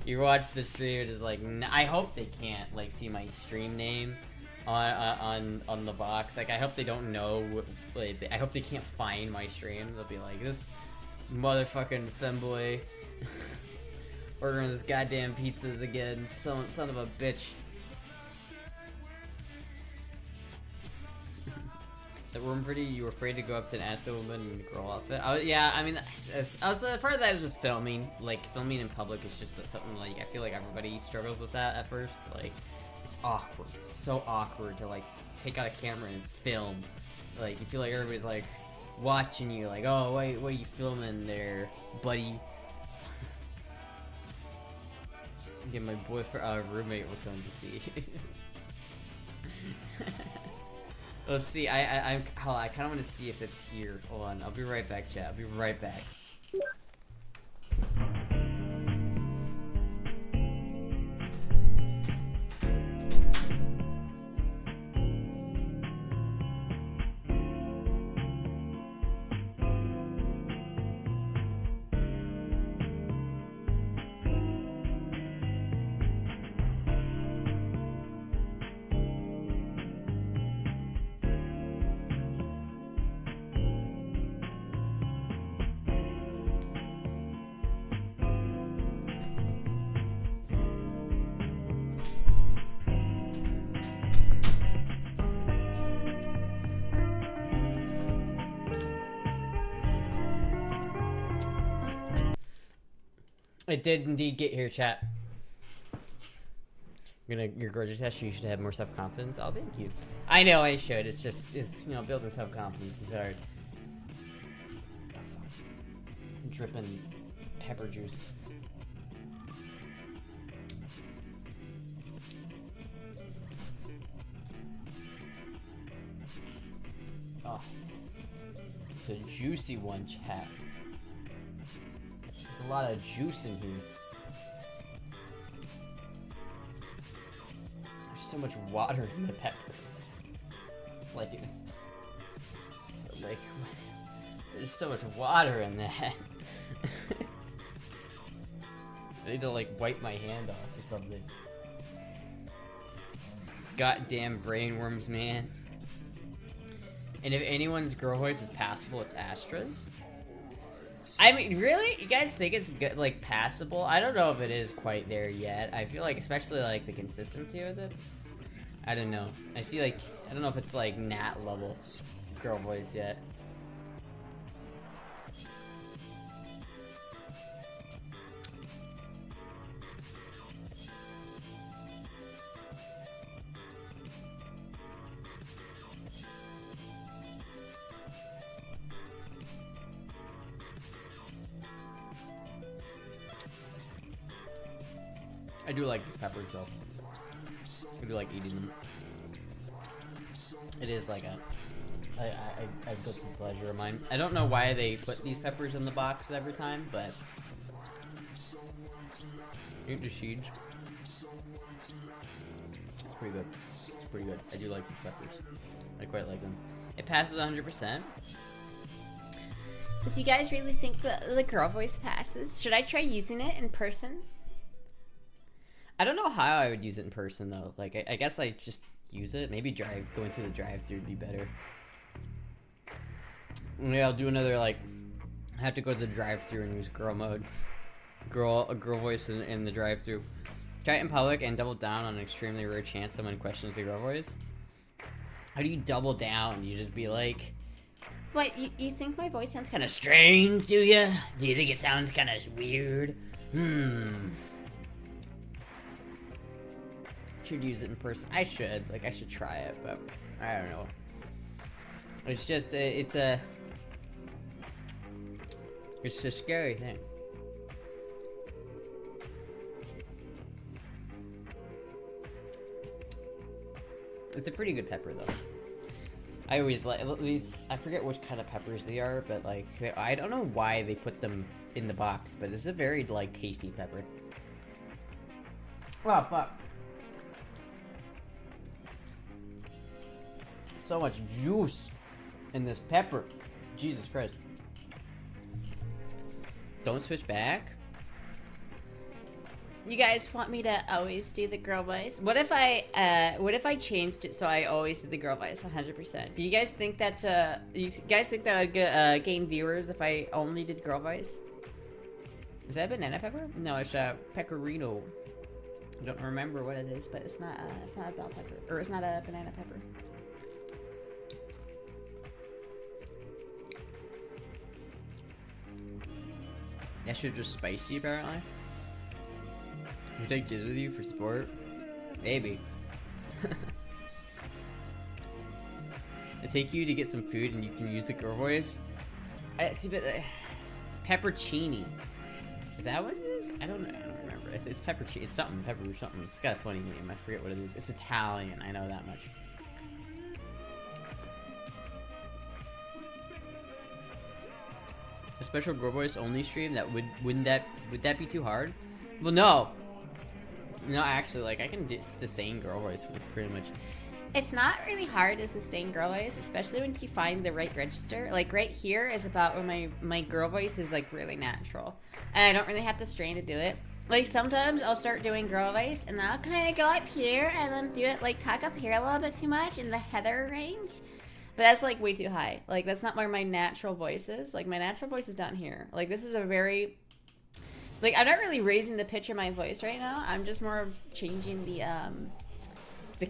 You watched the stream and is like, nah. I hope they can't like see my stream name on the box. Like, I hope they don't know. Like, I hope they can't find my stream. They'll be like, this motherfucking femboy ordering this goddamn pizzas again. Son of a bitch. The room pretty. You were afraid to go up to an Astra woman in a girl outfit. Yeah, I mean, also part of that is just filming. Like, filming in public is just something like I feel like everybody struggles with that at first. Like, it's awkward. It's so awkward to like take out a camera and film. Like, you feel like everybody's like watching you. Like, oh wait, what are you filming there, buddy? Get my boyfriend, roommate will come to see. Let's see. I kind of want to see if it's here. Hold on. I'll be right back, chat. I'll be right back. It did indeed get here, chat. You're gorgeous, Astra. You should have more self-confidence. Oh, thank you. I know I should. It's you know, building self-confidence is hard. I'm dripping pepper juice. Oh, it's a juicy one, chat. There's a lot of juice in here. There's so much water in the pepper. Like it's like there's so much water in that. I need to like wipe my hand off or something. Goddamn brainworms, man. And if anyone's girl voice is passable, it's Astra's. I mean, really? You guys think it's good, like, passable? I don't know if it is quite there yet. I feel like, especially, like, the consistency with it. I don't know. I see, like, I don't know if it's, like, Nat level girl voice yet. I do like these peppers though. I do like eating them. It is like a guilty pleasure of mine. I don't know why they put these peppers in the box every time, but eat the seeds. It's pretty good. It's pretty good. I do like these peppers. I quite like them. It passes 100%. Do you guys really think the girl voice passes? Should I try using it in person? I don't know how I would use it in person though. Like, I guess I just use it. Maybe going through the drive-thru would be better. Maybe I'll do another, like, I have to go to the drive-thru and use girl mode. A girl voice in the drive-thru. Try it in public and double down on an extremely rare chance someone questions the girl voice. How do you double down? You just be like, what, you think my voice sounds kind of strange, do you? Do you think it sounds kind of weird? Should use it in person. I should. Like, I should try it, but I don't know. It's just it's a scary thing. It's a pretty good pepper though. I always like these. I forget which kind of peppers they are, but like I don't know why they put them in the box, but it's a very like tasty pepper. Oh fuck. So much juice in this pepper. Jesus Christ. Don't switch back. You guys want me to always do the girl voice? What if I changed it so I always do the girl voice 100%? Do you guys think that would gain viewers if I only did girl voice? Is that banana pepper? No, it's pecorino. I don't remember what it is, but it's not a bell pepper, or it's not a banana pepper. That shit's just spicy, apparently. You take Jizz with you for sport? Maybe. I take you to get some food and you can use the girl voice. See, but peppercini. Is that what it is? I don't know. I don't remember. It's peppercini. It's something. Pepper or something. It's got a funny name. I forget what it is. It's Italian. I know that much. A special girl voice only stream that would that be too hard? Well, no, actually, like I can sustain girl voice for pretty much. It's not really hard to sustain girl voice, especially when you find the right register. Like right here is about where my girl voice is like really natural, and I don't really have to strain to do it. Like sometimes I'll start doing girl voice and then I'll kind of go up here and then do it like talk up here a little bit too much in the Heather range. But that's like way too high. Like that's not where my natural voice is. Like my natural voice is down here. Like this is a very, like I'm not really raising the pitch of my voice right now. I'm just more of changing the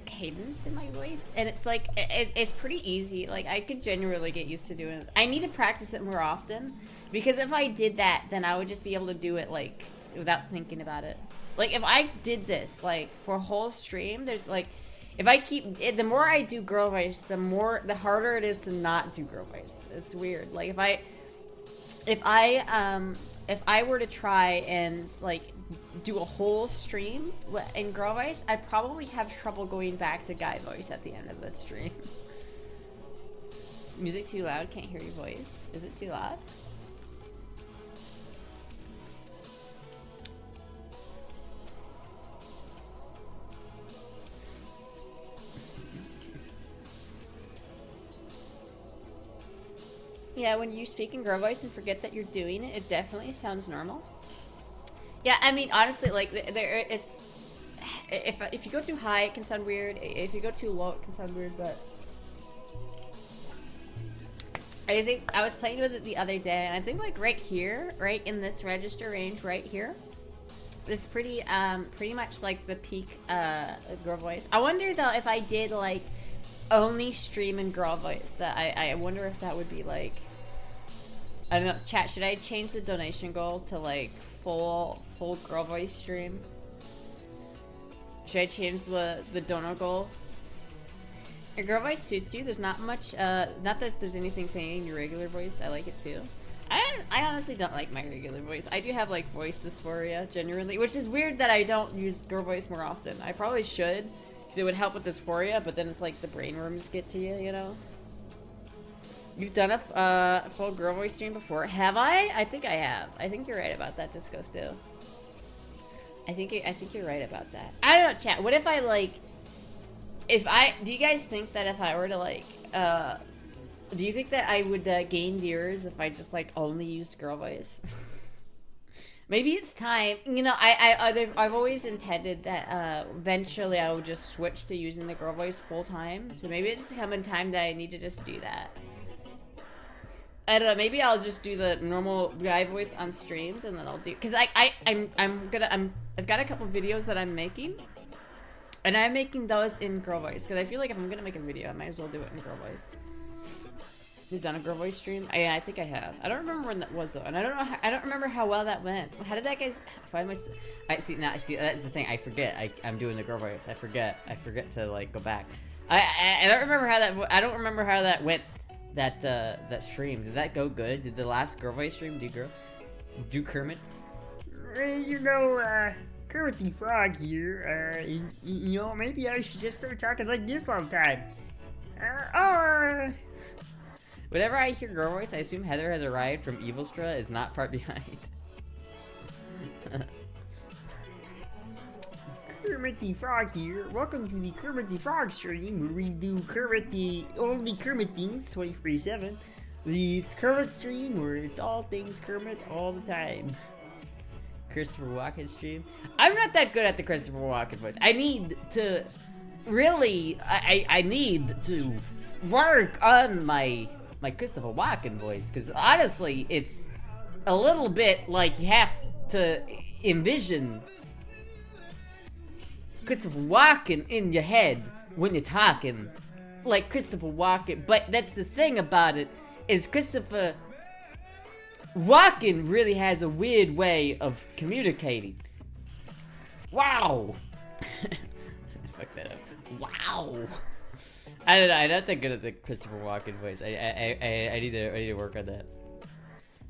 cadence in my voice. And it's like, it's pretty easy. Like I could genuinely get used to doing this. I need to practice it more often because if I did that, then I would just be able to do it like without thinking about it. Like if I did this like for a whole stream, there's like, if I keep, the more I do girl voice, the harder it is to not do girl voice. It's weird. Like if I were to try and like do a whole stream in girl voice, I'd probably have trouble going back to guy voice at the end of the stream. Music too loud? Can't hear your voice. Is it too loud? Yeah, when you speak in girl voice and forget that you're doing it, it definitely sounds normal. Yeah, I mean, honestly, like, if you go too high, it can sound weird. If you go too low, it can sound weird. But I think I was playing with it the other day, and I think like right here, right in this register range, right here, it's pretty much like the peak girl voice. I wonder though if I did like only stream in girl voice, that I wonder if that would be like, I don't know. Chat, should I change the donation goal to like full girl voice stream? Should I change the donor goal? Your girl voice suits you. There's not much, not that there's anything saying your regular voice. I like it too. I honestly don't like my regular voice. I do have like voice dysphoria generally, which is weird that I don't use girl voice more often. I probably should, because it would help with dysphoria, but then it's like the brain worms get to you, you know? You've done a full girl voice stream before. Have I? I think I have. I think you're right about that, Disco Still. I think you're right about that. I don't know, chat. What if I like, do you guys think that if I were to like, do you think that I would gain viewers if I just like only used girl voice? Maybe it's time. You know, I've always intended that eventually I would just switch to using the girl voice full time. So maybe it's come in time that I need to just do that. I don't know. Maybe I'll just do the normal guy voice on streams, and then I'll do, because I've got a couple videos that I'm making, and I'm making those in girl voice because I feel like if I'm gonna make a video, I might as well do it in girl voice. You've done a girl voice stream? Yeah, I think I have. I don't remember when that was though, and I don't remember how well that went. How did that guys? I see. That's the thing. I forget. I'm doing the girl voice. I forget to like go back. I don't remember how that. I don't remember how that went. That stream, did that go good? Did the last girl voice stream do Kermit? You know, Kermit the Frog here. You know, maybe I should just start talking like this all the time. Whenever I hear girl voice, I assume Heather has arrived from Evilstra is not far behind. Kermit the Frog here. Welcome to the Kermit the Frog stream, where we do only Kermit things 24/7. The Kermit stream, where it's all things Kermit all the time. Christopher Walken stream. I'm not that good at the Christopher Walken voice. I need to really, I need to work on my Christopher Walken voice, because honestly, it's a little bit like you have to envision Christopher Walken in your head when you're talking like Christopher Walken. But that's the thing about it, is Christopher Walken really has a weird way of communicating. Wow. Fuck that up. Wow. I don't know. I'm not that good at the Christopher Walken voice. I need to work on that.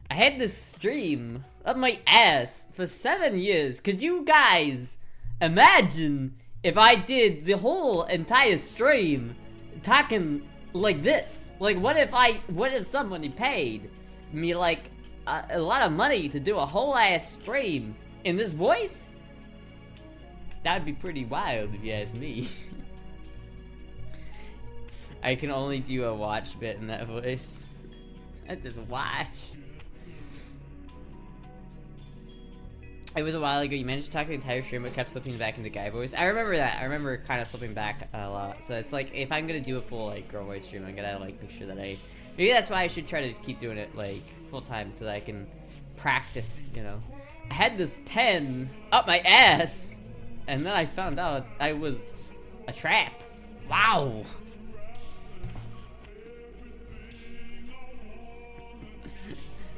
I had this stream up my ass for 7 years. Could you guys imagine if I did the whole entire stream talking like this? Like, what if somebody paid me like a lot of money to do a whole ass stream in this voice? That'd be pretty wild if you ask me. I can only do a watch bit in that voice. I just watch. It was a while ago. You managed to talk the entire stream but kept slipping back into guy voice. I remember that. I remember kind of slipping back a lot. So it's like, if I'm gonna do a full like girl voice stream, I'm gonna like make sure that maybe that's why I should try to keep doing it like full time, so that I can practice, you know. I had this pen up my ass, and then I found out I was a trap. Wow.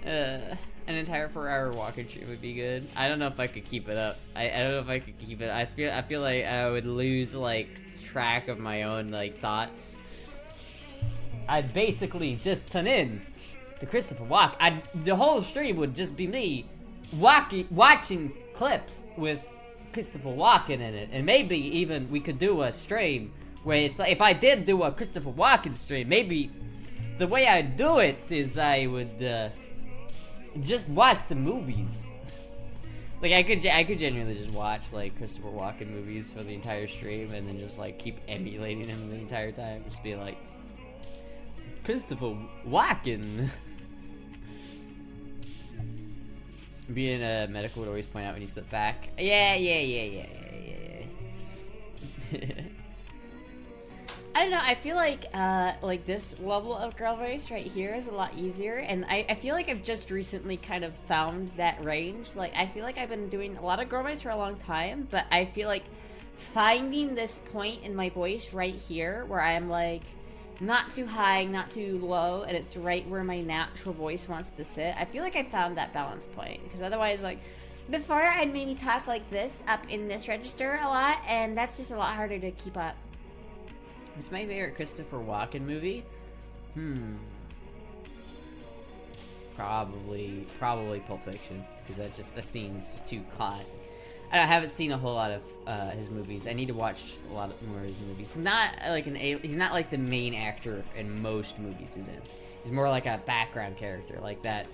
An entire 4-hour walking stream would be good. I don't know if I could keep it up. I don't know if I could keep it. I feel like I would lose like track of my own like thoughts. I'd basically just tune in to Christopher Walken. The whole stream would just be me watching clips with Christopher Walken in it, and maybe even we could do a stream where it's like, if I did do a Christopher Walken stream, maybe the way I'd do it is I would just watch some movies. Like I could genuinely just watch like Christopher Walken movies for the entire stream, and then just like keep emulating him the entire time, just be like, Christopher Walken. Being a medical would always point out when you slip back. Yeah. I don't know. I feel like this level of girl voice right here is a lot easier, and I feel like I've just recently kind of found that range. Like, I feel like I've been doing a lot of girl voice for a long time, but I feel like finding this point in my voice right here where I'm like not too high, not too low, and it's right where my natural voice wants to sit. I feel like I found that balance point, because otherwise, like, before I'd maybe talk like this up in this register a lot, and that's just a lot harder to keep up. What's my favorite Christopher Walken movie? Probably Pulp Fiction, because that's just, the scene's too classic. I haven't seen a whole lot of his movies. I need to watch a lot more of his movies. He's not like he's not like the main actor in most movies he's in. He's more like a background character, like that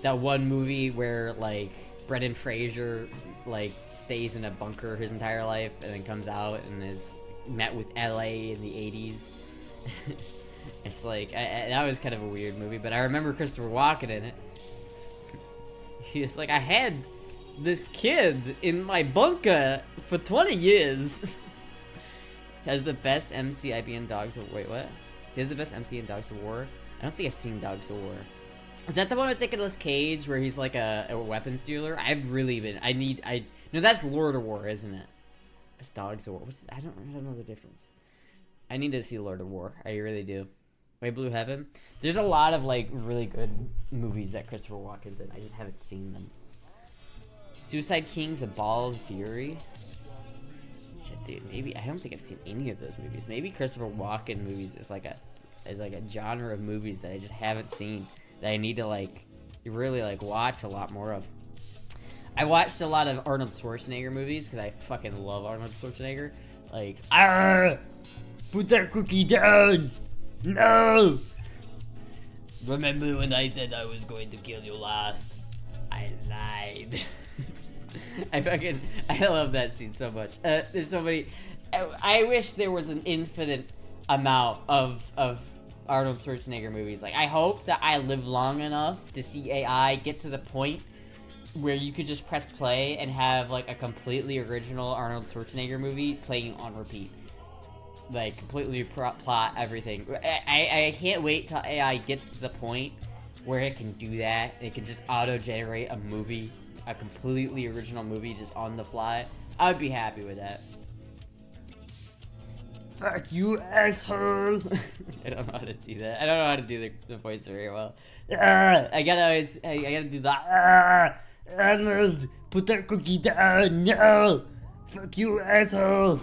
one movie where like Brendan Fraser like stays in a bunker his entire life and then comes out and is met with LA in the 80s. It's like that was kind of a weird movie, but I remember Christopher Walken in it. He's like, I had this kid in my bunker for 20 years. He has the best MC in Dogs of War. Wait, what? He has the best MC in Dogs of War? I don't think I've seen Dogs of War. Is that the one with Nicolas Cage where he's like a weapons dealer? I've really been. No, that's Lord of War, isn't it? That's Dogs of War. I don't know the difference. I need to see Lord of War. I really do. Wait, Blue Heaven? There's a lot of like really good movies that Christopher Walken's in. I just haven't seen them. Suicide Kings, A Ball of Fury. Shit, dude. Maybe I don't think I've seen any of those movies. Maybe Christopher Walken movies is like a genre of movies that I just haven't seen that I need to like really like watch a lot more of. I watched a lot of Arnold Schwarzenegger movies because I fucking love Arnold Schwarzenegger. Like, put that cookie down. No. Remember when I said I was going to kill you last? I lied. I love that scene so much. There's so many. I wish there was an infinite amount of Arnold Schwarzenegger movies. Like, I hope that I live long enough to see AI get to the point where you could just press play and have like a completely original Arnold Schwarzenegger movie playing on repeat. Like, completely plot everything. I can't wait till AI gets to the point where it can do that. It can just auto-generate a movie, a completely original movie just on the fly. I would be happy with that. Fuck you, asshole. I don't know how to do that. I don't know how to do the voice very well. I I gotta do that. Arnold, put that cookie down. No. Fuck you, asshole.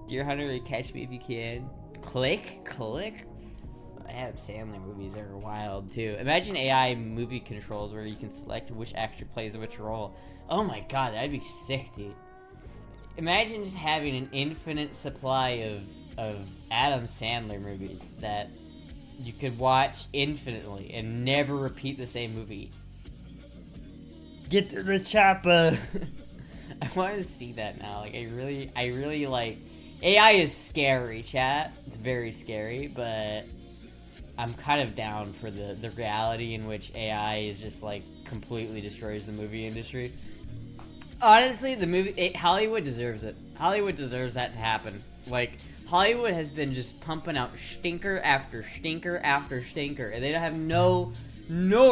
Deer Hunter, Catch Me If You Can. Click. Adam Sandler movies are wild too. Imagine AI movie controls where you can select which actor plays which role. Oh my god, that'd be sick, dude. Imagine just having an infinite supply of Adam Sandler movies that you could watch infinitely and never repeat the same movie. Get to the chopper. I want to see that now. Like, I really like. AI is scary, chat. It's very scary, but I'm kind of down for the reality in which AI is just like completely destroys the movie industry. Honestly, Hollywood deserves it. Hollywood deserves that to happen. Like, Hollywood has been just pumping out stinker after stinker after stinker, and they don't have no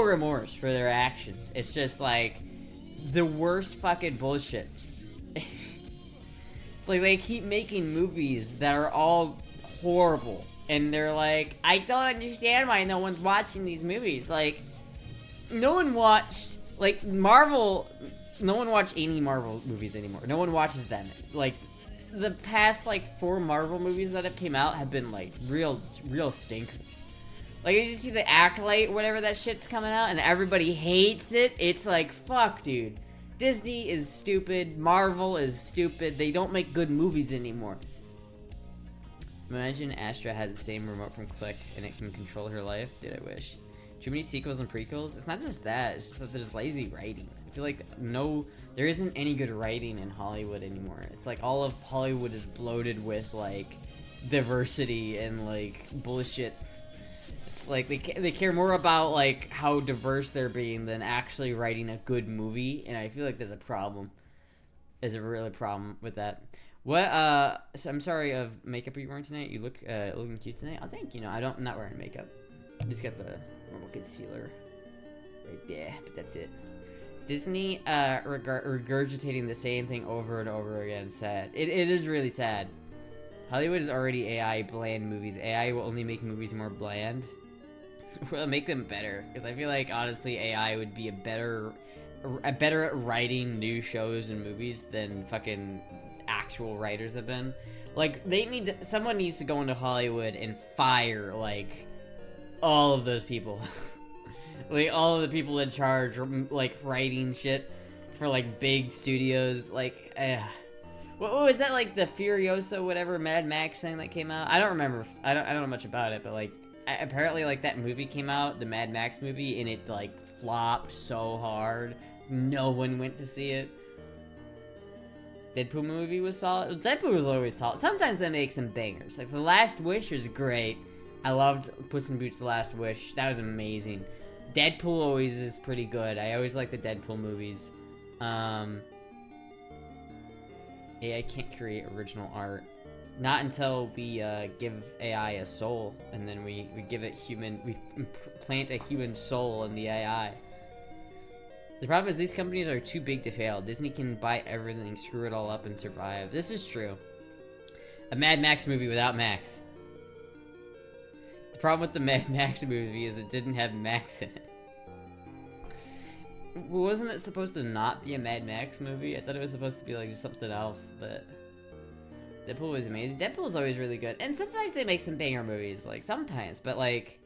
remorse for their actions. It's just like the worst fucking bullshit. It's like they keep making movies that are all horrible, and they're like, I don't understand why no one's watching these movies. Like, no one watched, like, Marvel. No one watched any Marvel movies anymore. No one watches them. Like, the past, like, 4 Marvel movies that have came out have been, like, real stinkers. Like, you just see the Acolyte, whatever that shit's coming out, and everybody hates it. It's like, fuck, dude. Disney is stupid. Marvel is stupid. They don't make good movies anymore. Imagine Astra has the same remote from Click, and it can control her life. Dude, I wish. Too many sequels and prequels? It's not just that. It's just that there's lazy writing. I feel like there isn't any good writing in Hollywood anymore. It's like all of Hollywood is bloated with like diversity and like bullshit. It's like they care more about like how diverse they're being than actually writing a good movie, and I feel like there's a problem. is a really problem with that. What so I'm sorry of makeup you're wearing tonight. You look looking cute tonight. Oh, thank you. No, I'm not wearing makeup. Just got the normal concealer right there, but that's it. Disney regurgitating the same thing over and over again. Sad. It is really sad. Hollywood is already AI bland movies. AI will only make movies more bland. Will make them better, because I feel like honestly AI would be better at writing new shows and movies than fucking actual writers have been. Like, someone needs to go into Hollywood and fire like all of those people. Like all of the people in charge, like writing shit for like big studios. Like, what was that, like the Furiosa whatever Mad Max thing that came out? I don't remember. I don't know much about it, but like apparently like that movie came out, the Mad Max movie, and it like flopped so hard. No one went to see it. Deadpool movie was solid. Deadpool was always solid. Sometimes they make some bangers. Like The Last Wish was great. I loved Puss in Boots: The Last Wish. That was amazing. Deadpool always is pretty good. I always like the Deadpool movies. AI can't create original art. Not until we give AI a soul, and then we give it we plant a human soul in the AI. The problem is these companies are too big to fail. Disney can buy everything, screw it all up, and survive. This is true. A Mad Max movie without Max. The problem with the Mad Max movie is it didn't have Max in it. Wasn't it supposed to not be a Mad Max movie? I thought it was supposed to be like just something else, but Deadpool was amazing. Deadpool's always really good. And sometimes they make some banger movies, like sometimes, but like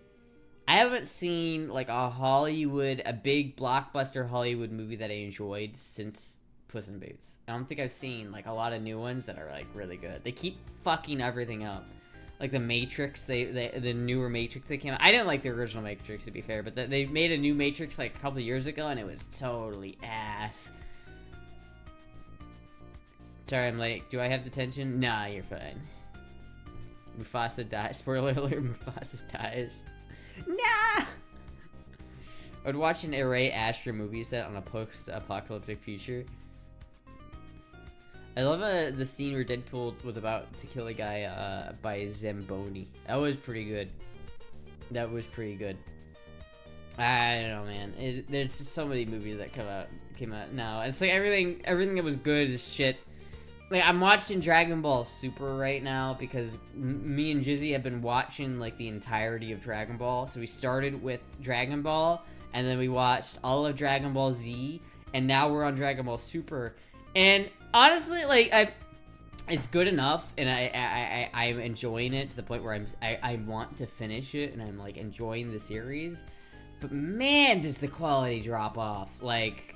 I haven't seen like a big blockbuster Hollywood movie that I enjoyed since Puss in Boots. I don't think I've seen like a lot of new ones that are like really good. They keep fucking everything up. Like the Matrix, the newer Matrix that came out. I didn't like the original Matrix, to be fair, but they made a new Matrix like a couple of years ago, and it was totally ass. Sorry, I'm like, do I have detention? Nah, you're fine. Mufasa dies. Spoiler alert, Mufasa dies. Nah! I would watch an array Astra movie set on a post-apocalyptic future. I love the scene where Deadpool was about to kill a guy by Zamboni. That was pretty good. That was pretty good. I don't know, man. There's just so many movies that came out now. It's like everything that was good is shit. Like, I'm watching Dragon Ball Super right now because me and Jizzy have been watching like the entirety of Dragon Ball. So we started with Dragon Ball, and then we watched all of Dragon Ball Z, and now we're on Dragon Ball Super. And honestly, like it's good enough, and I'm enjoying it to the point where I want to finish it, and I'm like enjoying the series. But man, does the quality drop off. Like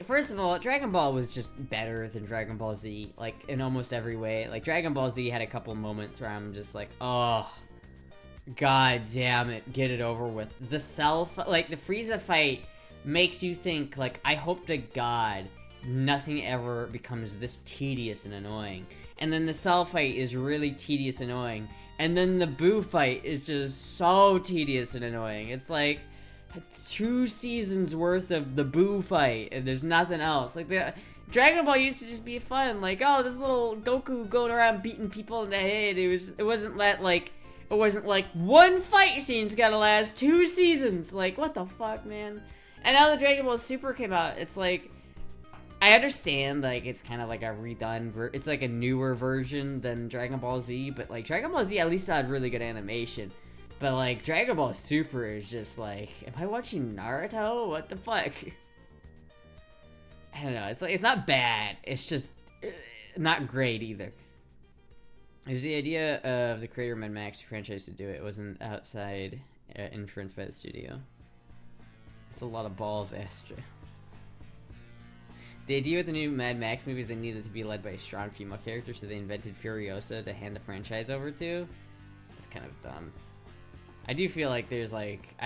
first of all, Dragon Ball was just better than Dragon Ball Z, like in almost every way. Like Dragon Ball Z had a couple moments where I'm just like, oh, god damn it, get it over with. The the Frieza fight makes you think like, I hope to God nothing ever becomes this tedious and annoying. And then the Cell fight is really tedious and annoying. And then the Boo fight is just so tedious and annoying. It's like 2 seasons worth of the Boo fight, and there's nothing else. Like, the Dragon Ball used to just be fun. Like, oh, this little Goku going around beating people in the head. It wasn't like one fight scene's gotta last 2 seasons. Like, what the fuck, man? And now the Dragon Ball Super came out. It's like, I understand, like, it's kind of like a redone, it's like a newer version than Dragon Ball Z, but, like, Dragon Ball Z at least had really good animation. But, like, Dragon Ball Super is just like, am I watching Naruto? What the fuck? I don't know, it's like, it's not bad, it's just not great either. It was the idea of the creator of Mad Max franchise to do it. It wasn't outside influenced by the studio. It's a lot of balls, Astra. The idea with the new Mad Max movies, they needed to be led by a strong female character, so they invented Furiosa to hand the franchise over to. It's kind of dumb. I do feel like there's like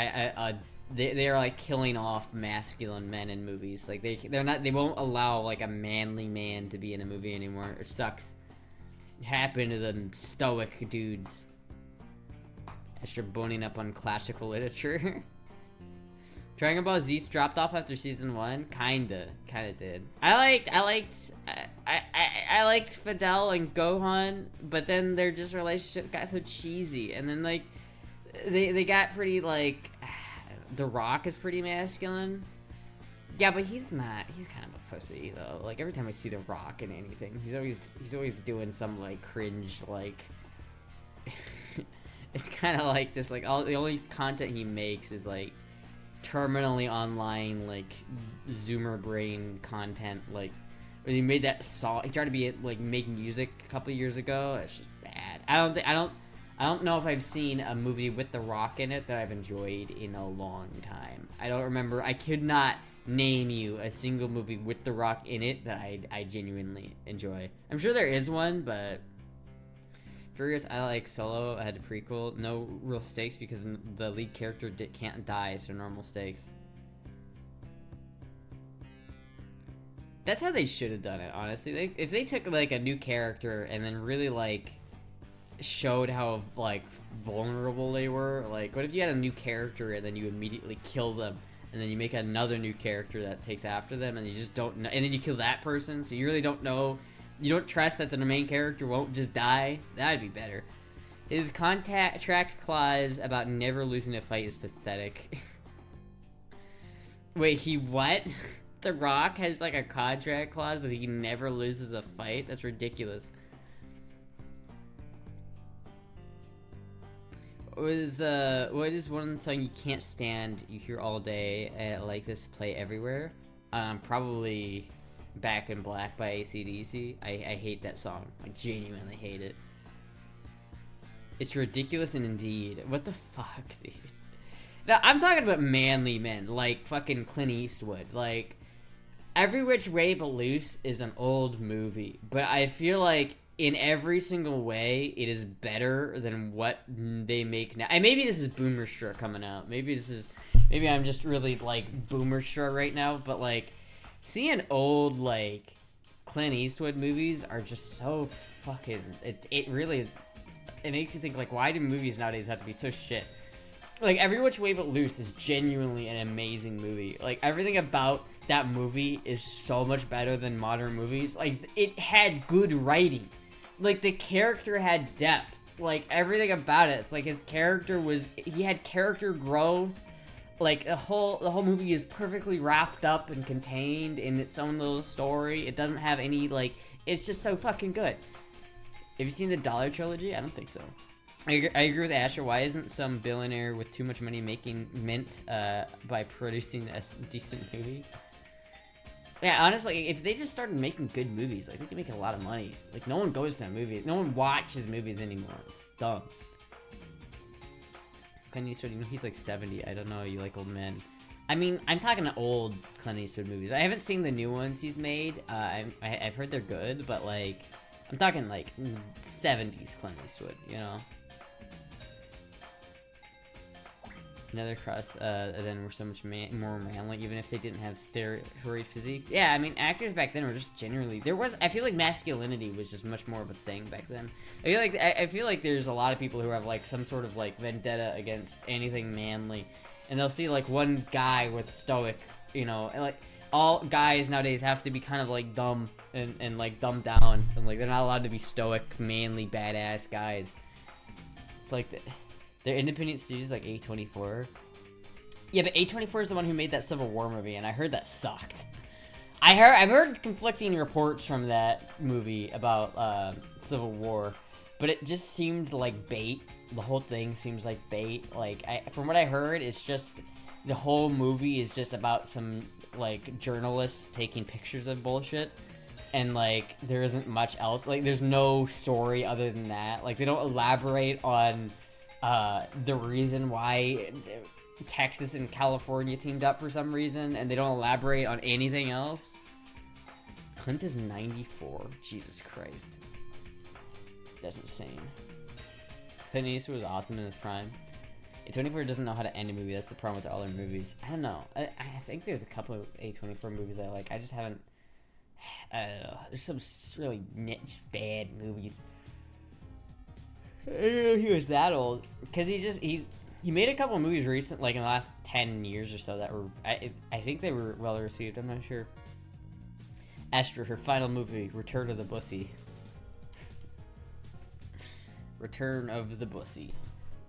they are like killing off masculine men in movies. Like they won't allow like a manly man to be in a movie anymore. It sucks. It happened to them stoic dudes. Extra boning up on classical literature. Dragon Ball Z dropped off after season 1. Kinda did. I liked Fidel and Gohan, but then their just relationship got so cheesy, and then like they got pretty like The Rock is pretty masculine. Yeah, but he's not. He's kind of a pussy though. Like every time I see The Rock in anything, he's always doing some like cringe like. It's kind of like this. Like the only content he makes is like terminally online like Zoomer brain content. Like when he made that song, he tried to be like make music a couple of years ago. It's just bad. I don't know if I've seen a movie with The Rock in it that I've enjoyed in a long time. I don't remember. I could not name you a single movie with The Rock in it that I genuinely enjoy. I'm sure there is one, but Furious, I like Solo. I had a prequel. No real stakes because the lead character can't die, so normal stakes. That's how they should have done it, honestly. If they took like a new character and then really like showed how like vulnerable they were, like what if you had a new character and then you immediately kill them, and then you make another new character that takes after them, and you just don't know, and then you kill that person, so you really don't know. You don't trust that the main character won't just die? That'd be better. His contract clause about never losing a fight is pathetic. Wait, he what? The Rock has like a contract clause that he never loses a fight? That's ridiculous. What is one song you can't stand, you hear all day, and like this play everywhere? Probably Back in Black by AC/DC. I hate that song. I genuinely hate it. It's ridiculous and indeed. What the fuck, dude? Now, I'm talking about manly men, like fucking Clint Eastwood. Like, Every Which Way But Loose is an old movie, but I feel like in every single way, it is better than what they make now. And maybe this is boomer struck coming out. Maybe I'm just really like boomer struck right now, but like, seeing old, like, Clint Eastwood movies are just so fucking... It really... It makes you think, like, why do movies nowadays have to be so shit? Like, Every Which Way But Loose is genuinely an amazing movie. Like, everything about that movie is so much better than modern movies. Like, it had good writing. Like, the character had depth. Like, everything about it. It's like his character was... He had character growth. Like, the whole movie is perfectly wrapped up and contained in its own little story. It doesn't have any, like... It's just so fucking good. Have you seen the Dollar Trilogy? I don't think so. I agree with Asher. Why isn't some billionaire with too much money making mint by producing a decent movie? Yeah, honestly, if they just started making good movies, like, they could make a lot of money. Like, no one goes to movies. No one watches movies anymore. It's dumb. Clint Eastwood, you know, he's like 70. I don't know, you like old men. I mean, I'm talking old Clint Eastwood movies. I haven't seen the new ones he's made. I've heard they're good, but like, I'm talking like 70s Clint Eastwood, you know? Another cross, then were so much more manly, even if they didn't have steroid physiques. Yeah, I mean, actors back then were just generally... I feel like masculinity was just much more of a thing back then. I feel like there's a lot of people who have, like, some sort of, like, vendetta against anything manly. And they'll see, like, one guy with stoic, you know, and, like, all guys nowadays have to be kind of, like, dumb and like, dumbed down. And, like, they're not allowed to be stoic, manly, badass guys. It's like... They're independent studios like A24. Yeah, but A24 is the one who made that Civil War movie, and I heard that sucked. I've heard conflicting reports from that movie about Civil War, but it just seemed like bait. The whole thing seems like bait. Like, from what I heard, it's just the whole movie is just about some like journalists taking pictures of bullshit. And, like, there isn't much else. Like, there's no story other than that. Like, they don't elaborate on the reason why Texas and California teamed up for some reason, and they don't elaborate on anything else. Clint is 94. Jesus Christ. That's insane. Clint Eastwood was awesome in his prime. A24 doesn't know how to end a movie. That's the problem with all their movies. I don't know. I think there's a couple of A24 movies I like. I just haven't... I don't know. There's some really niche, bad movies. I didn't know he was that old, because he's He made a couple movies recent, like in the last 10 years or so, that were I think they were well received. I'm not sure. Astra, her final movie, Return of the Bussy. Return of the Bussy.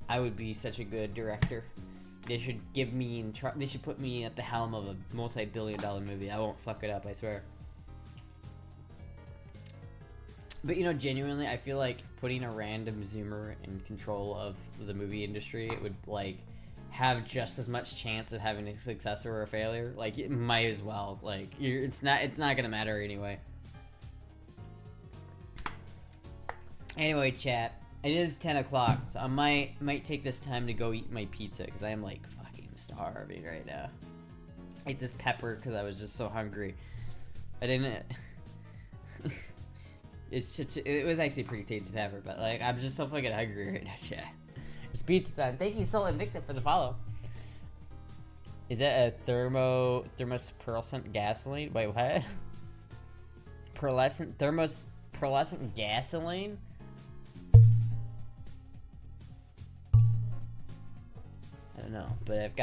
I would be such a good director. They should give me they should put me at the helm of a multi-billion-dollar movie. I won't fuck it up, I swear. But you know, genuinely, I feel like putting a random zoomer in control of the movie industry, it would like have just as much chance of having a success or a failure. Like, it might as well. Like, it's not gonna matter anyway. Anyway, chat. It is 10 o'clock, so I might take this time to go eat my pizza, because I am, like, fucking starving right now. I ate this pepper because I was just so hungry. I didn't... it was actually pretty tasty pepper, but, like, I'm just so fucking hungry right now, chat. It's pizza time. Thank you, Soul Invicta, for the follow. Is that a thermos-pearlescent gasoline? Wait, what? Pearlescent gasoline? I don't know, but I've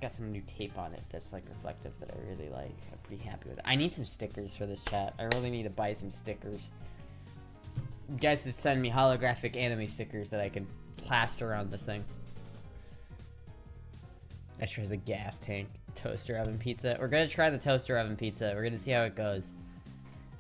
got some new tape on it that's like reflective that I really like. I'm pretty happy with it. I need some stickers for this chat. I really need to buy some stickers. You guys should send me holographic anime stickers that I can plaster around this thing. Extra has a gas tank. Toaster oven pizza. We're gonna try the toaster oven pizza. We're gonna see how it goes.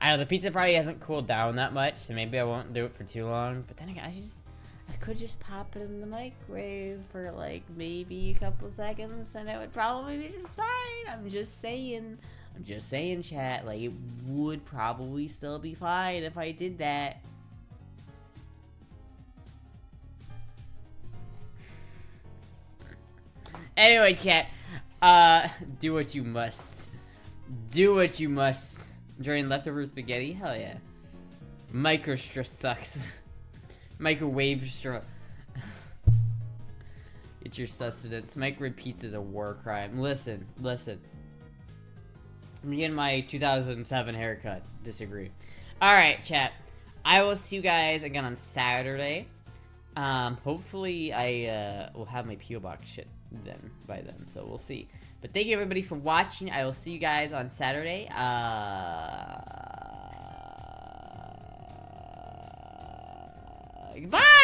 I know the pizza probably hasn't cooled down that much, so maybe I won't do it for too long. But then again, I could just pop it in the microwave for like maybe a couple seconds and it would probably be just fine. I'm just saying, chat. Like, it would probably still be fine if I did that. Anyway, chat. Do what you must. Do what you must. Enjoying leftover spaghetti? Hell yeah. Microstra sucks. Microwave straw. Get your sustenance. Microwave pizza is a war crime. Listen. I'm getting my 2007 haircut. Disagree. Alright, chat. I will see you guys again on Saturday. Hopefully I will have my P.O. Box shit by then. So we'll see. But thank you everybody for watching. I will see you guys on Saturday. Goodbye!